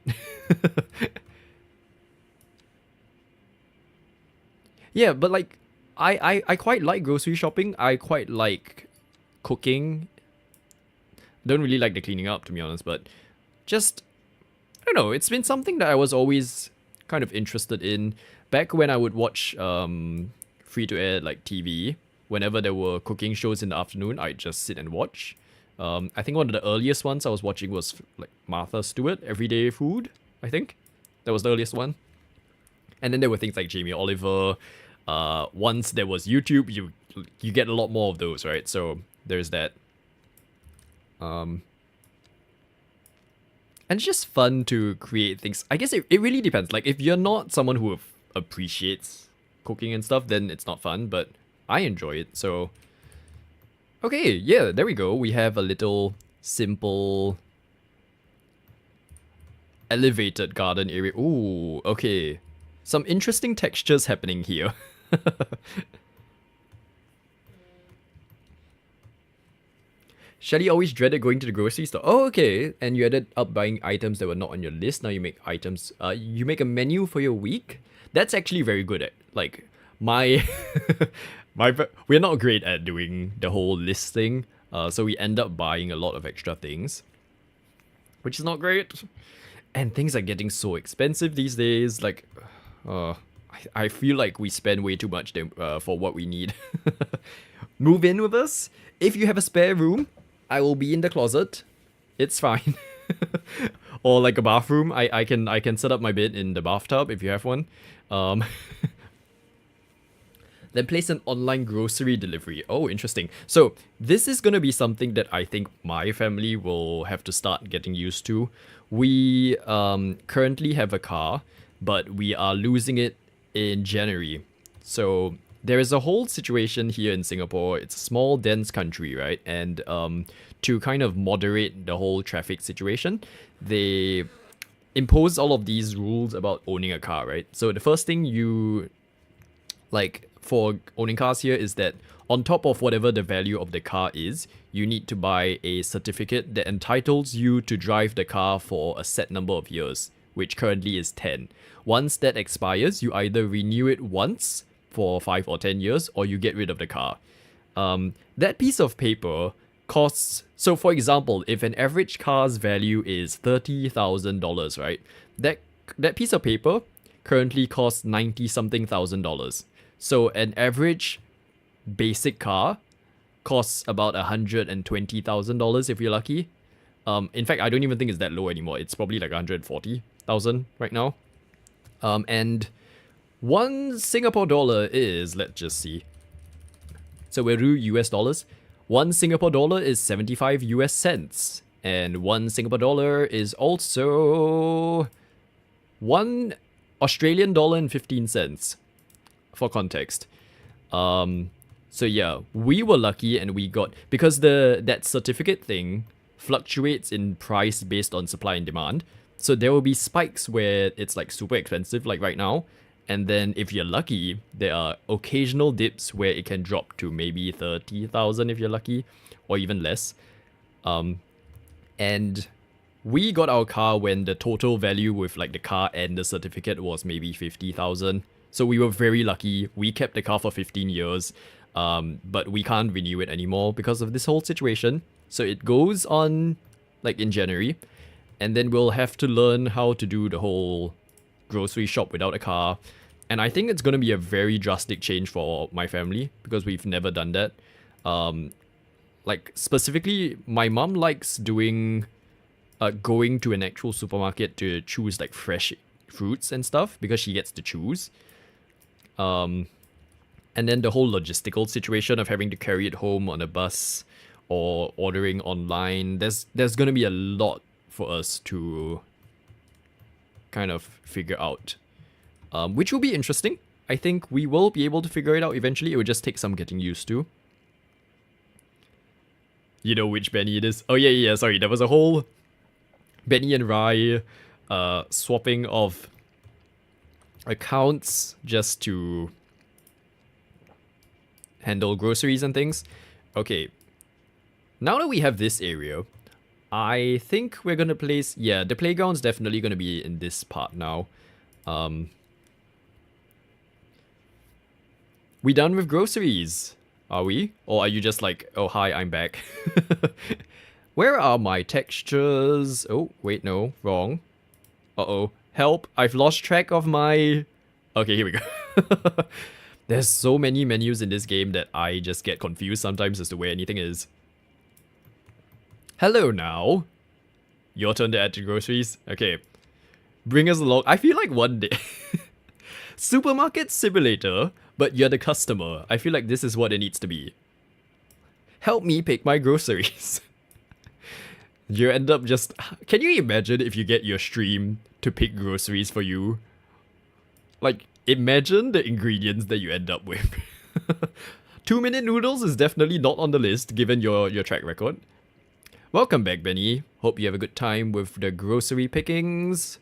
Yeah, but like, I quite like grocery shopping. I quite like cooking. Don't really like the cleaning up, to be honest, but just, I don't know, it's been something that I was always kind of interested in. Back when I would watch free-to-air like TV, whenever there were cooking shows in the afternoon, I'd just sit and watch. I think one of the earliest ones I was watching was like Martha Stewart, Everyday Food, I think. That was the earliest one. And then there were things like Jamie Oliver. Once there was YouTube, you get a lot more of those, right? So there's that. And it's just fun to create things. I guess it really depends. Like if you're not someone who appreciates cooking and stuff, then it's not fun. But I enjoy it. So okay, yeah, there we go. We have a little simple elevated garden area. Ooh, okay. Some interesting textures happening here. Shelly always dreaded going to the grocery store. Oh, okay. And you ended up buying items that were not on your list. Now you make items. You make a menu for your week. That's actually very good at like my we're not great at doing the whole list thing. So we end up buying a lot of extra things, which is not great. And things are getting so expensive these days. Like, I feel like we spend way too much for what we need. Move in with us. If you have a spare room, I will be in the closet. It's fine. Or like a bathroom. I can set up my bed in the bathtub if you have one. Then place an online grocery delivery. Oh, interesting. So this is going to be something that I think my family will have to start getting used to. We currently have a car, but we are losing it in January. So there is a whole situation here in Singapore. It's a small, dense country, right? And to kind of moderate the whole traffic situation, they impose all of these rules about owning a car, right? So the first thing you like for owning cars here is that on top of whatever the value of the car is, you need to buy a certificate that entitles you to drive the car for a set number of years, which currently is 10. Once that expires, you either renew it once for 5 or 10 years, or you get rid of the car. That piece of paper costs... So for example, if an average car's value is $30,000, right? That piece of paper currently costs 90-something thousand dollars. So an average basic car costs about $120,000 if you're lucky. In fact, I don't even think it's that low anymore. It's probably like 140,000 right now. And one Singapore dollar is, let's just see. So we'll do US dollars. One Singapore dollar is 75 US cents. And one Singapore dollar is also one Australian dollar and 15 cents. For context. So yeah, we were lucky and we got, because that certificate thing fluctuates in price based on supply and demand. So there will be spikes where it's like super expensive, like right now. And then if you're lucky, there are occasional dips where it can drop to maybe 30,000 if you're lucky, or even less. And we got our car when the total value with like the car and the certificate was maybe 50,000. So we were very lucky. We kept the car for 15 years, but we can't renew it anymore because of this whole situation. So it goes on like in January, and then we'll have to learn how to do the whole grocery shop without a car. And I think it's going to be a very drastic change for my family because we've never done that. Like specifically, my mom likes doing going to an actual supermarket to choose like fresh fruits and stuff because she gets to choose. And then the whole logistical situation of having to carry it home on a bus or ordering online, there's gonna be a lot for us to kind of figure out, which will be interesting. I think we will be able to figure it out eventually. It will just take some getting used to. You know which Benny it is? Oh yeah, sorry. There was a whole Benny and Rai swapping of accounts just to handle groceries and things. Okay. Now that we have this area, I think we're gonna place... Yeah, the playground's definitely gonna be in this part now. We done with groceries? Are we? Or are you just like, oh hi, I'm back? Where are my textures? Oh, wait, no, wrong. Uh-oh, help, I've lost track of my... Okay, here we go. There's so many menus in this game that I just get confused sometimes as to where anything is. Hello now. Your turn to add to groceries? Okay. Bring us along. I feel like one day... Supermarket simulator, but you're the customer. I feel like this is what it needs to be. Help me pick my groceries. You end up just... Can you imagine if you get your stream to pick groceries for you? Like, imagine the ingredients that you end up with. 2-minute noodles is definitely not on the list, given your track record. Welcome back, Benny. Hope you have a good time with the grocery pickings.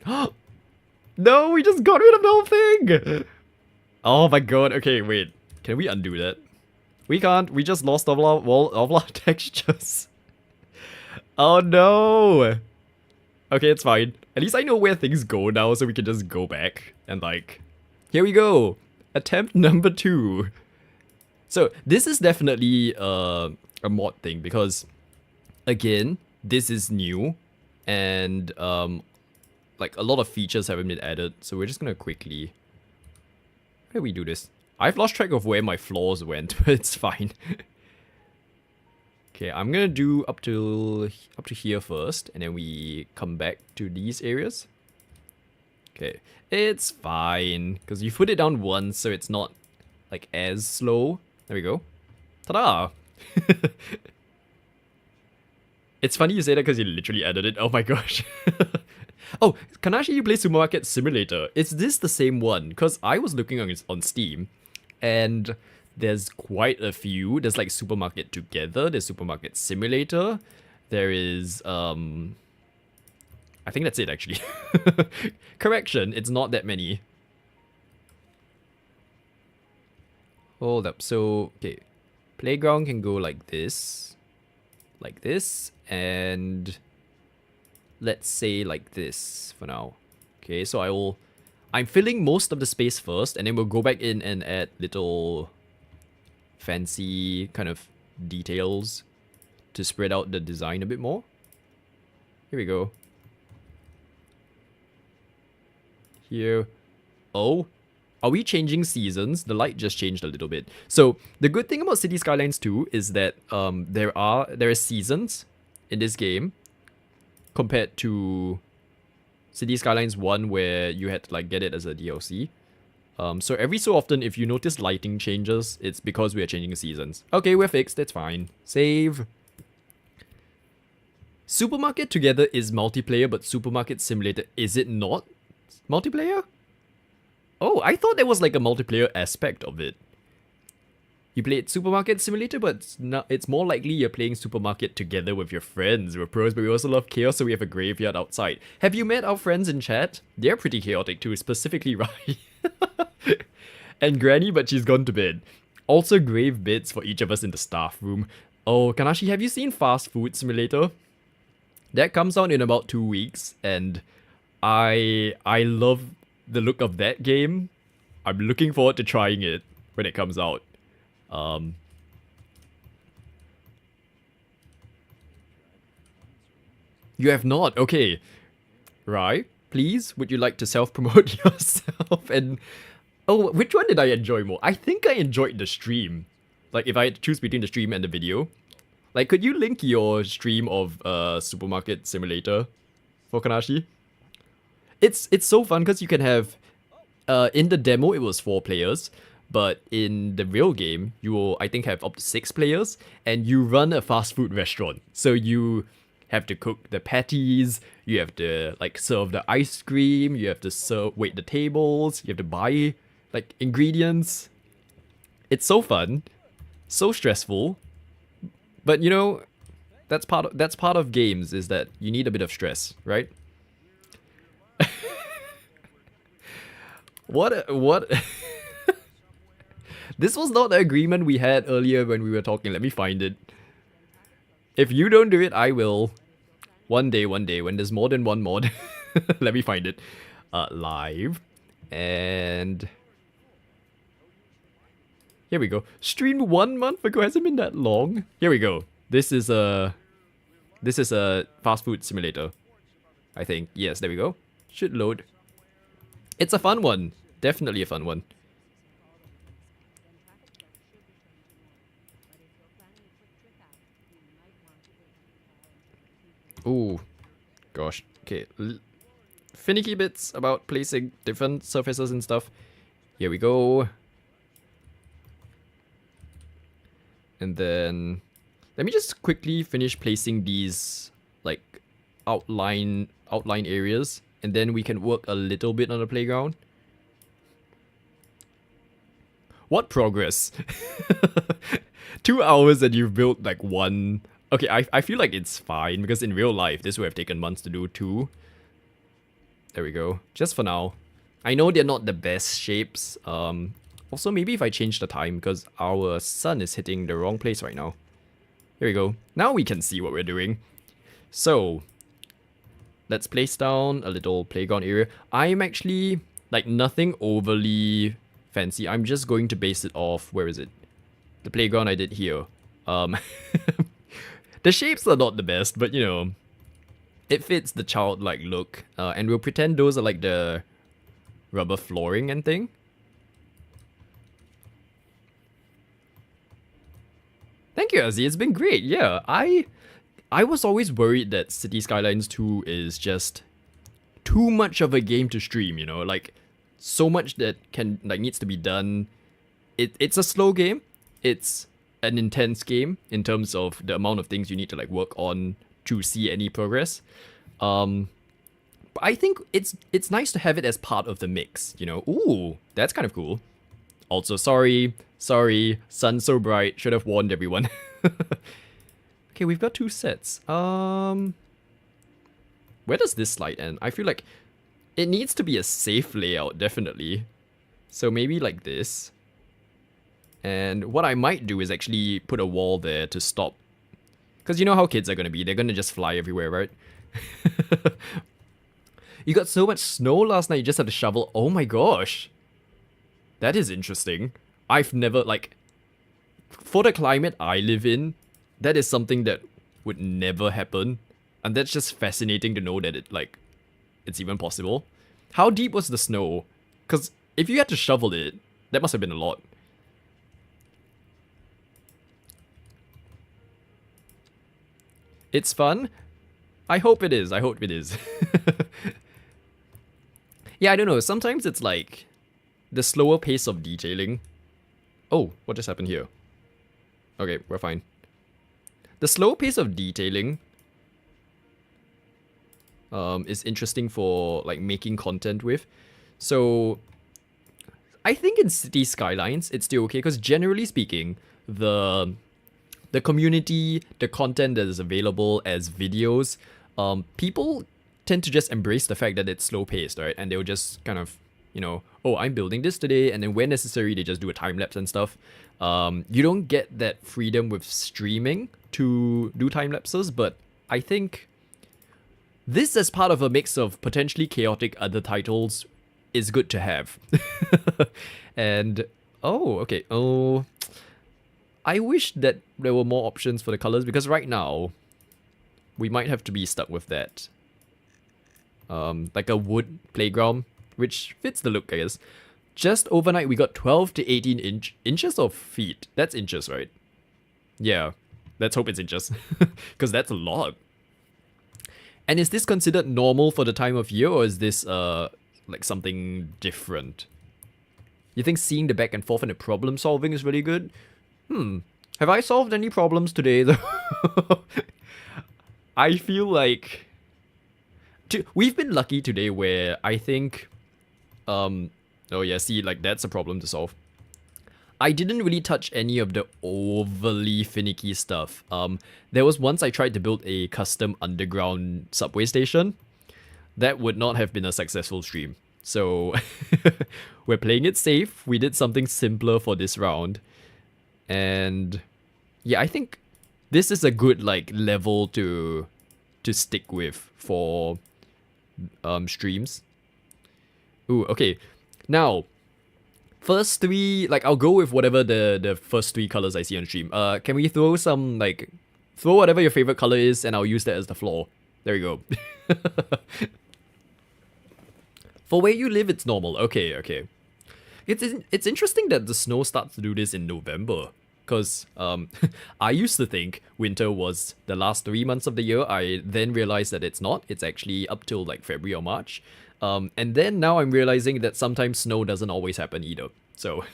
No, we just got rid of the whole thing! Oh my god, okay, wait. Can we undo that? We can't, we just lost all our textures. Oh no! Okay, it's fine. At least I know where things go now, so we can just go back. And like, here we go! Attempt number 2. So, this is definitely a mod thing, because, again, this is new, and like, a lot of features haven't been added, so we're just gonna quickly... How do we do this? I've lost track of where my floors went, but it's fine. Okay, I'm gonna do up to here first, and then we come back to these areas. Okay, it's fine, because you put it down once, so it's not, like, as slow. There we go. Ta-da! It's funny you say that because you literally added it. Oh my gosh. Oh, Kanashi, you play Supermarket Simulator. Is this the same one? Because I was looking on Steam, and there's quite a few. There's like Supermarket Together, there's Supermarket Simulator, there is, I think that's it actually. Correction, it's not that many. Hold up, so, okay. Playground can go like this, and let's say like this for now. Okay, so I'm filling most of the space first, and then we'll go back in and add little fancy kind of details to spread out the design a bit more. Here we go. Here. Oh, are we changing seasons? The light just changed a little bit. So the good thing about City Skylines 2 is that there are seasons in this game compared to City Skylines 1 where you had to like get it as a DLC. So every so often, if you notice lighting changes, it's because we are changing seasons. Okay, we're fixed, that's fine. Save. Supermarket Together is multiplayer, but Supermarket Simulator, is it not multiplayer? Oh, I thought there was like a multiplayer aspect of it. You played Supermarket Simulator, but it's more likely you're playing Supermarket Together with your friends. We're pros, but we also love chaos, so we have a graveyard outside. Have you met our friends in chat? They're pretty chaotic too, specifically Rai. And Granny, but she's gone to bed. Also grave bits for each of us in the staff room. Oh, Kanashi, have you seen Fast Food Simulator? That comes out in about 2 weeks, and I love the look of that game. I'm looking forward to trying it when it comes out. You have not? Okay. Right. please, would you like to self-promote yourself? And oh, which one did I enjoy more? I think I enjoyed the stream. Like, if I had to choose between the stream and the video. Like, could you link your stream of Supermarket Simulator for Kanashi? It's so fun because you can have in the demo it was 4 players, but in the real game you will I think have up to 6 players, and you run a fast food restaurant. So you have to cook the patties, you have to like serve the ice cream, you have to wait the tables, you have to buy like ingredients. It's so fun, so stressful, but you know that's part of games, is that you need a bit of stress, right? What? This was not the agreement we had earlier when we were talking. Let me find it. If you don't do it, I will. One day, when there's more than one mod. Let me find it. Live. And here we go. Streamed 1 month ago. Hasn't been that long. Here we go. This is a fast food simulator, I think. Yes, there we go. Should load. It's a fun one. Definitely a fun one. Ooh. Gosh. Okay. Finicky bits about placing different surfaces and stuff. Here we go. And then let me just quickly finish placing these like outline areas, and then we can work a little bit on the playground. What progress? 2 hours and you've built like one. Okay, I feel like it's fine because in real life this would have taken months to do too. There we go. Just for now. I know they're not the best shapes. Also maybe if I change the time, because our sun is hitting the wrong place right now. Here we go. Now we can see what we're doing. So let's place down a little playground area. I'm actually like nothing overly fancy. I'm just going to base it off, where is it? The playground I did here. The shapes are not the best, but you know, it fits the childlike look. And we'll pretend those are like the rubber flooring and thing. Thank you, Azzy. It's been great. Yeah, I was always worried that City Skylines 2 is just too much of a game to stream, you know, like so much that needs to be done. It's a slow game. It's an intense game in terms of the amount of things you need to like work on to see any progress. But I think it's nice to have it as part of the mix, you know. Ooh, that's kind of cool. Also, sorry, sun's so bright, should have warned everyone. Okay, we've got 2 sets. Where does this slide end? I feel like it needs to be a safe layout, definitely. So maybe like this. And what I might do is actually put a wall there to stop. Because you know how kids are going to be. They're going to just fly everywhere, right? You got so much snow last night, you just had to shovel. Oh my gosh. That is interesting. I've never, like, for the climate I live in, that is something that would never happen. And that's just fascinating to know that it's even possible. How deep was the snow? Because if you had to shovel it, that must have been a lot. It's fun? I hope it is. Yeah, I don't know. Sometimes it's like the slower pace of detailing. Oh, what just happened here? Okay, we're fine. The slow pace of detailing is interesting for like making content with. So I think in City Skylines it's still okay, because generally speaking, the community, the content that is available as videos, people tend to just embrace the fact that it's slow paced, right? And they'll just kind of, you know, oh, I'm building this today, and then where necessary, they just do a time lapse and stuff. You don't get that freedom with streaming to do time lapses, but I think this as part of a mix of potentially chaotic other titles is good to have. And oh, okay. Oh, I wish that there were more options for the colors, because right now we might have to be stuck with that. like a wood playground, which fits the look, I guess. Just overnight, we got 12 to 18 inches of feet. That's inches, right? Yeah, let's hope it's inches, because that's a lot. And is this considered normal for the time of year, or is this like something different? You think seeing the back and forth and the problem solving is really good? Have I solved any problems today though? I feel like we've been lucky today where I think oh yeah, see, like that's a problem to solve. I didn't really touch any of the overly finicky stuff. There was once I tried to build a custom underground subway station. That would not have been a successful stream. So we're playing it safe. We did something simpler for this round. And yeah, I think this is a good like level to stick with for streams. Ooh, okay. Now, first three, like I'll go with whatever the first three colors I see on stream. Can we throw some like throw whatever your favorite color is, and I'll use that as the floor. There we go. For where you live, it's normal. Okay, okay. It's interesting that the snow starts to do this in November. Because I used to think winter was the last 3 months of the year. I then realized that it's not. It's actually up till like February or March. And then now I'm realizing that sometimes snow doesn't always happen either. So,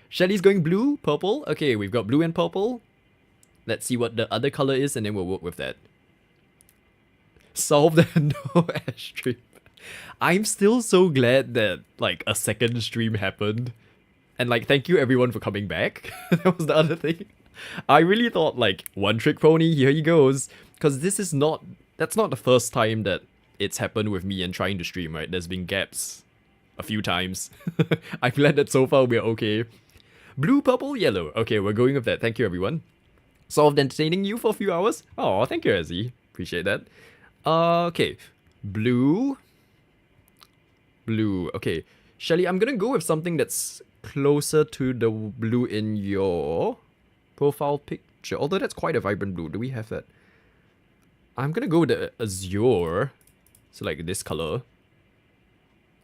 Shelly's going blue, purple. Okay, we've got blue and purple. Let's see what the other color is, and then we'll work with that. Solve the no ash stream. I'm still so glad that like a second stream happened. And like, thank you everyone for coming back. That was the other thing. I really thought like, one trick pony, here he goes. Because that's not the first time that it's happened with me and trying to stream, right? There's been gaps a few times. I'm glad that so far we're okay. Blue, purple, yellow. Okay, we're going with that. Thank you everyone. Solved entertaining you for a few hours. Oh, thank you, Ezzy. Appreciate that. Okay. Blue. Blue. Okay. Shelly, I'm gonna go with something that's closer to the blue in your profile picture. Although that's quite a vibrant blue. Do we have that? I'm gonna go with the azure. So like this color.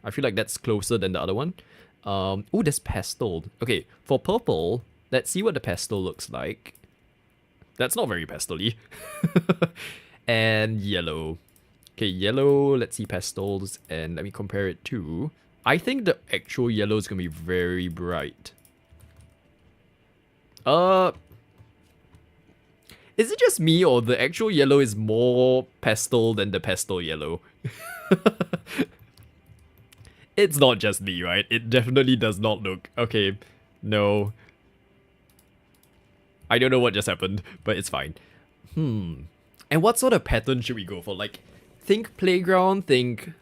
I feel like that's closer than the other one. Oh, there's pastel. Okay, for purple, let's see what the pastel looks like. That's not very pastel-y. And yellow. Okay, yellow, let's see pastels, and let me compare it to... I think the actual yellow is gonna be very bright. Is it just me, or the actual yellow is more pastel than the pastel yellow? It's not just me, right? It definitely does not look... Okay, no. I don't know what just happened, but it's fine. And what sort of pattern should we go for? Like, think playground, think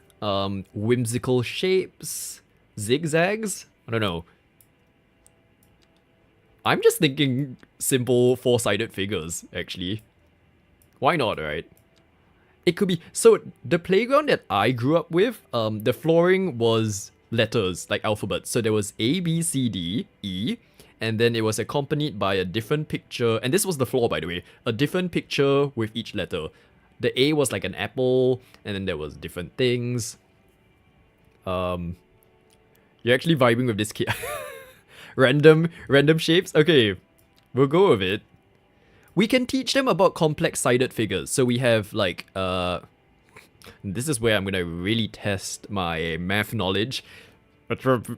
whimsical shapes, zigzags? I don't know. I'm just thinking simple four-sided figures, actually. Why not, right? It could be... So, the playground that I grew up with, the flooring was letters, like alphabets. So there was A, B, C, D, E, and then it was accompanied by a different picture. And this was the floor, by the way. A different picture with each letter. The A was like an apple, and then there was different things. You're actually vibing with this kid. Random shapes? Okay, we'll go with it. We can teach them about complex-sided figures. So we have like, this is where I'm gonna really test my math knowledge. Trapezium?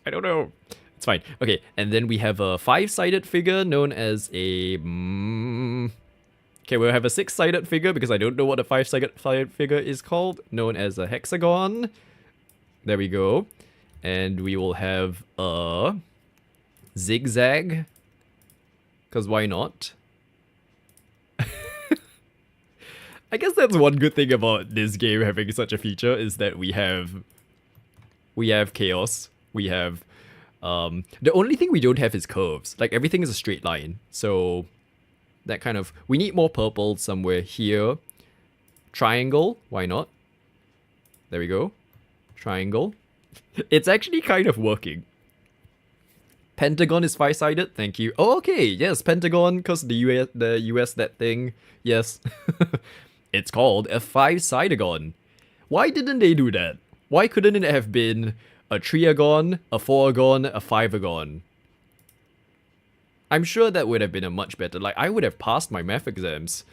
I don't know. It's fine. Okay, and then we have a 5-sided figure known as a... Okay, we'll have a 6-sided figure because I don't know what a 5-sided figure is called, known as a hexagon. There we go. And we will have a zigzag, because why not? I guess that's one good thing about this game having such a feature, is that we have chaos. We have the only thing we don't have is curves. Like, everything is a straight line. So that kind of... We need more purple somewhere here. Triangle, why not? There we go. Triangle. It's actually kind of working. Pentagon is five-sided. Thank you. Oh, okay. Yes, Pentagon, because the US that thing. Yes. It's called a five-sideagon. Why didn't they do that? Why couldn't it have been a triagon, a fouragon, a fiveagon? I'm sure that would have been a much better. Like, I would have passed my math exams.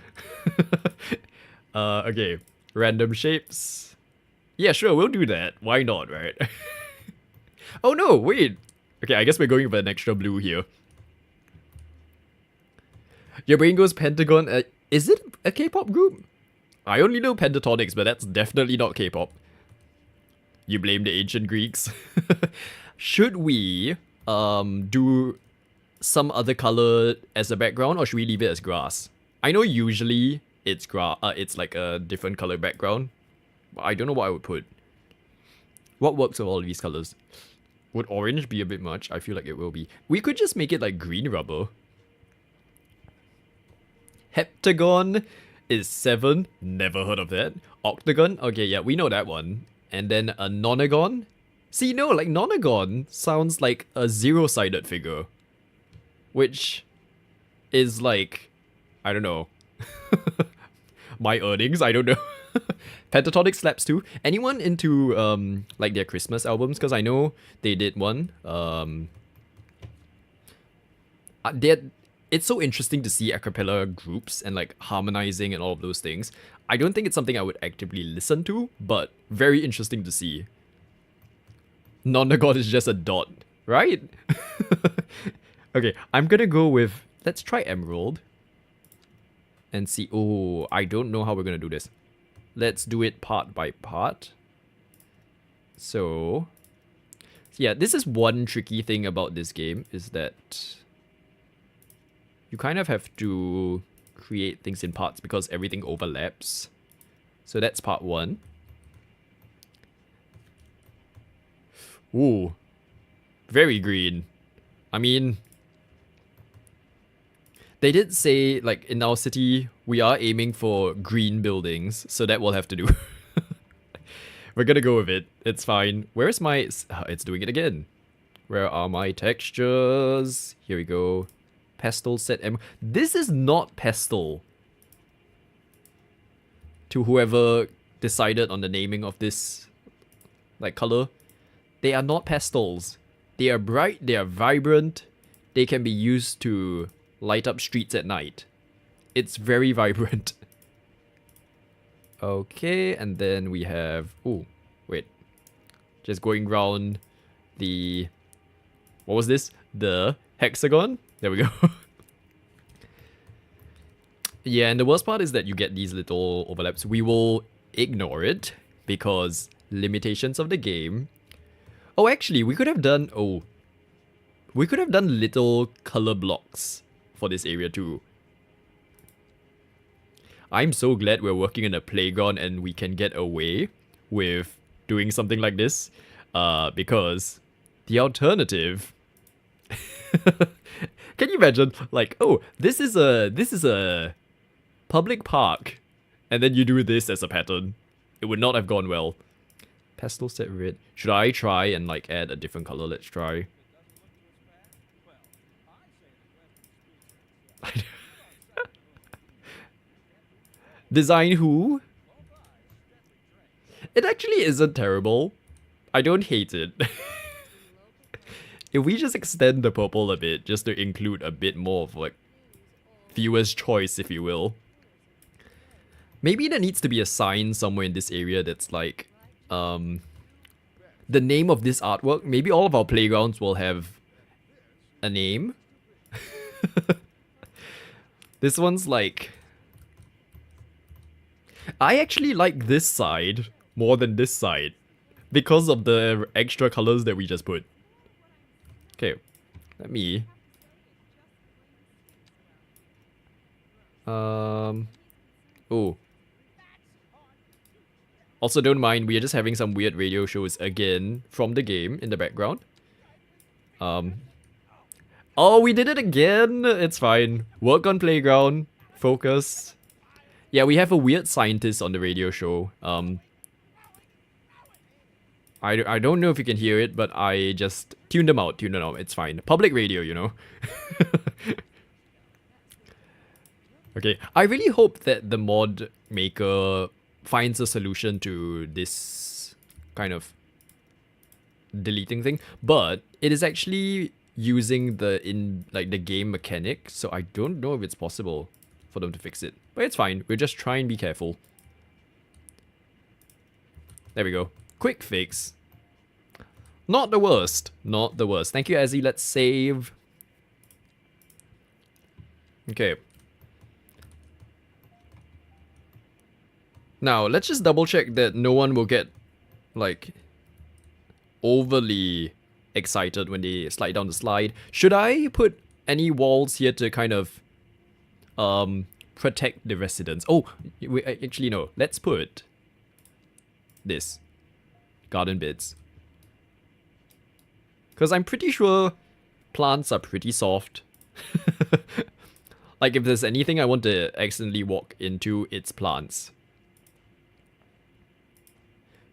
Okay. Random shapes. Yeah, sure, we'll do that. Why not, right? Oh no, wait. Okay, I guess we're going with an extra blue here. Your brain goes Pentagon. Is it a K-pop group? I only know Pentatonics, but that's definitely not K-pop. You blame the ancient Greeks. Should we do some other color as a background, or should we leave it as grass? I know usually it's it's like a different color background, but I don't know what I would put. What works with all of these colors? Would orange be a bit much? I feel like it will be. We could just make it like green rubber. Heptagon is 7. Never heard of that. Octagon? Okay, yeah, we know that one. And then a nonagon? See, no, like nonagon sounds like a zero-sided figure. Which is like, I don't know. My earnings, I don't know. Pentatonic slaps too. Anyone into like their Christmas albums? Because I know they did one. It's so interesting to see a cappella groups and like harmonizing and all of those things. I don't think it's something I would actively listen to, but very interesting to see. Non-god is just a dot, right? Okay, I'm gonna go with, let's try emerald. And see, oh, I don't know how we're gonna do this. Let's do it part by part. So, yeah, this is one tricky thing about this game, is that you kind of have to create things in parts because everything overlaps. So that's part 1. Ooh, very green. I mean, they did say, like, in our city, we are aiming for green buildings, so that will have to do. We're gonna go with it. It's fine. Where's my... it's doing it again. Where are my textures? Here we go. Pastel set M. This is not pastel. To whoever decided on the naming of this, like, color. They are not pastels. They are bright, they are vibrant. They can be used to light up streets at night. It's very vibrant. Okay, and then we have... oh, wait. Just going around the... what was this? The hexagon? There we go. Yeah, and the worst part is that you get these little overlaps. We will ignore it because limitations of the game. Oh, actually, we could have done... oh. We could have done little color blocks for this area too. I'm so glad we're working in a playground and we can get away with doing something like this. Because the alternative... Can you imagine? Like, oh, this is a public park. And then you do this as a pattern. It would not have gone well. Pastel set red. Should I try and like add a different color? Let's try. Design who? It actually isn't terrible. I don't hate it. If we just extend the purple a bit, just to include a bit more of like viewer's choice, if you will. Maybe there needs to be a sign somewhere in this area that's like the name of this artwork. Maybe all of our playgrounds will have a name. This one's like... I actually like this side more than this side because of the extra colors that we just put. Okay, let me... oh. Also, don't mind, we are just having some weird radio shows again from the game in the background. Oh, we did it again! It's fine. Work on playground. Focus. Yeah, we have a weird scientist on the radio show. I don't know if you can hear it, but I just tuned them out. Tuned them out. It's fine. Public radio, you know. Okay, I really hope that the mod maker finds a solution to this kind of deleting thing, but it is actually using the game mechanic, so I don't know if it's possible for them to fix it. But it's fine. We'll just try and be careful. There we go. Quick fix. Not the worst. Not the worst. Thank you, Azzy. Let's save. Okay. Now, let's just double check that no one will get, like, overly excited when they slide down the slide. Should I put any walls here to kind of protect the residents? Oh, actually no. Let's put this. Garden beds. Because I'm pretty sure plants are pretty soft. Like if there's anything I want to accidentally walk into, it's plants.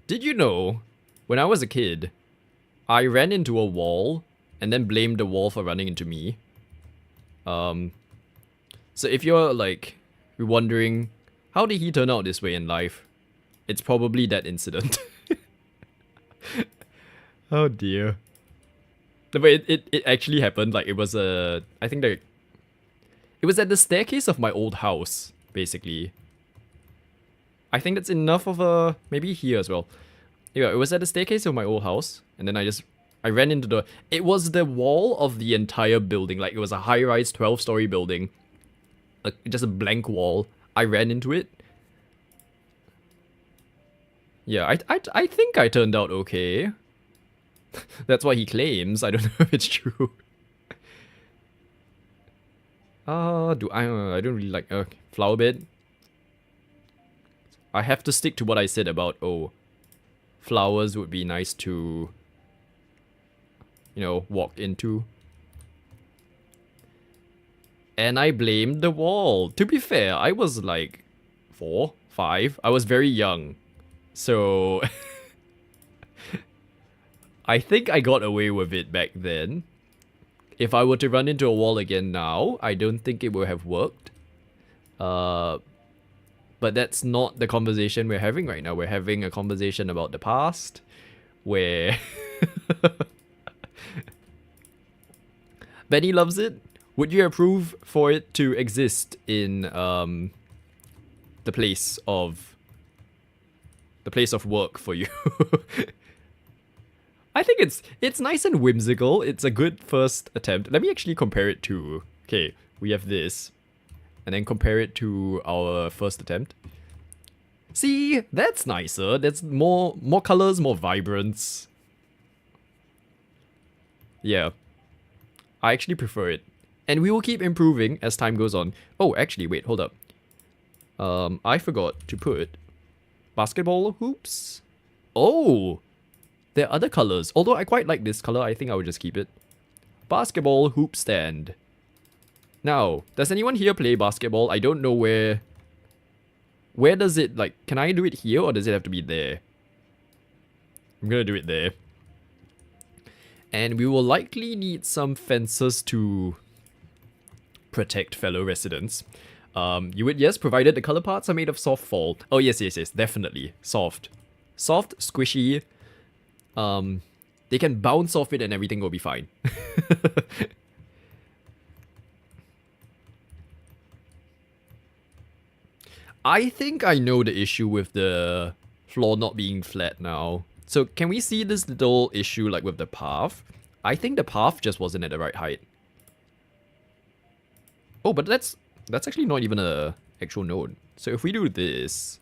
Did you know, when I was a kid, I ran into a wall and then blamed the wall for running into me. So if you're like wondering, how did he turn out this way in life? It's probably that incident. Oh dear. But it actually happened. Like it was I think it was at the staircase of my old house, basically. I think that's enough of a... Maybe here as well. Yeah, it was at the staircase of my old house. And then I ran into the... It was the wall of the entire building. Like, it was a high-rise 12-story building. Just a blank wall. I ran into it. Yeah, I think I turned out okay. That's what he claims. I don't know if it's true. I don't really like... flower bed. I have to stick to what I said about, flowers would be nice to, you know, walk into. And I blamed the wall. To be fair, I was like 4, 5. I was very young. So, I think I got away with it back then. If I were to run into a wall again now, I don't think it would have worked. But that's not the conversation we're having right now. We're having a conversation about the past, where Benny loves it. Would you approve for it to exist in the place of work for you? I think it's nice and whimsical. It's a good first attempt. Let me actually compare it to... Okay, we have this. And then compare it to our first attempt. See, that's nicer. That's more colors, more vibrance. Yeah. I actually prefer it. And we will keep improving as time goes on. Oh, actually, wait, hold up. I forgot to put basketball hoops. Oh, there are other colors. Although I quite like this color, I think I would just keep it. Basketball hoop stand. Now, does anyone here play basketball? I don't know where... Where does it, like... Can I do it here or does it have to be there? I'm gonna do it there. And we will likely need some fences to protect fellow residents. You would, yes, provided the color parts are made of soft fall. Oh, yes, definitely. Soft. Soft, squishy. They can bounce off it and everything will be fine. I think I know the issue with the floor not being flat now. So can we see this little issue like with the path? I think the path just wasn't at the right height. Oh, but that's actually not even a actual node. So if we do this...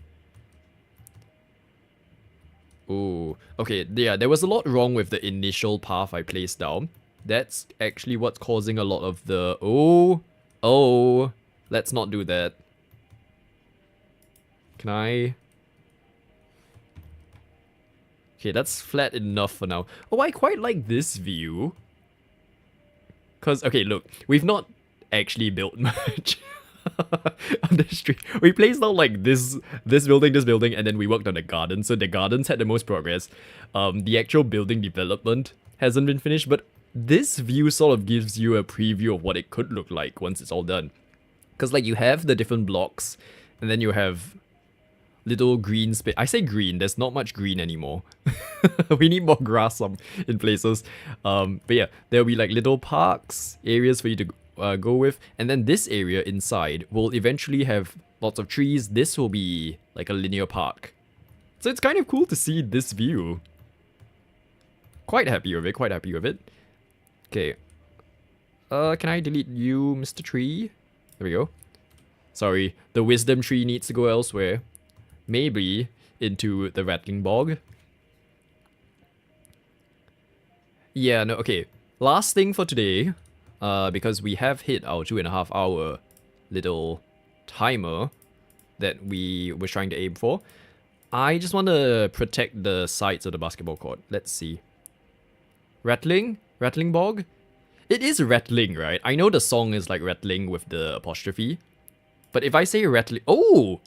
Oh, okay, yeah, there was a lot wrong with the initial path I placed down. That's actually what's causing a lot of the... Oh, let's not do that. Can I... Okay, that's flat enough for now. Oh, I quite like this view. Because, okay, look, we've not actually built much. on the street. We placed out like this building, and then we worked on the garden. So the gardens had the most progress. The actual building development hasn't been finished, but this view sort of gives you a preview of what it could look like once it's all done. Because like you have the different blocks, and then you have little green space. I say green, there's not much green anymore. We need more grass in places. But yeah, there'll be like little parks, areas for you to go with. And then this area inside will eventually have lots of trees. This will be like a linear park. So it's kind of cool to see this view. Quite happy with it, quite happy with it. Okay. Can I delete you, Mr. Tree? There we go. Sorry, the wisdom tree needs to go elsewhere. Maybe into the rattling bog. Yeah, no, okay. Last thing for today, because we have hit our 2.5 hour little timer that we were trying to aim for. I just want to protect the sides of the basketball court. Let's see. Rattling? Rattling bog? It is rattling, right? I know the song is like rattling with the apostrophe. But if I say rattling... Oh!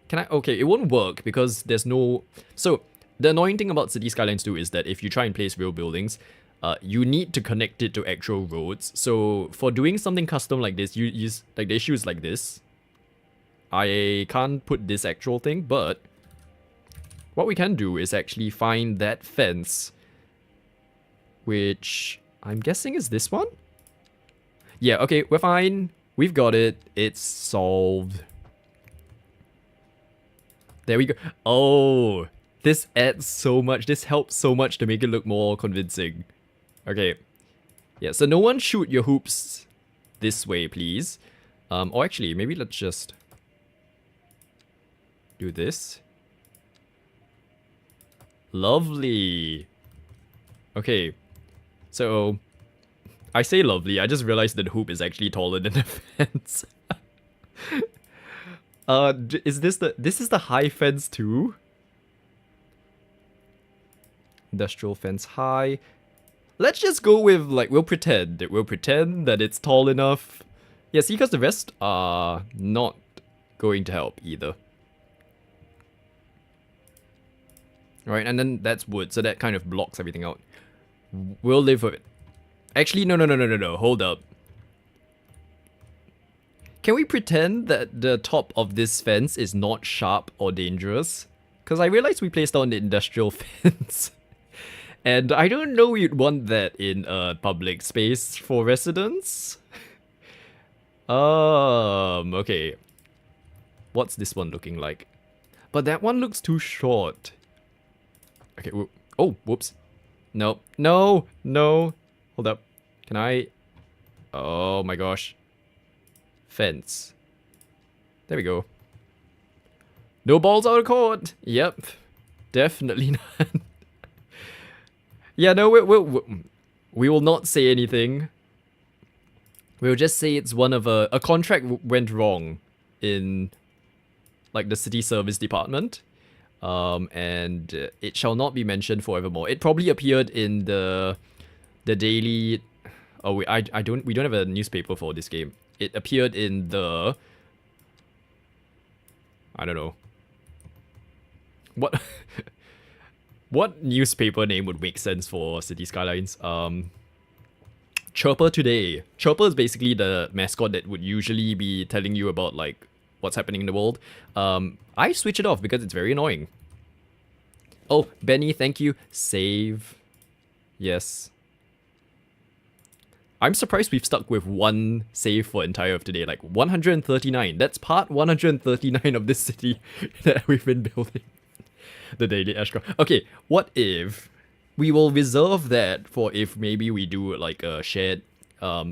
Can I? Okay, it won't work because there's no... So, the annoying thing about City Skylines 2 is that if you try and place real buildings, you need to connect it to actual roads. So, for doing something custom like this, you use... Like, the issue is like this. I can't put this actual thing, but... What we can do is actually find that fence. Which... I'm guessing is this one? Yeah, okay, we're fine. We've got it. It's solved. There we go. Oh, this adds so much. This helps so much to make it look more convincing. Okay. Yeah, so no one shoot your hoops this way, please. Or actually, maybe let's just do this. Lovely. Okay. So, I say lovely. I just realized that the hoop is actually taller than the fence. Is this the high fence too? Industrial fence high. Let's just go with, like, we'll pretend that it's tall enough. Yeah, see, because the rest are not going to help either. Alright, and then that's wood, so that kind of blocks everything out. We'll live with it. Actually, no, hold up. Can we pretend that the top of this fence is not sharp or dangerous? Because I realized we placed on the industrial fence. And I don't know you'd want that in a public space for residents. Okay. What's this one looking like? But that one looks too short. Okay, oh, whoops. No, no. Hold up. Can I? Oh my gosh. Fence. There we go. No balls out of court. Yep. Definitely not. Yeah, no, we will not say anything. We'll just say it's one of a contract went wrong in, like, the city service department. And it shall not be mentioned forevermore. It probably appeared in the daily... Oh, we don't have a newspaper for this game. It appeared in the... I don't know. What... What newspaper name would make sense for City Skylines? Chirper Today. Chirper is basically the mascot that would usually be telling you about, like, what's happening in the world. I switch it off because it's very annoying. Oh, Benny, thank you. Save. Yes. I'm surprised we've stuck with one save for entire of today. Like, 139. That's part 139 of this city that we've been building. The Daily Ashcroft. Okay, what if we will reserve that for if maybe we do like a shared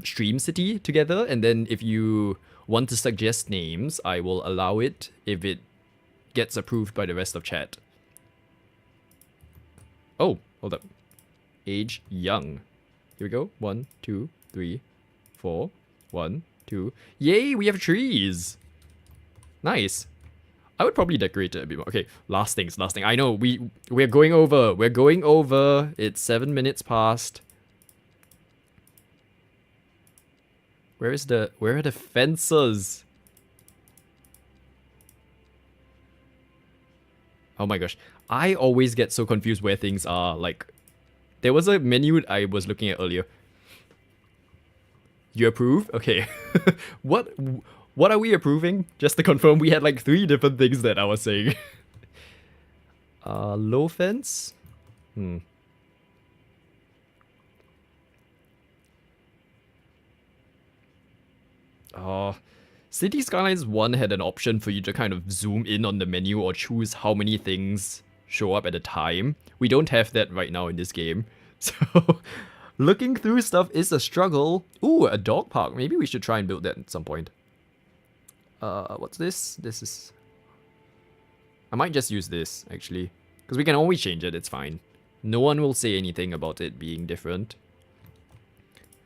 stream city together, and then if you want to suggest names, I will allow it if it gets approved by the rest of chat. Oh, hold up. Age young. Here we go. 1, 2, 3, 4. 1, 2. Yay, we have trees. Nice. I would probably decorate it a bit more. Okay, last thing. I know, we're going over. We're going over. It's 7 minutes past. Where are the fences? Oh my gosh. I always get so confused where things are. Like, there was a menu I was looking at earlier. You approve? Okay. what what are we approving? Just to confirm, we had like 3 different things that I was saying. Low fence? Hmm. Oh, City Skylines 1 had an option for you to kind of zoom in on the menu or choose how many things show up at a time. We don't have that right now in this game. So, looking through stuff is a struggle. Ooh, a dog park. Maybe we should try and build that at some point. What's this? This is... I might just use this, actually. Because we can always change it, it's fine. No one will say anything about it being different.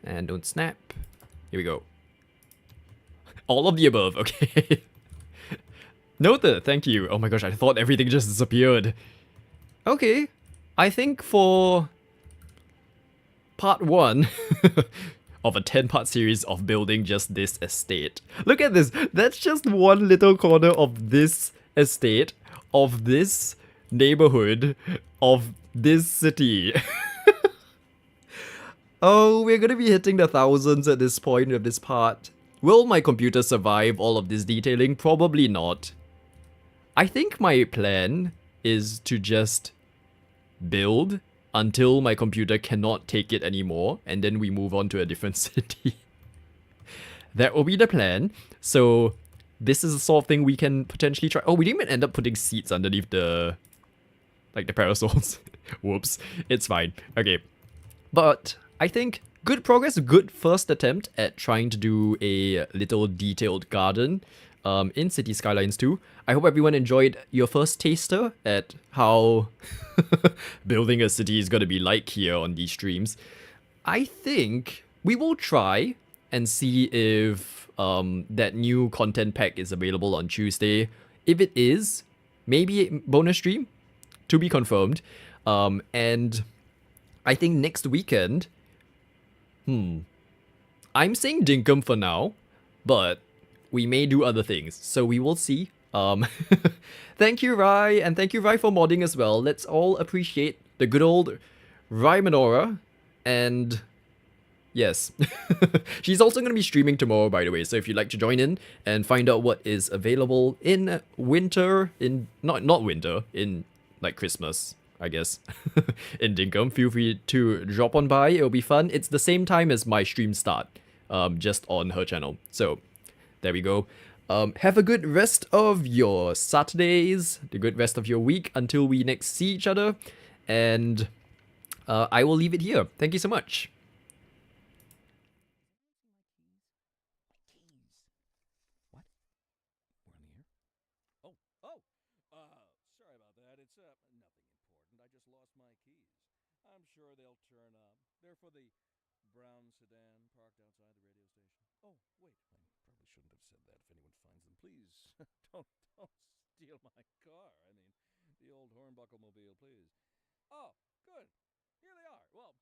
And don't snap. Here we go. All of the above, okay. Noted, thank you. Oh my gosh, I thought everything just disappeared. Okay, I think for part 1 of a 10-part series of building just this estate. Look at this, that's just one little corner of this estate, of this neighborhood, of this city. Oh, we're gonna be hitting the thousands at this point of this part. Will my computer survive all of this detailing? Probably not. I think my plan is to just build until my computer cannot take it anymore, and then we move on to a different city. That will be the plan. So this is the sort of thing we can potentially try. Oh, we didn't even end up putting seats underneath the, like, the parasols. Whoops. It's fine. Okay. But I think good progress, good first attempt at trying to do a little detailed garden in City Skylines 2. I hope everyone enjoyed your first taster at how building a city is going to be like here on these streams. I think we will try and see if that new content pack is available on Tuesday. If it is, maybe a bonus stream, to be confirmed. And I think next weekend, I'm saying Dinkum for now, but we may do other things, so we will see. Thank you, Rai, and thank you, Rai, for modding as well. Let's all appreciate the good old Rai Menora, and yes. She's also going to be streaming tomorrow, by the way, so if you'd like to join in and find out what is available in winter, in, not winter, in, like, Christmas, I guess, in Dinkum, feel free to drop on by. It'll be fun. It's the same time as my stream start, just on her channel. So, there we go. Have a good rest of your Saturdays, the good rest of your week until we next see each other. And I will leave it here. Thank you so much. Oh, sorry about that. It's nothing important. I just lost my keys. I'm sure they'll turn up. They're for the brown sedan parked outside the radio station. Oh, wait, I probably shouldn't have said that. If anyone finds them, please don't steal my car. I mean, the old Hornbuckle mobile, please. Oh, good. Here they are. Well,